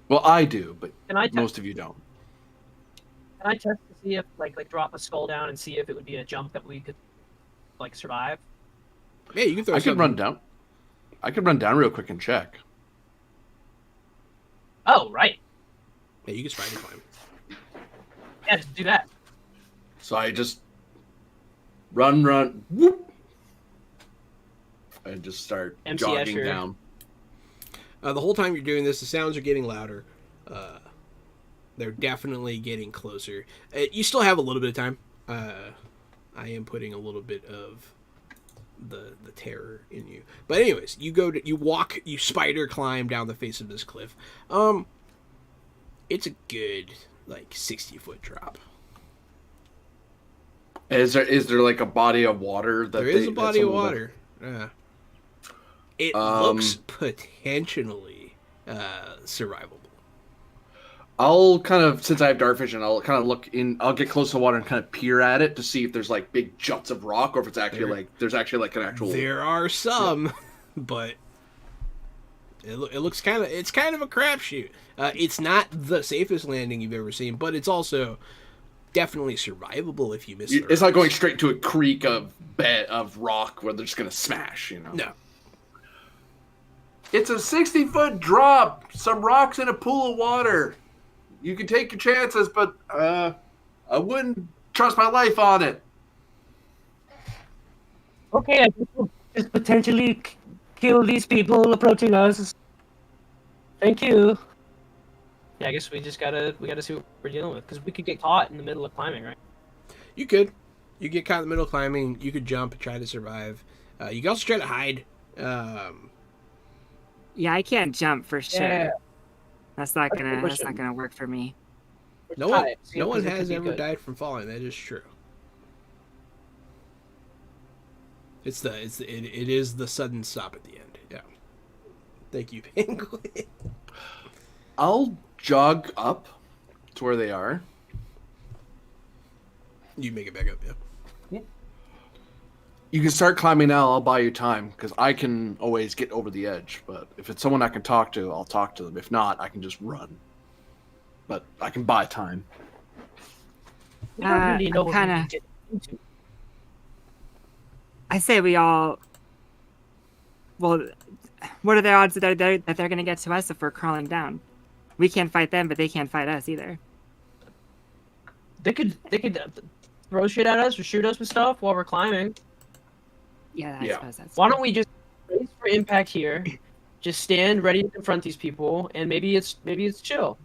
Well, I do, but most of you don't. Can I test to see if like drop a skull down and see if it would be a jump that we could like survive? Yeah, you can throw. I could run down. I could run down real quick and check. Oh, right. Yeah, you can spider climb. Yeah, just do that. So I just run, whoop, and just start MC jogging Escher. down. The whole time you're doing this, the sounds are getting louder. They're definitely getting closer. You still have a little bit of time. I am putting a little bit of the terror in you. But anyways, you spider climb down the face of this cliff. It's a good 60-foot drop. Is there like a body of water that There is a body of water. It looks potentially survivable. I'll kind of, since I have dark vision, I'll kind of look in. I'll get close to the water and kind of peer at it to see if there's like big juts of rock, or if it's actually there's actually like an actual. There are some, but it looks kind of a crapshoot. It's not the safest landing you've ever seen, but it's also definitely survivable if you miss. It's not going straight to a creek of bed of rock where they're just gonna smash. No. It's a 60-foot drop. Some rocks in a pool of water. You can take your chances, but I wouldn't trust my life on it. Okay, I think we'll just potentially kill these people approaching us. Thank you. Yeah, I guess we gotta see what we're dealing with because we could get caught in the middle of climbing, right? You could. You get caught in the middle of climbing. You could jump and try to survive. You can also try to hide. Um, Yeah, I can't jump for sure. Yeah. That's not That's a good gonna question. work for me. no one, See, no one 'cause it could has be ever good. died from falling. That is true. It is the sudden stop at the end. Yeah. Thank you, Penguin. I'll jog up to where they are. You make it back up. Yeah. You can start climbing now. I'll buy you time because I can always get over the edge. But if it's someone I can talk to, I'll talk to them. If not, I can just run. But I can buy time. We don't really know what we kinda- can get into. I say we all. Well, what are the odds that they're going to get to us if we're crawling down? We can't fight them, but they can't fight us either. They could throw shit at us or shoot us with stuff while we're climbing. Yeah, I Yeah. suppose that's. Why don't we just brace for impact here? Just stand ready to confront these people, and maybe it's chill.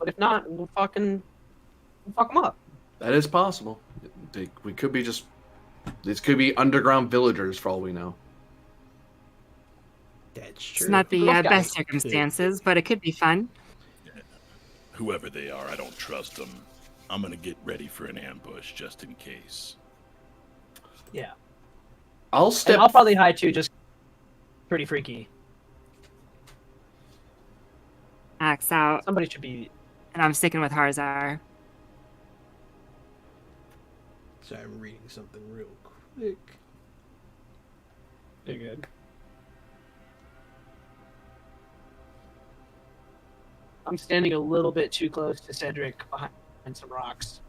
But if not, we'll fuck them up. That is possible. We could be just. These could be underground villagers for all we know. That's true. It's not the Those guys- best circumstances, but it could be fun. Whoever they are, I don't trust them. I'm gonna get ready for an ambush just in case. Yeah, I'll step. and I'll probably hide too. Just pretty freaky. Axe out, Somebody should be. and I'm sticking with Harzar. So I'm reading something real quick. Pretty good. I'm standing a little bit too close to Cedric behind some rocks.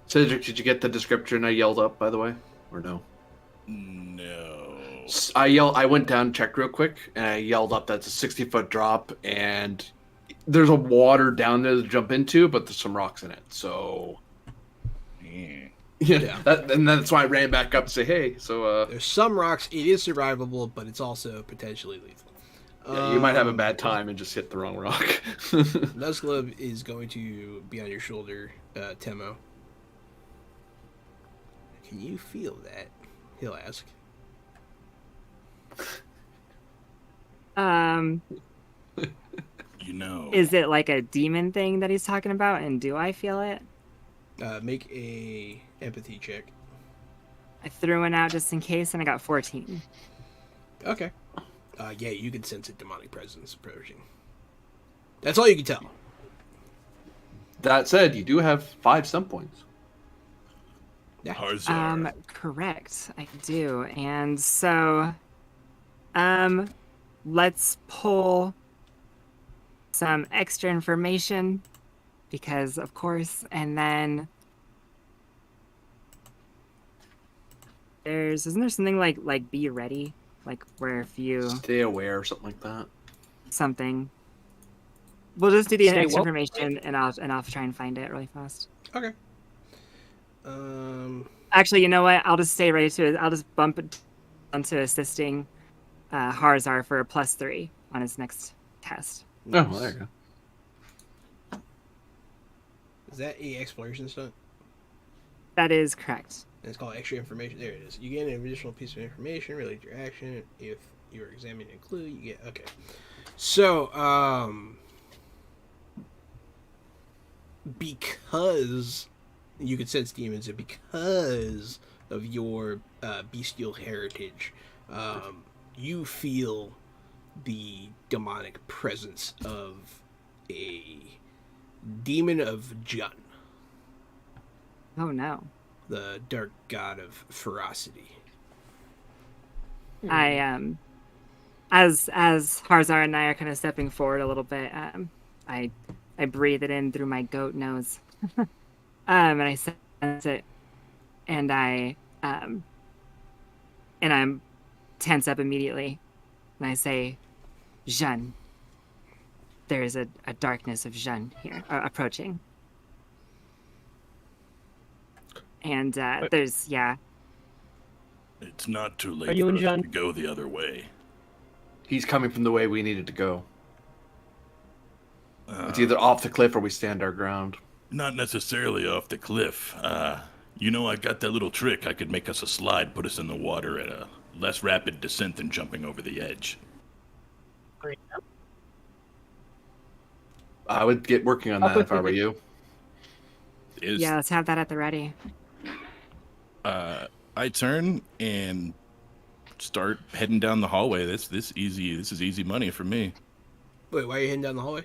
Cedric, did you get the description I yelled up, by the way? Or no? No. I went down, checked real quick, and I yelled up that's a 60-foot drop, and there's a water down there to jump into, but there's some rocks in it. So, Yeah. Yeah. and that's why I ran back up to say, hey. So, There's some rocks. It is survivable, but it's also potentially lethal. yeah, you might have a bad time and just hit the wrong rock. Nuzglove is going to be on your shoulder, Temo. Can you feel that? He'll ask. You know. Is it like a demon thing that he's talking about? And do I feel it? Make a empathy check. I threw one out just in case, and I got 14. Okay. Yeah, you can sense a demonic presence approaching. That's all you can tell. That said, you do have 5 stum points. Harzar. Correct, I do. And so, let's pull some extra information because, of course, and then isn't there something like be ready, like where if you Stay aware or something like that. something. We'll just do the Stay extra woke. information, and I'll try and find it really fast. Okay. Actually, you know what? I'll just stay ready to it. I'll just bump it onto assisting Harzar for a +3 on his next test. Oh, well, there you go. Is that a exploration stunt? That is correct. And it's called extra information. There it is. You get an additional piece of information related to your action. If you're examining a clue, you get okay. So, because you could sense demons, and because of your bestial heritage, you feel the demonic presence of a demon of Jun, Oh no. the dark god of ferocity. I as Harzar and I are kind of stepping forward a little bit, I breathe it in through my goat nose, and I sense it, and I'm tense up immediately, and I say, "Jeanne, there is a darkness of Jeanne here approaching," and there's It's not too Are late you for and us John? to go the other way. He's coming from the way we needed to go. It's Uh, either off the cliff or we stand our ground. Not necessarily off the cliff. You know, I got that little trick. I could make us a slide, put us in the water at a less rapid descent than jumping over the edge. Great. I would get working on I'll that put if I were you. Is Yeah, let's have that at the ready. I turn and start heading down the hallway. This is easy money for me. Wait, why are you heading down the hallway?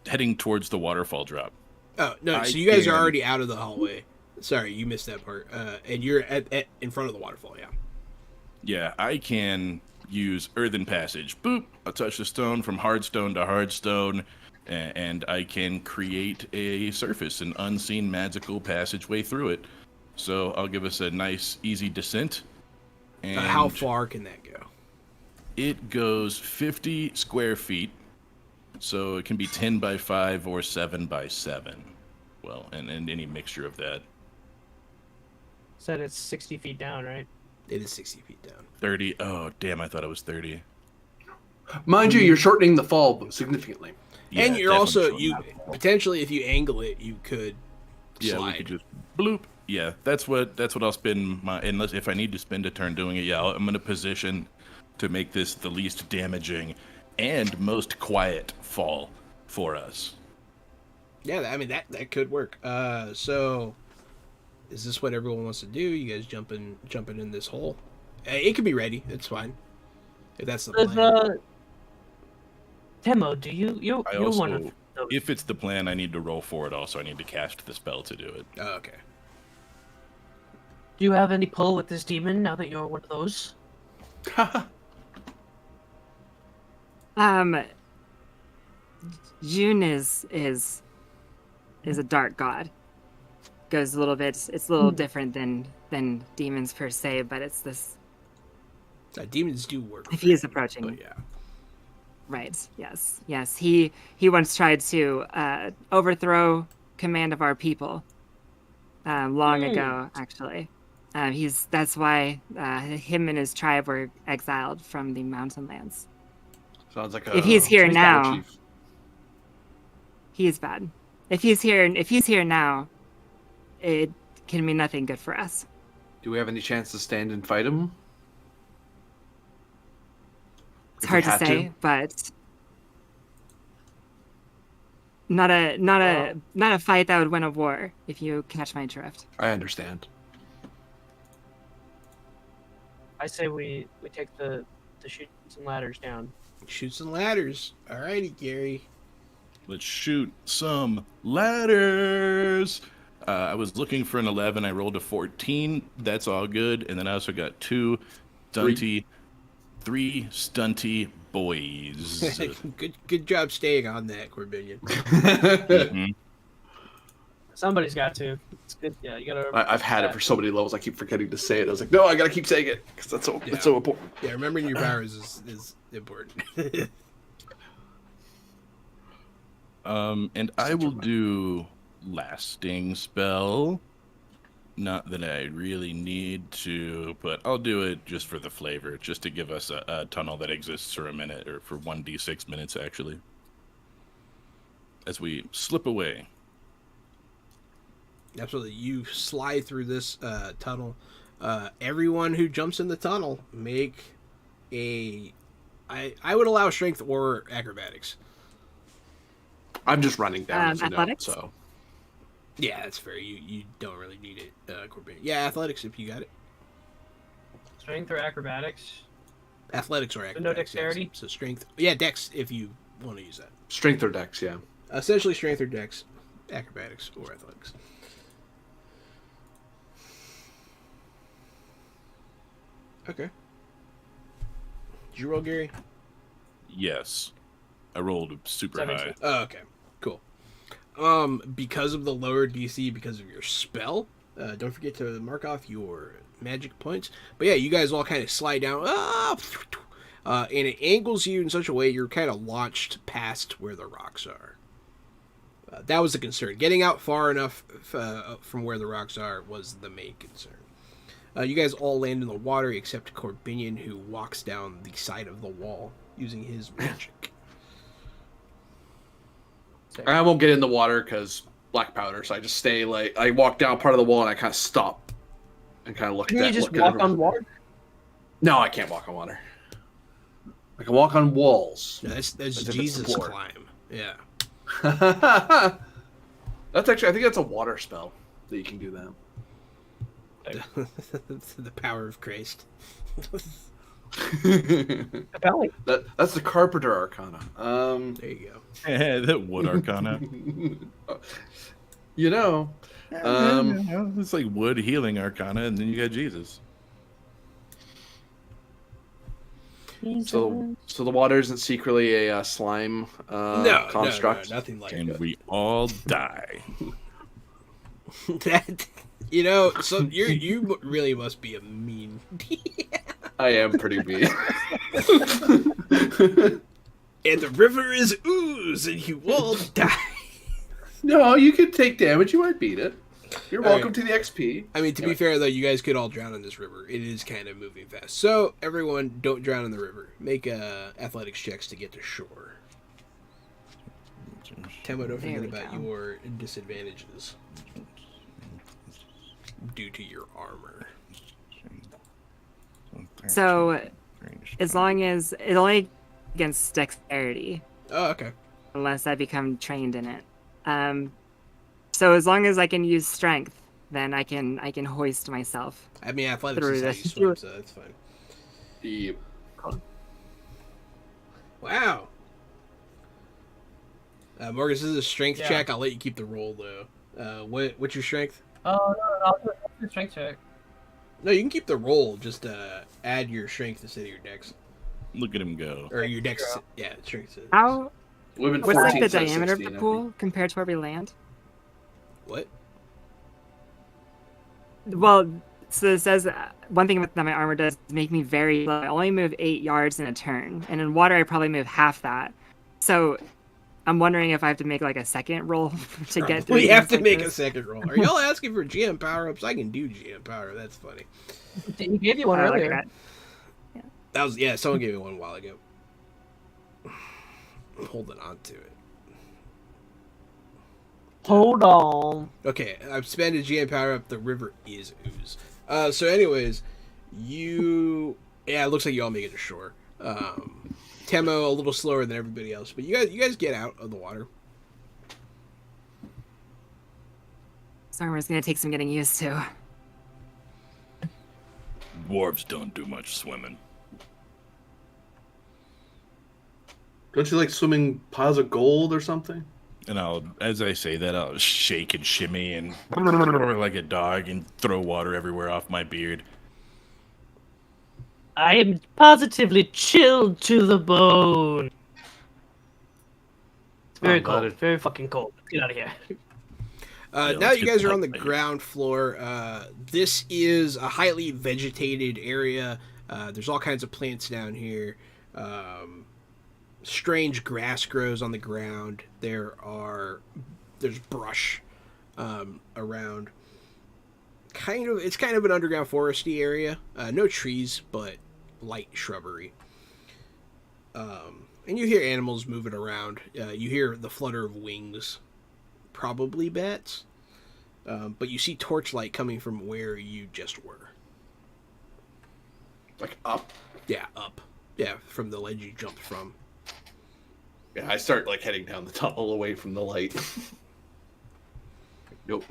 Heading towards the waterfall drop. Oh no! I So you guys are can- already out of the hallway. Sorry, you missed that part. And you're at in front of the waterfall. Yeah. Yeah, I can use earthen passage. Boop! I'll touch the stone from hard stone to hard stone, and I can create a surface, an unseen magical passageway through it. So I'll give us a nice, easy descent. And How far can that go? It goes 50 square feet, so it can be 10 by 5 or 7 by 7. Well, and any mixture of that. Said it's 60 feet down, right? It is 60 feet down. 30. Oh, damn, I thought it was 30. Mind you, you're shortening the fall significantly. Yeah, and you're definitely also showing you that. potentially, if you angle it, you could Yeah, slide. we could just bloop. Yeah, that's what I'll spend my, unless if I need to spend a turn doing it. Yeah, I'm in a position to make this the least damaging and most quiet fall for us. Yeah, I mean that could work. So is this what everyone wants to do? You guys jumping in this hole? It could be ready. It's fine. If that's the plan. Temo, do you I you're also, one of those. if it's the plan, I need to roll for it. Also, I need to cast the spell to do it. Oh, okay. Do you have any pull with this demon now that you're one of those? June is a dark god. Goes a little bit. It's a little different than demons per se, but it's this. Demons do work. If he is approaching, But yeah. right? Yes. He once tried to overthrow command of our people. Long ago, actually. That's why him and his tribe were exiled from the mountain lands. Sounds like If he's here he's battle now- chief. He is bad. If he's here now, it can mean nothing good for us. Do we have any chance to stand and fight him? It's If we hard to had say, to. but not a fight that would win a war, if you catch my drift. I understand. I say we take the chutes and ladders down. Shoots and ladders. Alrighty, Gary. Let's shoot some ladders. I was looking for an 11. I rolled a 14. That's all good. And then I also got three stunty boys. good job staying on that, Corbinian. Mhm. Somebody's got to. It's good. Yeah, you gotta. I've had it for so many levels. I keep forgetting to say it. I was like, no, I gotta keep saying it because that's so Yeah. it's so important. Yeah, remembering your powers is important. And I will do lasting spell. Not that I really need to, but I'll do it just for the flavor, just to give us a tunnel that exists for a minute, or for 1d6 minutes, actually. As we slip away. Absolutely. You slide through this tunnel. Everyone who jumps in the tunnel make a... I would allow strength or acrobatics. I'm just running down, as you know, athletics? so Yeah, that's fair. You don't really need it, Corbinian. Yeah, athletics if you got it. Strength or acrobatics? Athletics or So acrobatics. no yes. dexterity? So strength. Yeah, dex if you want to use that. strength or dex, yeah. Essentially strength or dex, acrobatics or athletics. Okay. Did you roll, Gary? Yes. I rolled super high. 17. Oh, okay. Cool. Because of the lower DC, because of your spell, don't forget to mark off your magic points. But yeah, you guys all kind of slide down. And it angles you in such a way you're kind of launched past where the rocks are. That was the concern. Getting out far enough from where the rocks are was the main concern. You guys all land in the water except Corbinian, who walks down the side of the wall using his magic. I won't get in the water because black powder, so I just stay like I walk down part of the wall and I kind of stop and kind of look Can at you that. just look at walk everyone. on water? No, I can't walk on water. I can walk on walls. No, that's As if it's Jesus the floor. climb. Yeah. That's actually, I think that's a water spell that you can do that. The power of Christ. Apparently. That's the Carpenter Arcana. There you go. That wood arcana. You know, It's like wood healing arcana, and then you got Jesus. so the water isn't secretly a slime construct. No, nothing like And that. we all die. That so you really must be a mean. I am pretty mean. And the river is ooze, and you all die. No, you can take damage. You might beat it. You're All welcome right. to the XP. I mean, to be fair though, you guys could all drown in this river. It is kind of moving fast. So everyone, don't drown in the river. Make athletics checks to get to shore. Temo, don't There forget we about go. your disadvantages due to your armor. So, as long as it only against dexterity, Oh, okay. unless I become trained in it. So as long as I can use strength, then I can hoist myself. I mean, athletics Through is how this. you swim, so that's fine. Yep. Wow. Marcus, this is a strength Yeah. check. I'll let you keep the roll though. What's your strength? Oh, no, I'll do a strength check. No, you can keep the roll. Just add your strength instead of your dex, Look at him go. or your dex. Yeah, strength. How? Women What's like 14 the says diameter of 16, the I pool think. compared to where we land? What? Well, so it says one thing that my armor does is make me very slow. I only move 8 yards in a turn, and in water I probably move half that. So I'm wondering if I have to make like a second roll to get through. We have to things like make a this. second roll. Are y'all asking for GM power ups? I can do GM power. That's funny. He gave you one Like earlier. that. That was someone gave me one a while ago. I'm holding on to it. Hold on. Okay, I've spent a GM power up. The river is ooze. So anyways, it looks like you all make it to shore. Temo a little slower than everybody else, but you guys get out of the water. This armor's gonna take some getting used to. Dwarves don't do much swimming. Don't you like swimming piles of gold or something? And as I say that, I'll shake and shimmy and like a dog and throw water everywhere off my beard. I am positively chilled to the bone. It's very Oh, cold. glad it- Very fucking cold. Get out of here. Yeah, Now let's you get guys the are on the hike right here. ground floor. This is a highly vegetated area. There's all kinds of plants down here. Strange grass grows on the ground. There's brush around. It's kind of an underground foresty area. No trees, but light shrubbery. And you hear animals moving around. You hear the flutter of wings. Probably bats. But you see torchlight coming from where you just were. Like up? Yeah, up. Yeah, from the ledge you jumped from. Yeah, I start like heading down the tunnel away from the light. Nope.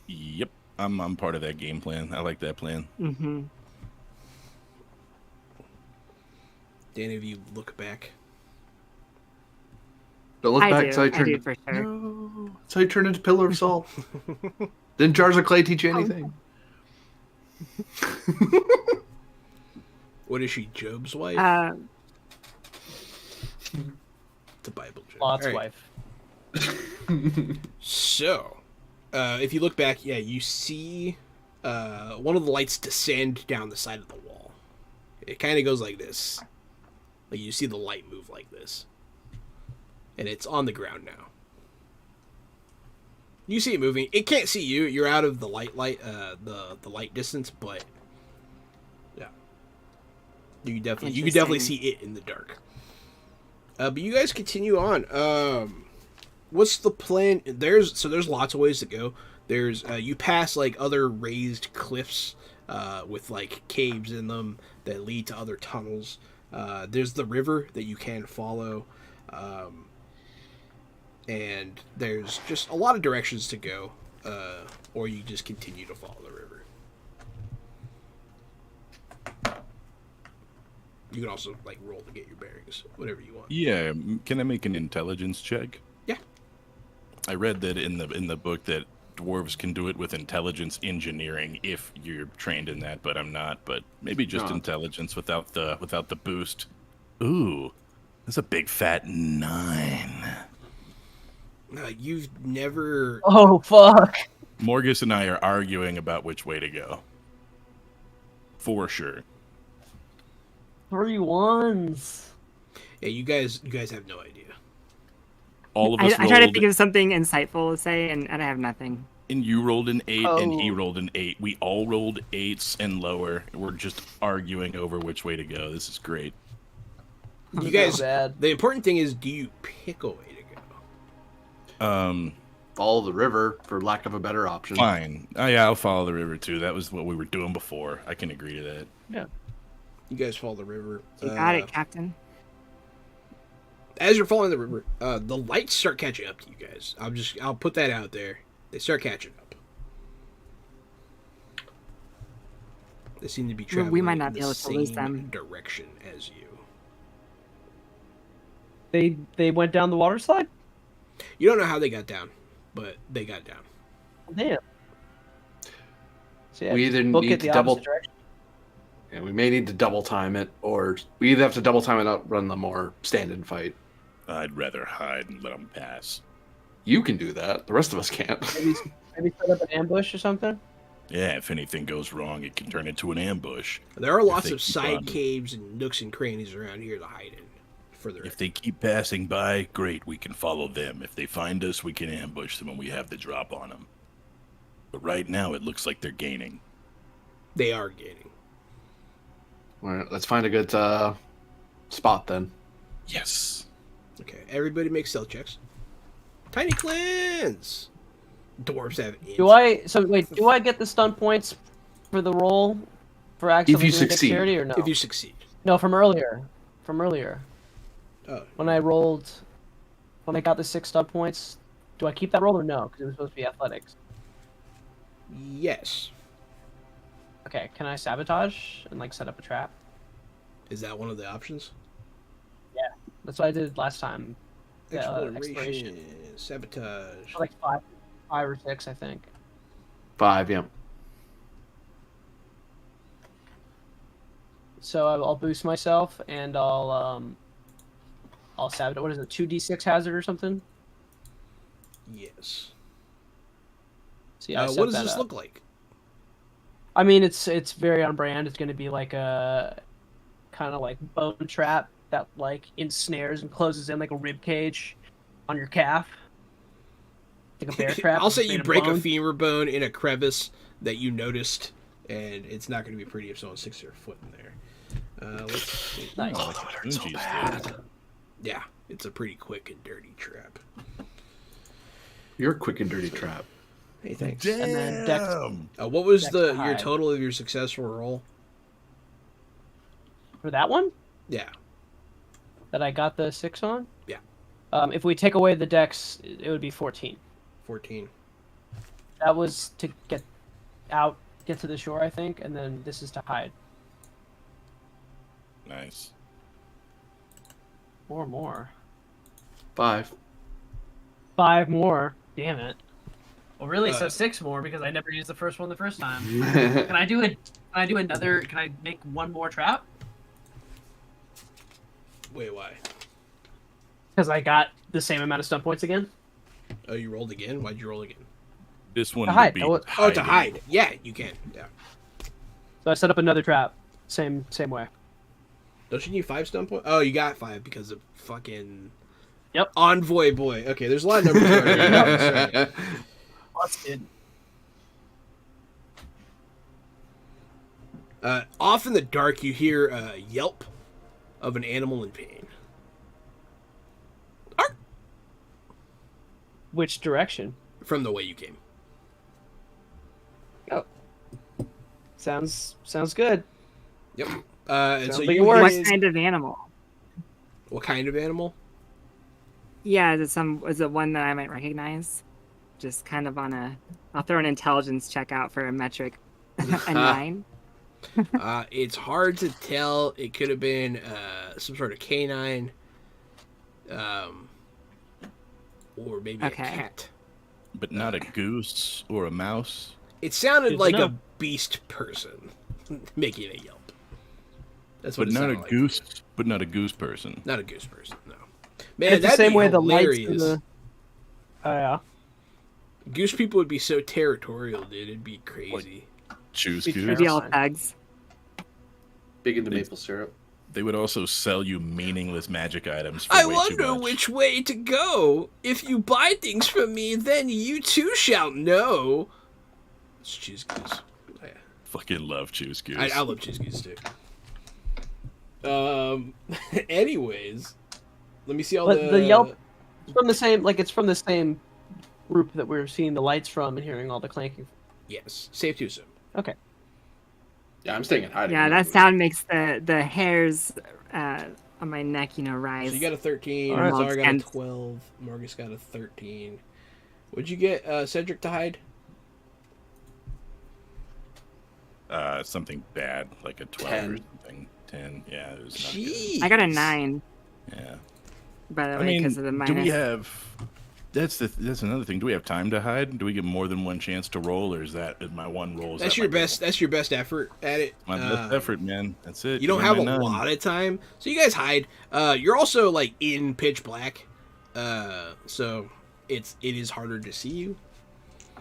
Yep, I'm part of that game plan. I like that plan. Mm-hmm. Do any of you look back? Don't look I back. do. That's how you I turn. do for sure. No, that's how you turn into pillar of salt. Didn't jars of clay teach you anything? What is she, Job's wife? It's a Bible joke. Lot's All right. wife. So, if you look back, you see one of the lights descend down the side of the wall. It kind of goes like this. Like you see the light move like this. And it's on the ground now. You see it moving. It can't see you. You're out of the the light distance, but yeah, you can definitely see it in the dark. But you guys continue on. What's the plan? There's lots of ways to go. There's you pass like other raised cliffs with like caves in them that lead to other tunnels. There's the river that you can follow. And there's just a lot of directions to go, or you just continue to follow the river. You can also like roll to get your bearings, whatever you want. Yeah, can I make an intelligence check? Yeah. I read that in the book that dwarves can do it with intelligence engineering if you're trained in that, but I'm not. But maybe just intelligence without the boost. Ooh, that's a big fat 9. You've never. Oh fuck! Morgus and I are arguing about which way to go. For sure. 3 1s. Yeah, you guys have no idea. All of us I try to think of something insightful to say, and I have nothing. And you rolled an 8, and he Oh. rolled an 8. We all rolled 8s and lower. We're just arguing over which way to go. This is great. You guys. Bad. The important thing is, do you pick a way to go? Follow the river, for lack of a better option. Fine. Oh, yeah, I'll follow the river too. That was what we were doing before. I can agree to that. Yeah. You guys follow the river. You got it, Captain. As you're following the river, the lights start catching up to you guys. I'll put that out there. They start catching up. They seem to be traveling We might not in be the able to lose same them. direction as you. They went down the water slide. You don't know how they got down, but they got down. Damn. So, yeah, We either book need it to the double- opposite direction. And we may need to double time it, or we either have to double time it, outrun them, or stand and fight. I'd rather hide and let them pass. You can do that. The rest of us can't. Maybe set up an ambush or something. Yeah, if anything goes wrong, it can turn into an ambush. There are lots they of keep side on- caves and nooks and crannies around here to hide in. Further, If they keep passing by, great, we can follow them. If they find us, we can ambush them when we have the drop on them. But right now, it looks like they're gaining. they are gaining. All right, let's find a good spot then. Yes. Okay, everybody make stealth checks. Tiny clans. Dwarves have. Do I get the stun points for the roll for accidentally you doing succeed. dexterity or no? If you succeed. No, from earlier. Oh, When I got the 6 stun points, do I keep that roll or no? Because it was supposed to be athletics. yes. Okay, can I sabotage and like set up a trap? Is that one of the options? That's what I did last time. Exploration, Exploration. sabotage. Like 5 or 6, I think. 5, yeah. So I'll boost myself and I'll sabotage. What is it? 2d6 hazard or something? Yes. So yeah, I set what does that this up. look like? I mean, it's very on brand. It's going to be like a kind of like bone trap that like ensnares and closes in like a rib cage on your calf, like a bear trap. I'll say made you of break a bone. femur bone in a crevice that you noticed, and it's not going to be pretty if someone sticks their foot in there. Let's see. Nice. Oh, it hurts so bad. Yeah, it's a pretty quick and dirty trap. You're a quick and dirty trap. Hey, thanks. And then dex. What was Dex the to your hide. total of your successful roll? For that one Yeah. that I got the 6 on. Yeah. If we take away the dex, it would be 14. 14. That was to get to the shore, I think, and then this is to hide. Nice. 4 more. 5. 5 more. Damn it. Well, really, so Uh, 6 more because I never used the first one the first time. Can I do it? Can I do another? Can I make one more trap? Wait, why? Because I got the same amount of stun points again. Oh, you rolled again? Why'd you roll again? This one To would hide. be Oh, Oh, to hiding. hide. Yeah, you can. Yeah. So I set up another trap. Same way. Don't you need 5 stun points? Oh, you got 5 because of fucking. Yep. Envoy boy. Okay, there's a lot of numbers. Going on. Sorry. Busted. Off in the dark, you hear a yelp of an animal in pain. Arr! Which direction? From the way you came. Oh, sounds good. Yep. And Sounds so like you it works. What kind of animal? What kind of animal? Yeah, is it one that I might recognize? Just kind of on a. I'll throw an intelligence check out for a metric. A 9. It's hard to tell. It could have been some sort of canine, or maybe Okay. a cat. But not a goose or a mouse. It sounded Good to like know. a beast person making a yelp. That's what But it not a sounded like. goose. But not a goose person. Not a goose person. No. And Man, it's the that'd same be way the lights hilarious. in the. Oh yeah. Goose people would be so territorial, dude. It'd be crazy. Choose Be goose. Maybe all Terrifying. thugs. Big into maple syrup. They would also sell you meaningless magic items for I way too wonder much. which way to go. If you buy things from me, then you too shall know. Let's choose goose. Yeah. Fucking love choose goose. I love choose goose too. Anyways, let me see all But the yelp it's from the same it's from the same group that we're seeing the lights from and hearing all the clanking. Yes, safe to assume. Okay. Yeah, I'm staying in hiding. Yeah, that sound makes the hairs on my neck, rise. So you got a 13. All right. Zara got a And- 12. Marcus got a 13. What'd you get, Cedric, to hide? Something bad, like a 12 or 10. something. 10. Yeah, it was not good. Jeez. I got a 9, Yeah. by the I way, mean, because of the do minus. we have? That's another thing. Do we have time to hide? Do we get more than one chance to roll, or is my one roll? That's your best. That's your best effort at it. My best effort, man. That's it. You don't Give have me a my 9. lot of time, so you guys hide. You're also like in pitch black, so it is harder to see you.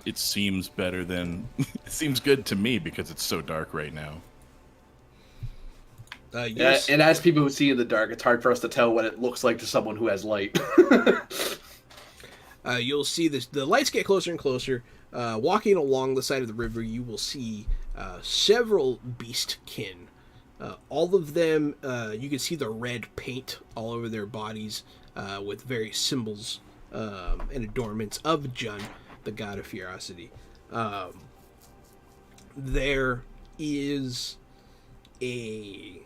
It seems better than. It seems good to me because it's so dark right now. Yeah, and as people who see in the dark, it's hard for us to tell what it looks like to someone who has light. You'll see this. The lights get closer and closer. Walking along the side of the river, you will see several beastkin. All of them, you can see the red paint all over their bodies with various symbols and adornments of Jun, the god of ferocity. There is a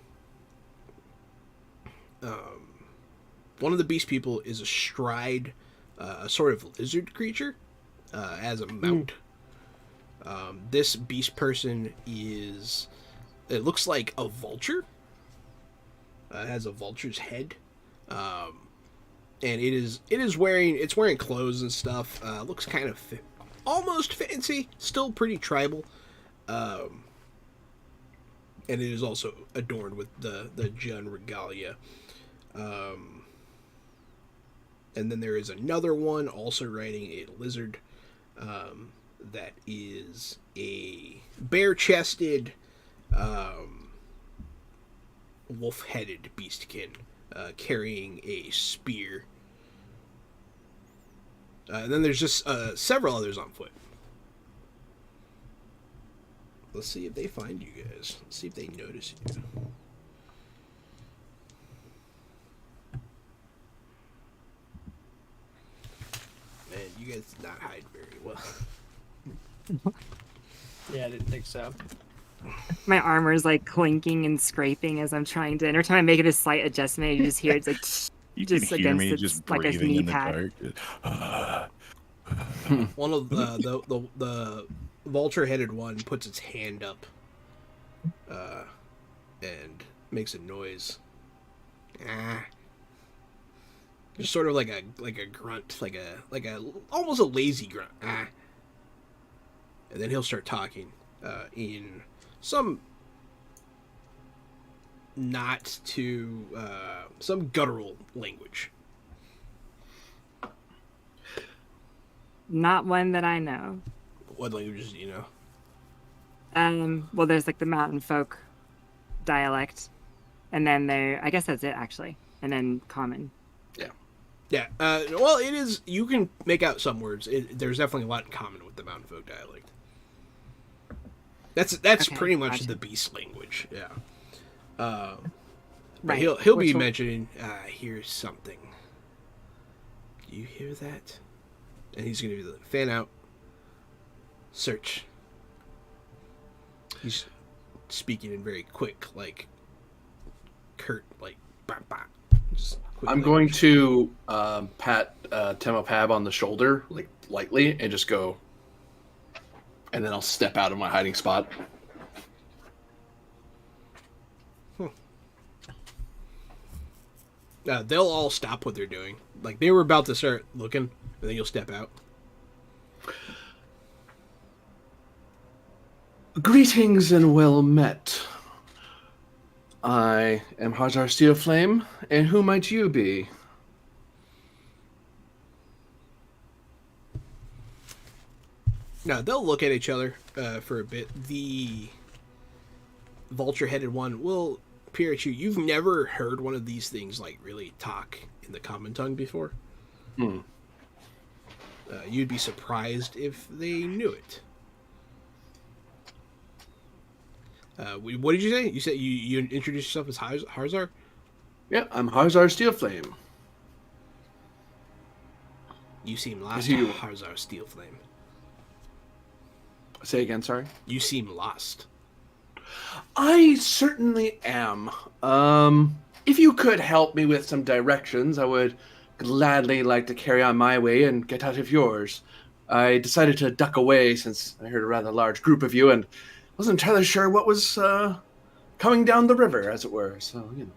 one of the beast people is astride a sort of lizard creature as a mount. This beast person is, it looks like a vulture. It has a vulture's head, and it's wearing clothes and stuff. Looks kind of almost fancy, still pretty tribal. And it is also adorned with the Jun regalia. And then there is another one also riding a lizard that is a bare-chested, wolf-headed beastkin carrying a spear. And then there's just several others on foot. Let's see if they find you guys. Let's see if they notice you. Man, you guys did not hide very well. Yeah, I didn't think so. My armor is like clinking and scraping as I'm trying to. Every time I make it a slight adjustment, you just hear it's like You just can hear against me its, just like a breathing knee in the pad. dark. One of the vulture-headed one puts its hand up, and makes a noise. Just sort of like a grunt, like a almost a lazy grunt. And then he'll start talking in some not too some guttural language. Not one that I know. What languages do you know? Well, there's like the mountain folk dialect, and then I guess that's it actually, and then common. Yeah. Yeah. Well, it is. You can make out some words. There's definitely a lot in common with the Mountain Folk dialect. That's Okay, pretty much gotcha. the beast language. Yeah. But Right. he'll be Which one- mentioning. Here's something. Do you hear that? And he's gonna do the fan out. Search. He's speaking in very quick, like curt, like bah, bah. Just quick I'm going to pat Temopab on the shoulder, like lightly, and just go. And then I'll step out of my hiding spot. They'll all stop what they're doing. Like they were about to start looking, and then you'll step out. Greetings and well met. I am Hazar Steelflame, and who might you be? Now they'll look at each other for a bit. The vulture-headed one will peer at you. You've never heard one of these things like really talk in the common tongue before. You'd be surprised if they knew it. What did you say? You said you introduced yourself as Harzar? Yeah, I'm Hazar Steelflame. You seem lost, Is he- Harzar Steelflame. Say again, sorry. You seem lost. I certainly am. If you could help me with some directions, I would gladly like to carry on my way and get out of yours. I decided to duck away since I heard a rather large group of you and wasn't entirely sure what was coming down the river, as it were. So, you know.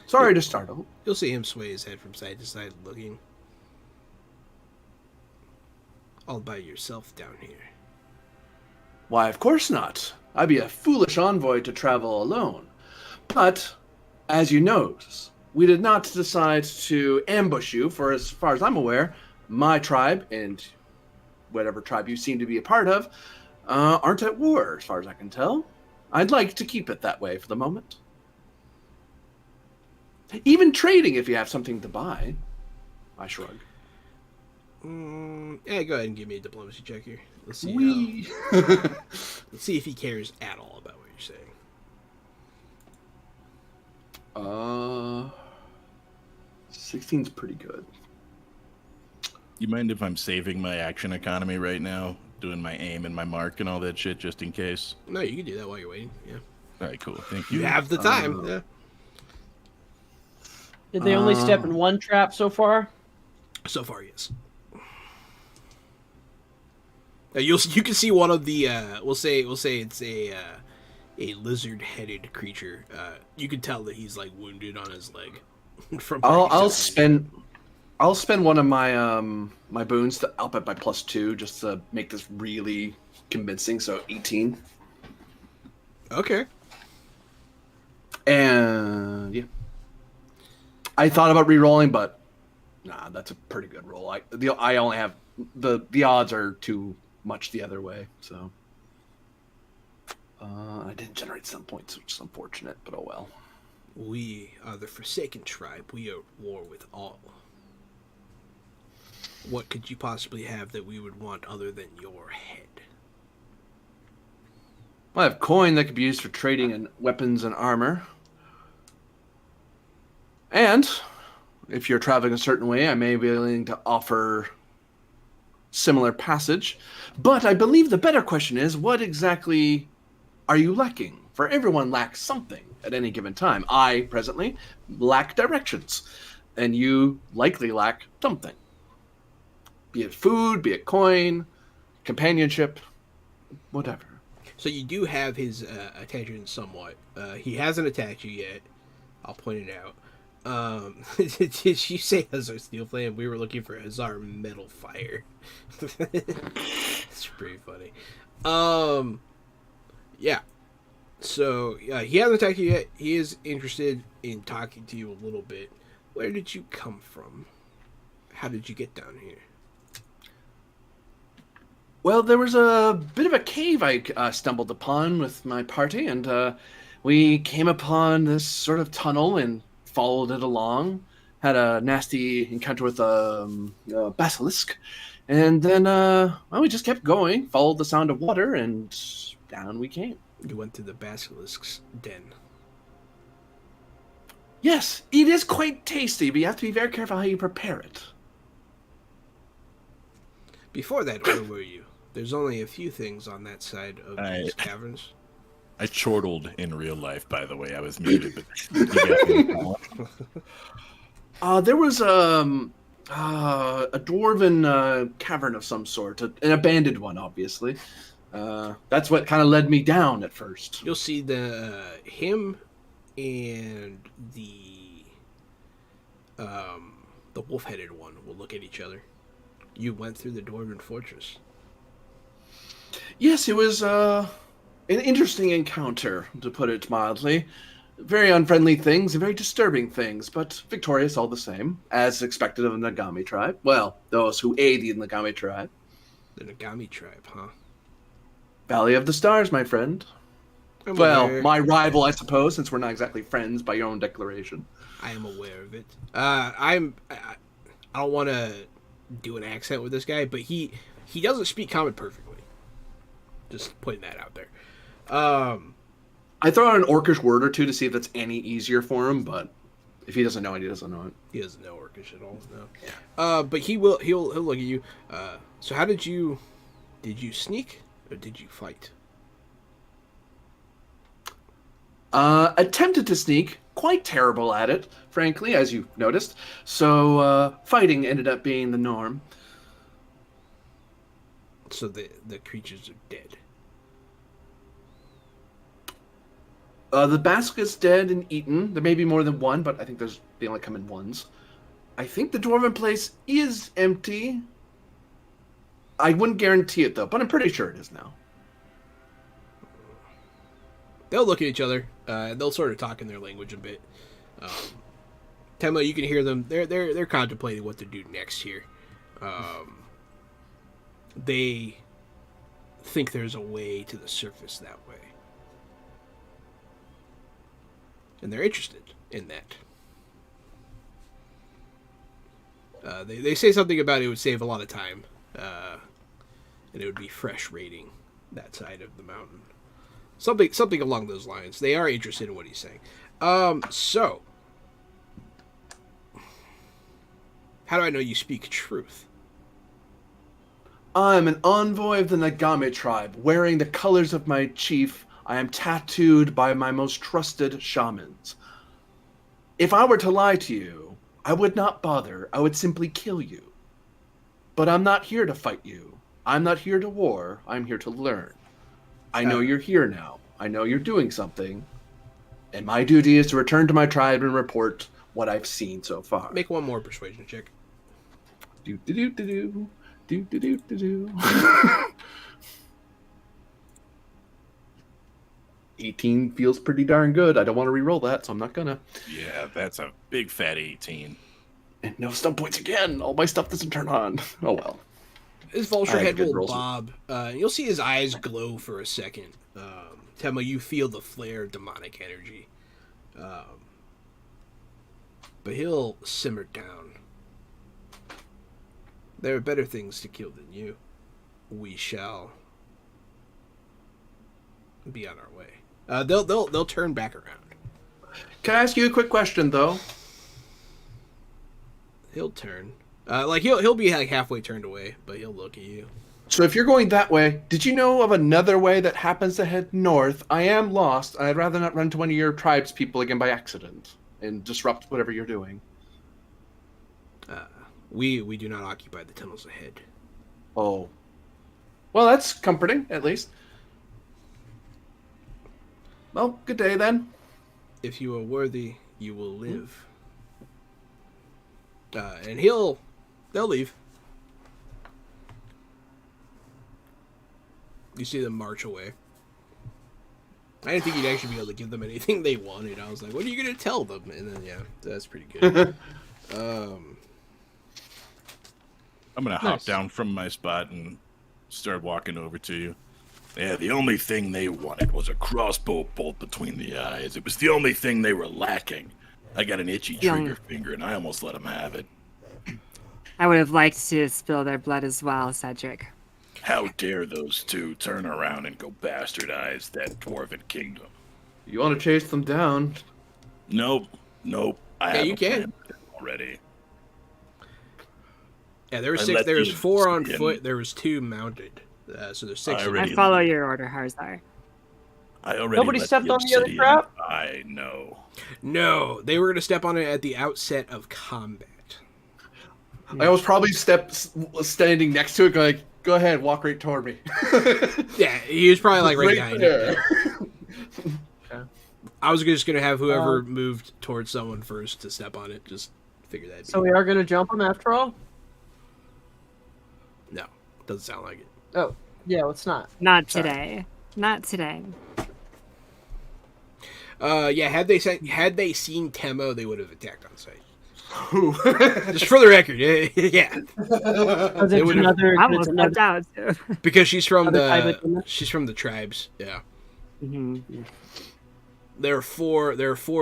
Sorry to startle. You'll see him sway his head from side to side, looking. All by yourself down here. Why, of course not. I'd be a foolish envoy to travel alone. But, as you notice, we did not decide to ambush you, for as far as I'm aware, my tribe, and whatever tribe you seem to be a part of, aren't at war, as far as I can tell. I'd like to keep it that way for the moment. Even trading if you have something to buy. I shrug. Yeah, go ahead and give me a diplomacy check here. Let's see. Wee. Let's see if he cares at all about what you're saying. 16's pretty good. You mind if I'm saving my action economy right now? Doing my aim and my mark and all that shit just in case? No, you can do that while you're waiting. Yeah, All right, cool. Thank you. you have the time. Yeah. Did they only step in one trap so far? So far, yes. You can see one of the we'll say it's a lizard-headed creature. You can tell that he's like wounded on his leg. From I'll spend one of my my boons to up it by +2 just to make this really convincing. So 18. Okay. And yeah, I thought about re-rolling, but nah, that's a pretty good roll. I only have the odds are too much the other way, so I didn't generate some points, which is unfortunate, but oh well. We are the Forsaken tribe. We are at war with all. What could you possibly have that we would want other than your head? I have coin that could be used for trading in weapons and armor. And if you're traveling a certain way, I may be willing to offer similar passage. But I believe the better question is, what exactly are you lacking? For everyone lacks something at any given time. I, presently, lack directions. And you likely lack something. Be it food, be it coin, companionship, whatever. So you do have his attention somewhat. He hasn't attacked you yet. I'll point it out. Did you say Hazar Steelflame? We were looking for Hazar Metal Fire. It's pretty funny. Yeah. So he hasn't attacked you yet. He is interested in talking to you a little bit. Where did you come from? How did you get down here? Well, there was a bit of a cave I stumbled upon with my party, and we came upon this sort of tunnel and followed it along. had a nasty encounter with a basilisk, and then we just kept going, followed the sound of water, and down we came. You went to the basilisk's den. Yes, it is quite tasty, but you have to be very careful how you prepare it. Before that, where were you? There's only a few things on that side of these caverns. I chortled in real life, by the way. I was muted, but you got me. There was a dwarven cavern of some sort, an abandoned one, obviously. That's what kind of led me down at first. You'll see him and the wolf-headed one will look at each other. You went through the dwarven fortress. Yes, it was an interesting encounter, to put it mildly. Very unfriendly things and very disturbing things, but victorious all the same, as expected of the Nagami tribe. Well, those who aid the Nagami tribe. The Nagami tribe, huh? Valley of the Stars, my friend. I'm Well, aware. my rival, I suppose, since we're not exactly friends by your own declaration. I am aware of it. I don't want to do an accent with this guy, but he doesn't speak common perfectly. Just putting that out there. I throw out an orcish word or two to see if it's any easier for him, but if he doesn't know it, he doesn't know it. He doesn't know Orcish at all. No. Yeah. But he'll look at you. So how did you sneak or did you fight? Attempted to sneak, quite terrible at it, frankly, as you've noticed. So fighting ended up being the norm. So the creatures are dead. The basilisk's dead and eaten. There may be more than one, but I think they only come in ones. I think the dwarven place is empty. I wouldn't guarantee it, though, but I'm pretty sure it is now. They'll look at each other. They'll sort of talk in their language a bit. Temla, you can hear them. They're contemplating what to do next here. They think there's a way to the surface that way. And they're interested in that. They say something about it would save a lot of time. And it would be fresh raiding that side of the mountain. Something along those lines. They are interested in what he's saying. So, how do I know you speak truth? I'm an envoy of the Nagami tribe, wearing the colors of my chief. I am tattooed by my most trusted shamans. If I were to lie to you, I would not bother. I would simply kill you. But I'm not here to fight you. I'm not here to war. I'm here to learn. I know you're here now. I know you're doing something. And my duty is to return to my tribe and report what I've seen so far. Make one more persuasion check. Do-do-do-do-do. Do-do-do-do-do. 18 feels pretty darn good. I don't want to re-roll that, so I'm not gonna. Yeah, that's a big fat 18. And no stun points again. All my stuff doesn't turn on. Oh well. His vulture I head had good will rolls. bob. You'll see his eyes glow for a second. Temma, you feel the flare of demonic energy. But he'll simmer down. There are better things to kill than you. We shall be on our way. They'll turn back around. Can I ask you a quick question though? He'll turn. He'll be like halfway turned away, but he'll look at you. So if you're going that way, did you know of another way that happens to head north? I am lost. I'd rather not run into one of your tribe's people again by accident and disrupt whatever you're doing. We do not occupy the tunnels ahead. Oh. Well, that's comforting, at least. Well, good day then. If you are worthy, you will live. And they'll leave. You see them march away. I didn't think you'd actually be able to give them anything they wanted. I was like, what are you going to tell them? And then, yeah, that's pretty good. I'm going to hop down from my spot and start walking over to you. Yeah, the only thing they wanted was a crossbow bolt between the eyes. It was the only thing they were lacking. I got an itchy Young. trigger finger, and I almost let him have it. I would have liked to spill their blood as well, Cedric. How dare those two turn around and go bastardize that dwarven kingdom? You want to chase them down? Nope. I have you a can. plan already. Yeah, there was I six. let There was you 4 on skin. foot. There was 2 mounted. So there's 6. I I already- follow your order, Harzar. I already Nobody let stepped on the other obsidian- trap? I know. No, they were going to step on it at the outset of combat. I was probably standing next to it, going, like, "Go ahead, walk right toward me." Yeah, he was probably like right behind it. there. I was just going to have whoever moved towards someone first to step on it. Just figure that. So we are gonna jump him after all? No, doesn't sound like it. Oh, yeah, let's not. Not Sorry. today. Not today. Yeah, had they seen Temo, they would have attacked on sight. Who? Just for the record, yeah, Because It it's would've- another. I It's almost another stepped out too. because she's from Other type of the demon? she's from the tribes. Yeah, Mhm. there are four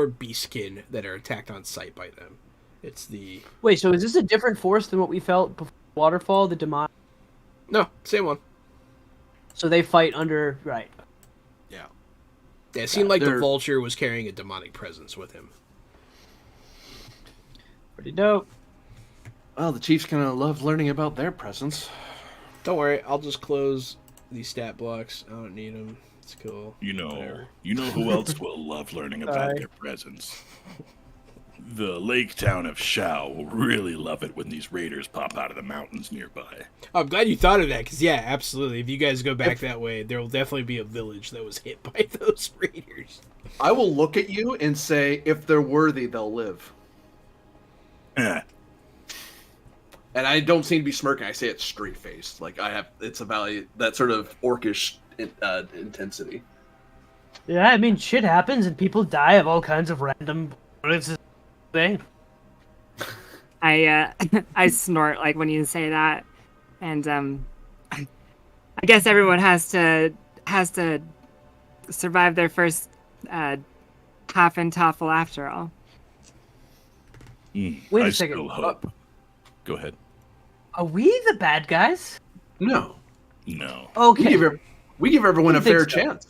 beastkin that are attacked on sight by them. It's the Wait, so is this a different force than what we felt before Waterfall, the demon? no same one. So they fight under right. Yeah, it seemed like the they're- vulture was carrying a demonic presence with him. Pretty dope. Well, the Chiefs kind of love learning about their presence. Don't worry, I'll just close these stat blocks. I don't need them. It's cool. You know Whatever. who else will love learning about Sorry. their presence? The lake town of Shao will really love it when these raiders pop out of the mountains nearby. I'm glad you thought of that, because yeah, absolutely. If you guys go back that way, there will definitely be a village that was hit by those raiders. I will look at you and say, if they're worthy, they'll live. Eh, And I don't seem to be smirking. I say it straight faced. Like it's a value, that sort of orcish intensity. Yeah, I mean, shit happens and people die of all kinds of random. It's a thing. I I snort like when you say that, and I guess everyone has to survive their first half and toffel after all. Wait I a second. still hope. Go ahead. Are we the bad guys? No, No. Okay. we give everyone a Didn't think fair so. chance.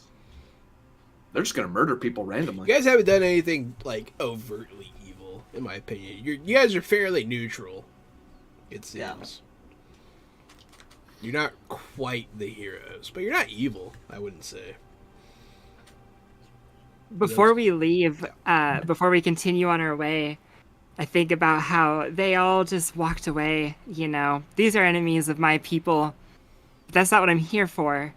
They're just gonna murder people randomly. You guys haven't done anything like overtly evil, in my opinion. You guys are fairly neutral. It seems. Yeah. You're not quite the heroes, but you're not evil. I wouldn't say. Before we leave, before we continue on our way, I think about how they all just walked away. You know, these are enemies of my people. That's not what I'm here for.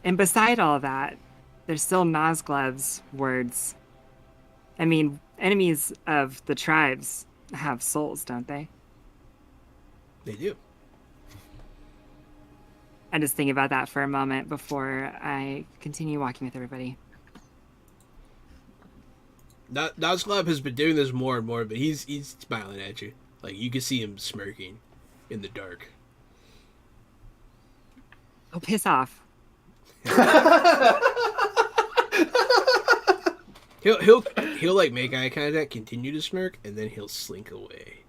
And beside all that, there's still Nazgleb's words. I mean, enemies of the tribes have souls, don't they? They do. I just think about that for a moment before I continue walking with everybody. Nazgleb has been doing this more and more, but he's smiling at you. Like, you can see him smirking in the dark. Oh, piss off. He'll like make eye contact, continue to smirk, and then he'll slink away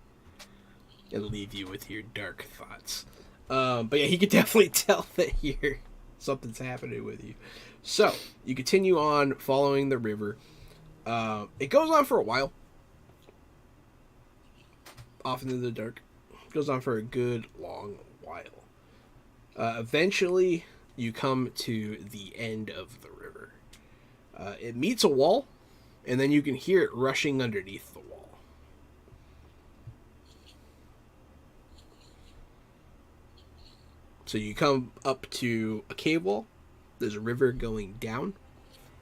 and leave you with your dark thoughts. But yeah, he could definitely tell that something's happening with you. So you continue on following the river. It goes on for a while, off into the dark. It goes on for a good long while. Eventually, you come to the end of the river. It meets a wall, and then you can hear it rushing underneath the wall. So you come up to a cave wall. There's a river going down,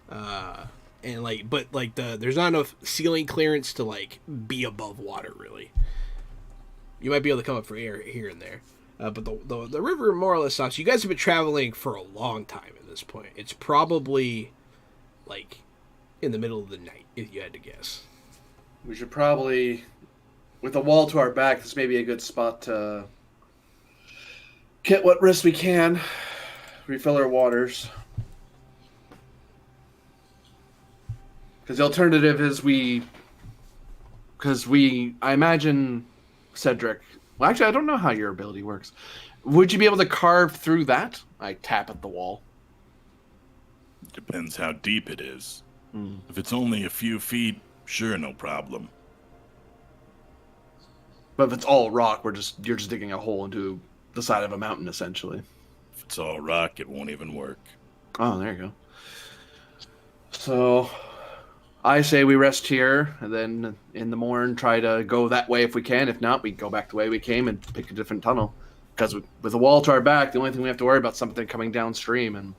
and there's not enough ceiling clearance to like be above water really. You might be able to come up for air here and there, but the river more or less stops. You guys have been traveling for a long time at this point. It's probably like in the middle of the night, if you had to guess. We should probably, with a wall to our back, this may be a good spot to get what rest we can, refill our waters. Because the alternative is we because I imagine Cedric. Well, actually, I don't know how your ability works. Would you be able to carve through that? I tap at the wall. Depends how deep it is. Hmm. If it's only a few feet, sure, no problem. But if it's all rock, you're just digging a hole into the side of a mountain, essentially. If it's all rock, it won't even work. Oh, there you go. So, I say we rest here, and then in the morn try to go that way if we can. If not, we go back the way we came and pick a different tunnel. Because with a wall to our back, the only thing we have to worry about is something coming downstream, and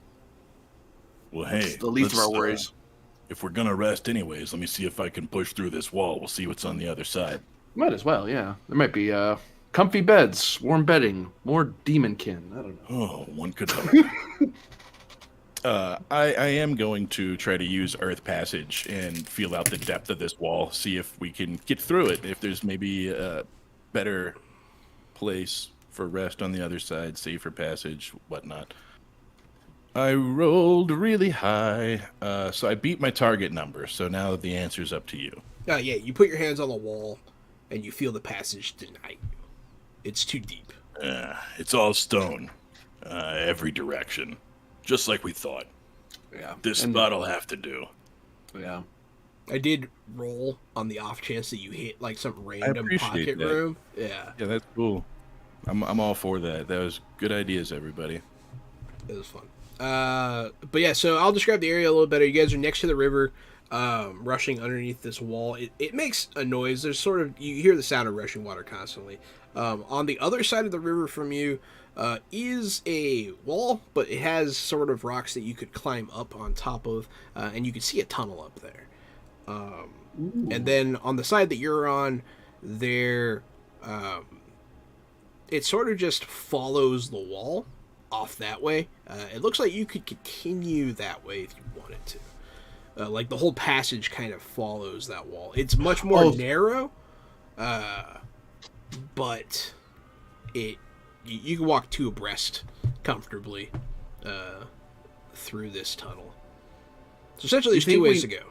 Well, hey, it's the least of our worries. If we're gonna rest anyways, let me see if I can push through this wall. We'll see what's on the other side. Might as well, yeah. There might be comfy beds, warm bedding, more demonkin. I don't know. Oh, one could hope. I am going to try to use Earth Passage and feel out the depth of this wall, see if we can get through it, if there's maybe a better place for rest on the other side, safer passage, whatnot. I rolled really high, so I beat my target number, so now the answer's up to you. Yeah, you put your hands on the wall, and you feel the passage deny you. It's too deep. It's all stone, every direction, just like we thought. Yeah. This spot'll have to do. Yeah. I did roll on the off chance that you hit like some random appreciate pocket that. room. Yeah, Yeah, that's cool. I'm all for that. That was good ideas, everybody. it was fun. But yeah, so I'll describe the area a little better. You guys are next to the river, rushing underneath this wall. It makes a noise. There's sort of, you hear the sound of rushing water constantly. On the other side of the river from you is a wall, but it has sort of rocks that you could climb up on top of, and you can see a tunnel up there. And then on the side that you're on, there, it sort of just follows the wall off that way. It looks like you could continue that way if you wanted to. Like the whole passage kind of follows that wall. It's much more narrow, but you can walk two abreast comfortably through this tunnel. So essentially, there's two ways to go.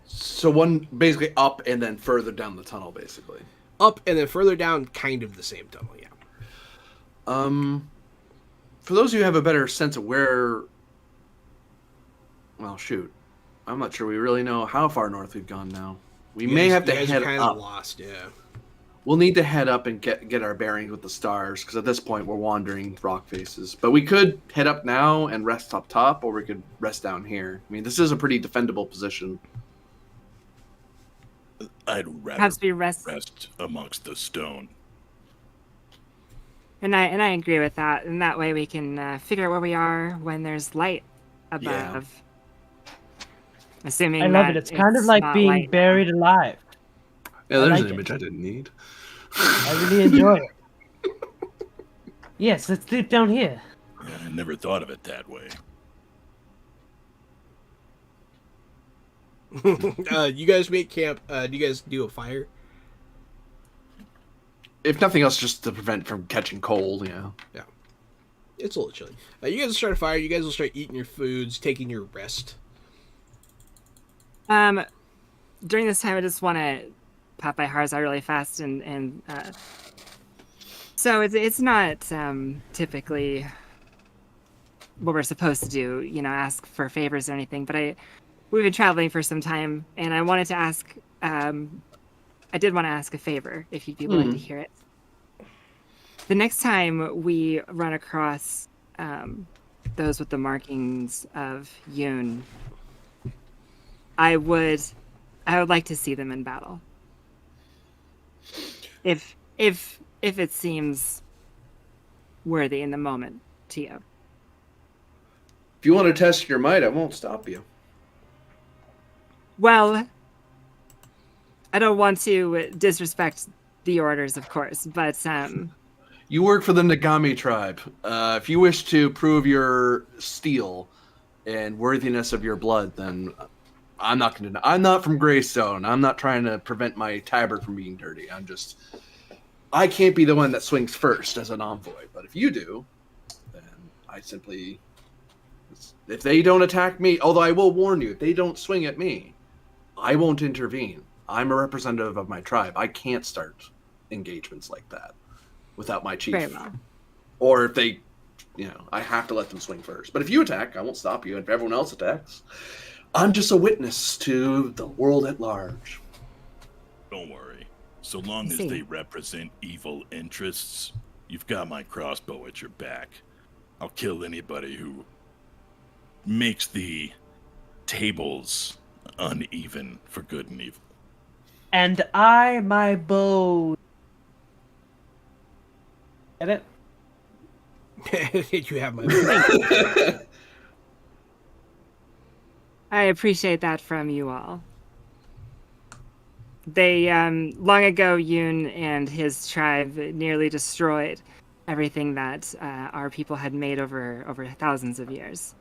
So one basically up and then further down the tunnel, basically. Up and then further down, kind of the same tunnel, yeah. For those of you who have a better sense of where... Well, shoot. I'm not sure we really know how far north we've gone now. We may have to head kind up. of lost, yeah. We'll need to head up and get our bearings with the stars, because at this point we're wandering rock faces. But we could head up now and rest up top, or we could rest down here. I mean, this is a pretty defendable position. I'd rather Perhaps we rest. amongst the stone. And I agree with that. And that way we can figure out where we are when there's light above. Yeah. Assuming I love that it. It's kind of like not being light. buried alive. Yeah, there's like an it. image I didn't need. I really enjoy it. Yes, let's sleep down here. I never thought of it that way. You guys make camp. Do you guys do a fire? If nothing else, just to prevent from catching cold, yeah. Yeah. It's a little chilly. You guys will start a fire. You guys will start eating your foods, taking your rest. During this time, I just want to pop my Harzar really fast, and so it's not typically what we're supposed to do, ask for favors or anything. But we've been traveling for some time, and I wanted to ask. I did want to ask a favor, if you'd be willing to hear it. The next time we run across those with the markings of Yoon, I would like to see them in battle. If it seems worthy in the moment to you. If you want to test your might, I won't stop you. Well, I don't want to disrespect the orders, of course, but You work for the Nagami tribe. If you wish to prove your steel and worthiness of your blood, then I'm not going to. I'm not from Greystone. I'm not trying to prevent my tabard from being dirty. I can't be the one that swings first as an envoy. But if you do, then I simply, if they don't attack me, although I will warn you, if they don't swing at me, I won't intervene. I'm a representative of my tribe. I can't start engagements like that without my chief. Very well. Or if they, I have to let them swing first. But if you attack, I won't stop you. And if everyone else attacks, I'm just a witness to the world at large. Don't worry. So long as See. they represent evil interests, you've got my crossbow at your back. I'll kill anybody who makes the tables uneven for good and evil. And I, my bow. Get it? You have my I appreciate that from you all. They, long ago, Yoon and his tribe nearly destroyed everything that our people had made over thousands of years.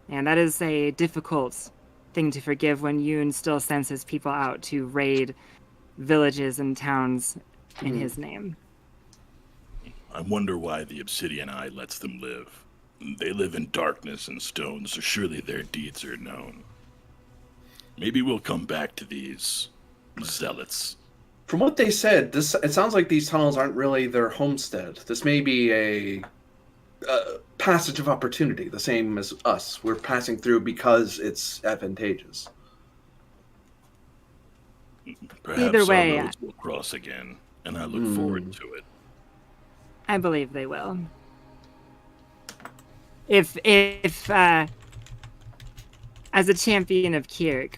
And that is a difficult thing to forgive when Yoon still sends his people out to raid villages and towns in his name. I wonder why the Obsidian Eye lets them live. They live in darkness and stone, so surely their deeds are known. Maybe we'll come back to these zealots. From what they said, it sounds like these tunnels aren't really their homestead. This may be a passage of opportunity, the same as us. We're passing through because it's advantageous. Perhaps Either way, our roads will cross again, and I look forward to it. I believe they will. If as a champion of Kirk,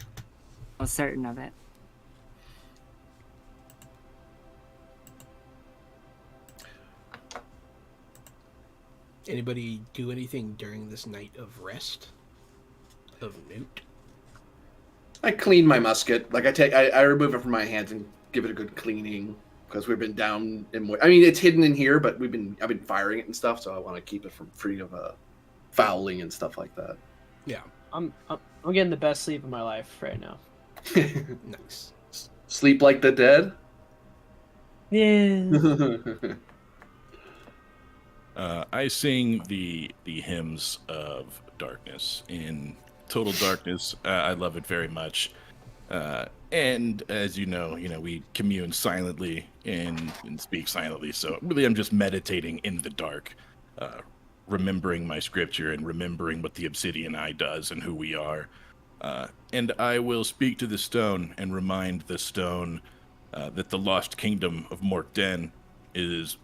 I'm certain of it. Anybody do anything during this night of rest? Of note? I clean my musket. I remove it from my hands and give it a good cleaning because we've been down in. I mean, it's hidden in here, but I've been firing it and stuff, so I want to keep it from free of fouling and stuff like that. Yeah. I'm getting the best sleep of my life right now. Nice. Sleep like the dead. Yeah. I sing the hymns of darkness in total darkness. I love it very much. And as you know, we commune silently and speak silently. So really, I'm just meditating in the dark, remembering my scripture and remembering what the Obsidian Eye does and who we are. And I will speak to the stone and remind the stone that the lost kingdom of Morkden is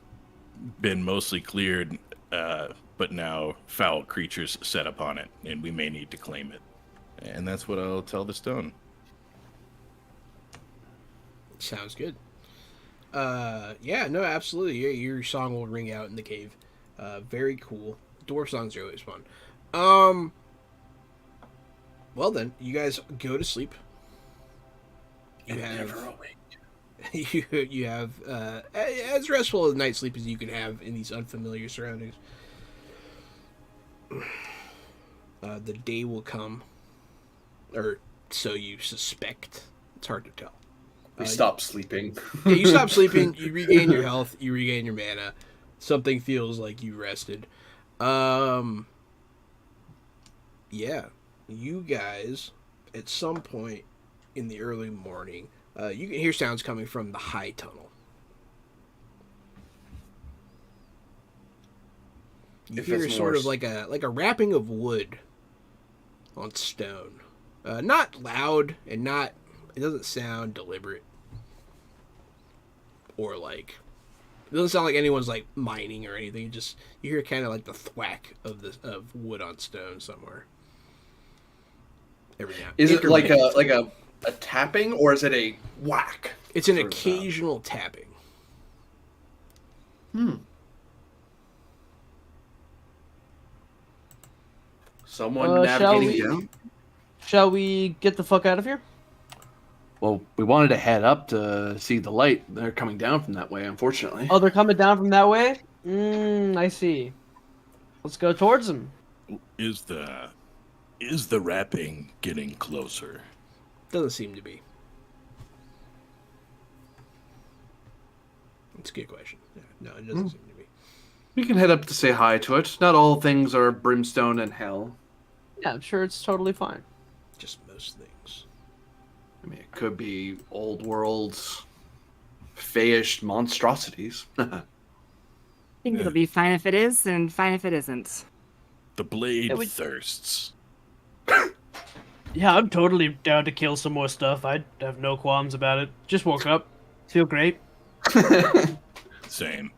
been mostly cleared, but now foul creatures set upon it, and we may need to claim it. And that's what I'll tell the stone. Sounds good. Yeah, no, absolutely. Your song will ring out in the cave. Very cool. Dwarf songs are always fun. Well then, you guys go to sleep. You have you have as restful a night's sleep as you can have in these unfamiliar surroundings. The day will come, or so you suspect. It's hard to tell. We stop sleeping. Yeah, you stop sleeping, you regain your health, you regain your mana. Something feels like you rested. Yeah. You guys, at some point in the early morning, you can hear sounds coming from the high tunnel. You hear sort of like a rapping of wood on stone. Not loud and it doesn't sound deliberate. Or it doesn't sound like anyone's mining or anything. You hear kind of like the thwack of wood on stone somewhere. Every now. Is it like a tapping or is it a whack? It's an occasional tapping. Someone navigating down. Shall we get the fuck out of here? Well, we wanted to head up to see the light. They're coming down from that way, unfortunately. Oh, they're coming down from that way? I see. Let's go towards them. Is the rapping getting closer? Doesn't seem to be. It's a good question. Yeah, no, it doesn't seem to be. We can head up to say hi to it. Not all things are brimstone and hell. Yeah, I'm sure it's totally fine. Just most things. I mean, it could be old world, fayish monstrosities. I think it'll be fine if it is, and fine if it isn't. The blade It would- thirsts. Yeah, I'm totally down to kill some more stuff. I have no qualms about it. Just woke up. Feel great. Same.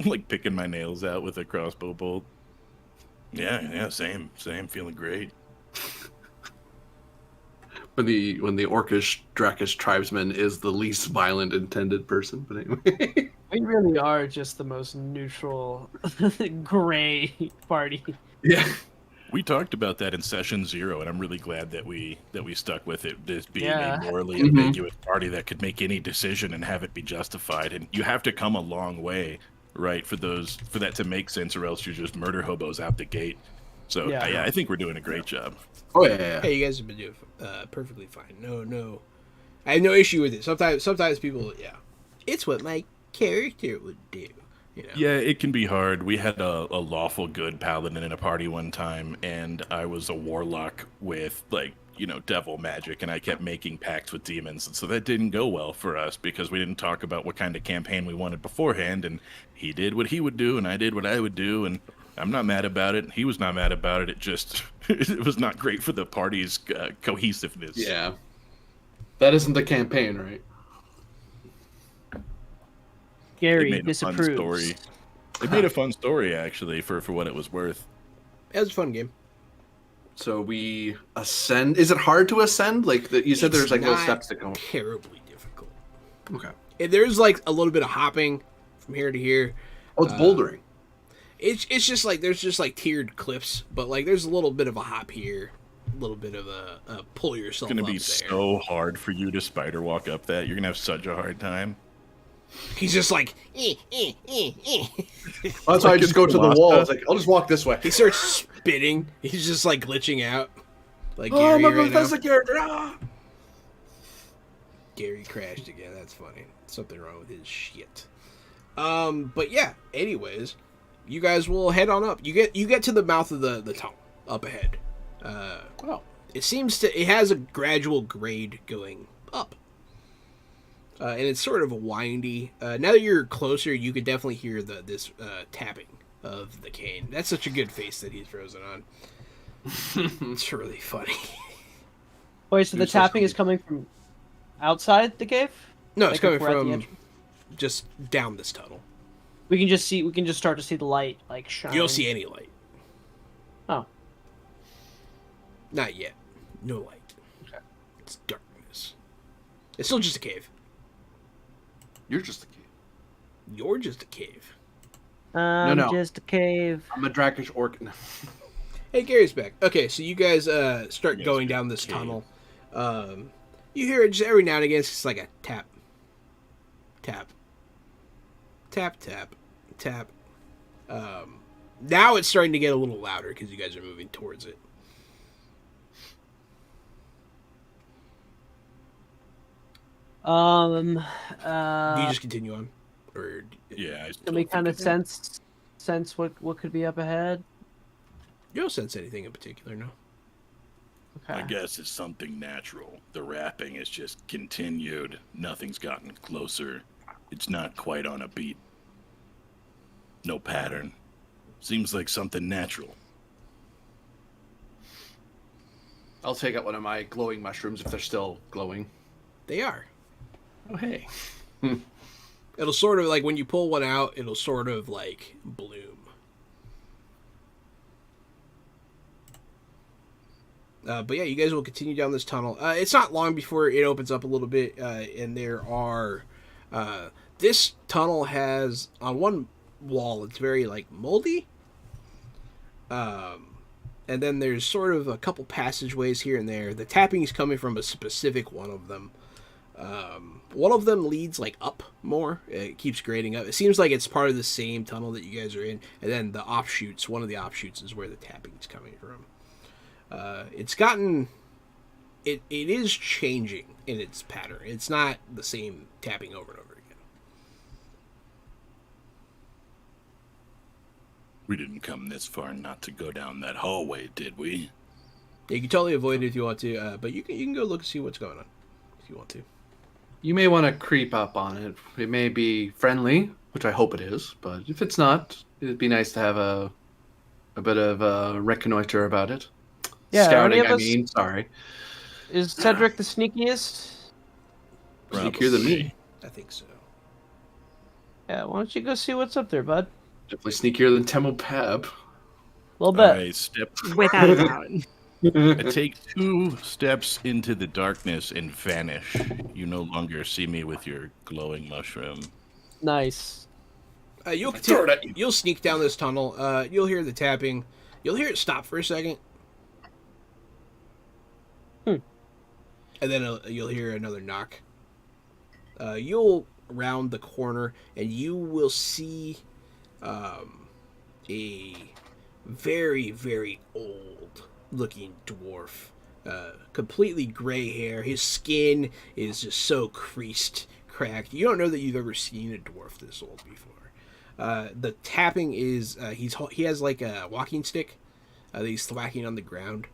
Like picking my nails out with a crossbow bolt. Yeah, same. Feeling great. when the Orcish Drakish tribesman is the least violent intended person, but anyway. We really are just the most neutral, gray party. Yeah. We talked about that in session 0, and I'm really glad that we stuck with it. This being Yeah. a morally Mhm. ambiguous party that could make any decision and have it be justified. And you have to come a long way, right, for that to make sense, or else you're just murder hobos out the gate. So Yeah. I think we're doing a great job. Oh yeah. Hey, you guys have been doing perfectly fine. No, I have no issue with it. Sometimes people, yeah, it's what my character would do. You know? Yeah, it can be hard. We had a lawful good paladin in a party one time, and I was a warlock with, devil magic, and I kept making pacts with demons. And so that didn't go well for us because we didn't talk about what kind of campaign we wanted beforehand, and he did what he would do, and I did what I would do, and I'm not mad about it. He was not mad about it. It just, it was not great for the party's cohesiveness. Yeah. That isn't the campaign, right? Gary made a fun disapproves. story. It made a fun story, actually, for what it was worth. It was a fun game. So we ascend. Is it hard to ascend? Like you said, It's there's like no not steps to go. Terribly difficult. Okay. There's like a little bit of hopping from here to here. Oh, it's bouldering. It's just like there's just like tiered cliffs, but like there's a little bit of a hop here, a little bit of a pull yourself. It's going up to be there. so hard for you to spider walk up that. You're going to have such a hard time. He's just like, That's why I just go to the Lost wall. us. It's like I'll just walk this way. he starts spitting. He's just like glitching out, like Oh, Gary my right now. Bethesda character! Ah! Gary crashed again. That's funny. Something wrong with his shit. But yeah. Anyways, you guys will head on up. You get to the mouth of the tunnel up ahead. Oh. It has a gradual grade going up. And it's sort of windy. Now that you're closer, you can definitely hear this tapping of the cane. That's such a good face that he's frozen on. It's really funny. Wait, so the You're so tapping is funny. coming from outside the cave? No, Like it's coming if we're at the from entrance? just down this tunnel. We can just start to see the light like shine. You don't see any light. Oh. Not yet. No light. Okay. It's darkness. It's still just a cave. You're just a kid. You're just a cave. No. Just a cave. I'm a Drakish orc. No. Hey, Gary's back. Okay, so you guys start You guys going are down this cave. tunnel. You hear it just every now and again. It's just like a tap, tap, tap, tap, tap. Now it's starting to get a little louder because you guys are moving towards it. Um. Do you just continue on, or Yeah. Can we kind of sense what could be up ahead? you don't sense anything in particular? No. Okay. I guess it's something natural. The rapping is just continued. Nothing's gotten closer. It's not quite on a beat. No pattern. Seems like something natural. I'll take out one of my glowing mushrooms if they're still glowing. They are. Oh hey. It'll sort of like when you pull one out, it'll sort of like bloom. But yeah, you guys will continue down this tunnel. It's not long before it opens up a little bit, and there are. This tunnel has on one wall, it's very like moldy. And then there's sort of a couple passageways here and there. The tapping is coming from a specific one of them. One of them leads like up more. It keeps grading up. It seems like it's part of the same tunnel that you guys are in. And then the offshoots, one of the offshoots is where the tapping is coming from. It's gotten... It is changing in its pattern. It's not the same tapping over and over again. We didn't come this far not to go down that hallway, did we? You can totally avoid it if you want to, but you can go look and see what's going on if you want to. You may want to creep up on it. It may be friendly, which I hope it is, but if it's not, it'd be nice to have a bit of a reconnoiter about it. Yeah, are any Scouting, of I us- mean, sorry. Is Cedric the sneakiest? Sneakier than me. I think so. Yeah, why don't you go see what's up there, bud? Definitely sneakier than Temo Pab. A little bit. I step. Without a doubt. I take 2 steps into the darkness and vanish. You no longer see me with your glowing mushroom. Nice. You'll Throw it at you. you'll sneak down this tunnel. You'll hear the tapping. You'll hear it stop for a second. And then you'll hear another knock. You'll round the corner and you will see a very, very old looking dwarf. Completely gray hair. His skin is just so creased, cracked. You don't know that you've ever seen a dwarf this old before. The tapping is he has like a walking stick that he's thwacking on the ground.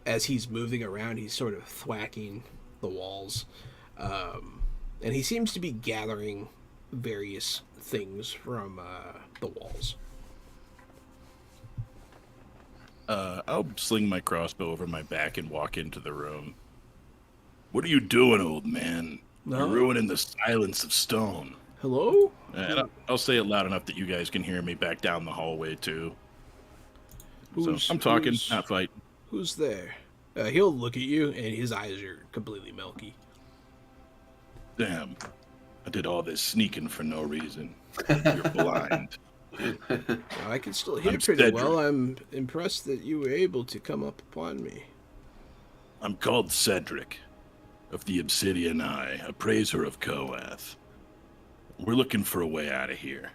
As he's moving around, he's sort of thwacking the walls. And he seems to be gathering various things from the walls. I'll sling my crossbow over my back and walk into the room. What are you doing, old man? No. You're ruining the silence of stone. Hello? And I'll say it loud enough that you guys can hear me back down the hallway, too. So I'm talking, not fighting. Who's there? He'll look at you, and his eyes are completely milky. Damn. I did all this sneaking for no reason. You're blind. I can still hear I'm pretty Cedric. well. I'm impressed that you were able to come up upon me. I'm called Cedric, of the Obsidian Eye, a praiser of Koath. We're looking for a way out of here.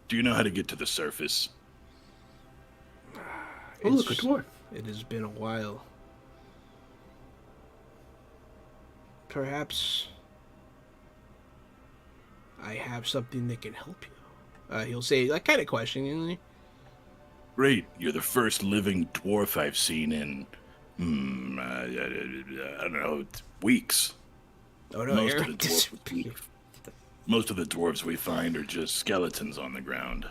Do you know how to get to the surface? Oh, look, a dwarf. It has been a while. Perhaps I have something that can help you. He'll say, like, kind of questioningly. Great, you're the first living dwarf I've seen in, I don't know, weeks. Oh no, Most you're of the dwarves, most of the dwarves we find are just skeletons on the ground.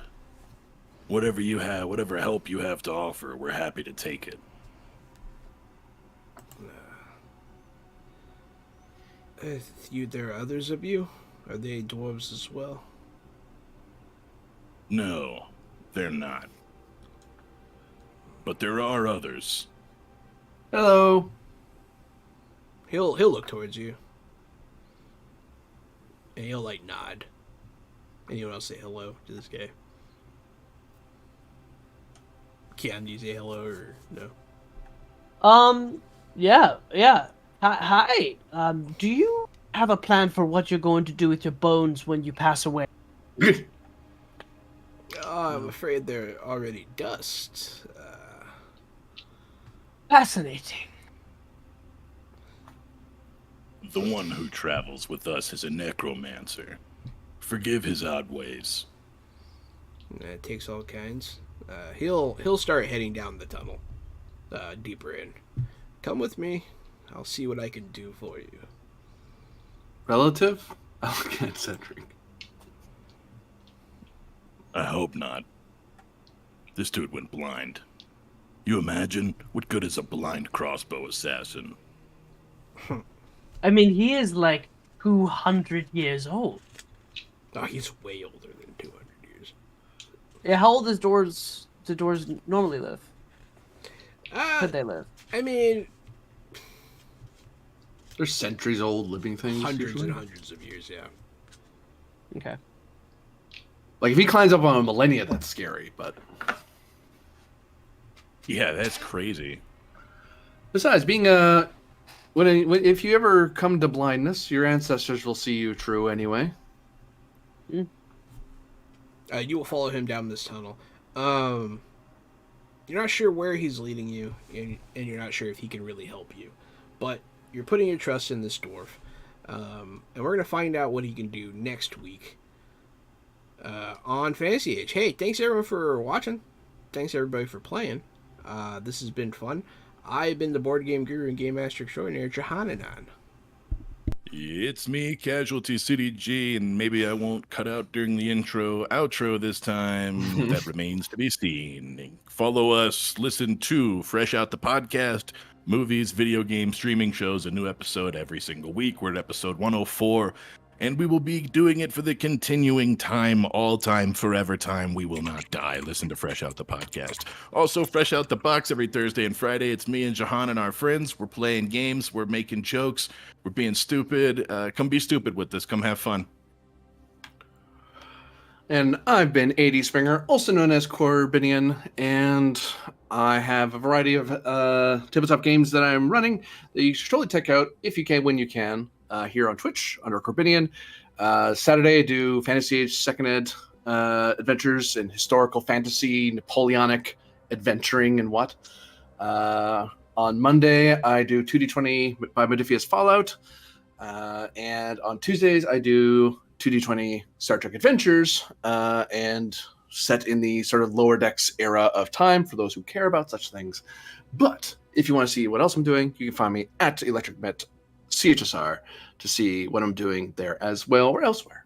Whatever you have, whatever help you have to offer, we're happy to take it. There are others of you? Are they dwarves as well? No, they're not. But there are others. Hello. He'll look towards you. And he'll like nod. Anyone else say hello to this guy? Keon, do you say hello or no? Yeah. Hi. Do you have a plan for what you're going to do with your bones when you pass away? I'm afraid they're already dust. Fascinating. The one who travels with us is a necromancer. Forgive his odd ways. It takes all kinds. He'll start heading down the tunnel, deeper in. Come with me. I'll see what I can do for you. Relative? Oh, okay, Cedric. I hope not. This dude went blind. You imagine? What good is a blind crossbow assassin? I mean, he is like 200 years old. Oh, he's way older than 200 years. Yeah, how old do doors normally live? Could they live? I mean, They're centuries old living things. hundreds usually. and hundreds of years, yeah. Okay. Like, if he climbs up on a millennia, that's scary, but... Yeah, that's crazy. Besides, being if you ever come to blindness, your ancestors will see you true anyway. You will follow him down this tunnel. You're not sure where he's leading you, and you're not sure if he can really help you. But you're putting your trust in this dwarf. And we're going to find out what he can do next week on Fantasy Age. Hey, thanks everyone for watching. Thanks everybody for playing. This has been fun. I've been the board game guru and game master extraordinaire, Jahananan. It's me, Casualty City G, and maybe I won't cut out during the outro this time. That remains to be seen. Follow us, listen to Fresh Out the Podcast, movies, video games, streaming shows, a new episode every single week. We're at episode 104, and we will be doing it for the continuing time, all time, forever time. We will not die. Listen to Fresh Out the Podcast. Also, Fresh Out the Box every Thursday and Friday. It's me and Jahan and our friends. We're playing games. We're making jokes. We're being stupid. Come be stupid with us. Come have fun. And I've been AD Springer, also known as Corbinian, and I have a variety of tabletop games that I'm running that you should totally check out if you can, when you can, here on Twitch under Corbinian. Saturday I do Fantasy Age 2nd Ed adventures in historical fantasy, Napoleonic adventuring and what. On Monday I do 2D20 by Modifius Fallout, and on Tuesdays I do 2D20 Star Trek Adventures, and set in the sort of lower decks era of time for those who care about such things. But if you want to see what else I'm doing, you can find me at Electric Met CHSR to see what I'm doing there as well or elsewhere.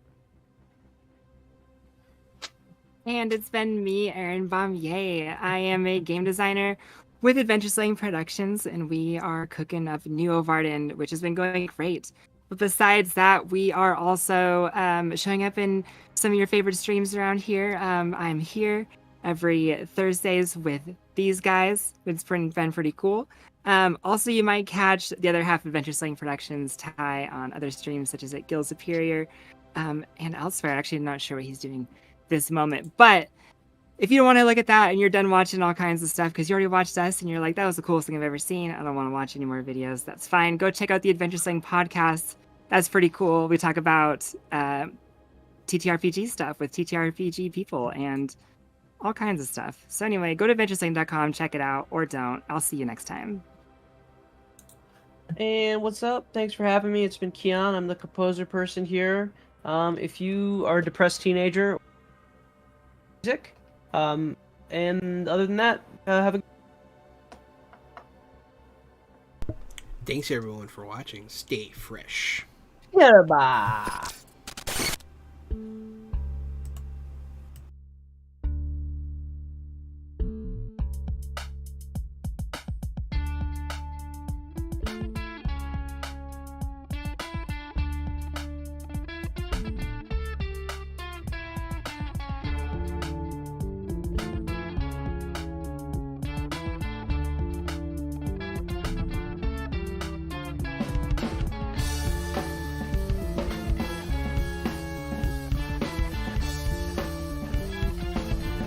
And it's been me, Erin Baumier. I am a game designer with Adventure Slaying Productions, and we are cooking up Neo Varden, which has been going great. But besides that, we are also showing up in some of your favorite streams around here. I'm here every Thursdays with these guys. It's been pretty cool. Also, you might catch the other half of Adventure Slaying Productions, Ty, on other streams, such as at Guild Superior and elsewhere. Actually, I'm not sure what he's doing this moment. But if you don't want to look at that and you're done watching all kinds of stuff because you already watched us and you're like, that was the coolest thing I've ever seen, I don't want to watch any more videos, that's fine. Go check out the Adventure Slaying podcast. That's pretty cool. We talk about TTRPG stuff with TTRPG people and all kinds of stuff. So anyway, go to adventureslaying.com, check it out, or don't. I'll see you next time. And what's up? Thanks for having me. It's been Keon. I'm the composer person here. If you are a depressed teenager, music. And other than that, have a Thanks everyone for watching. Stay fresh. goodbye.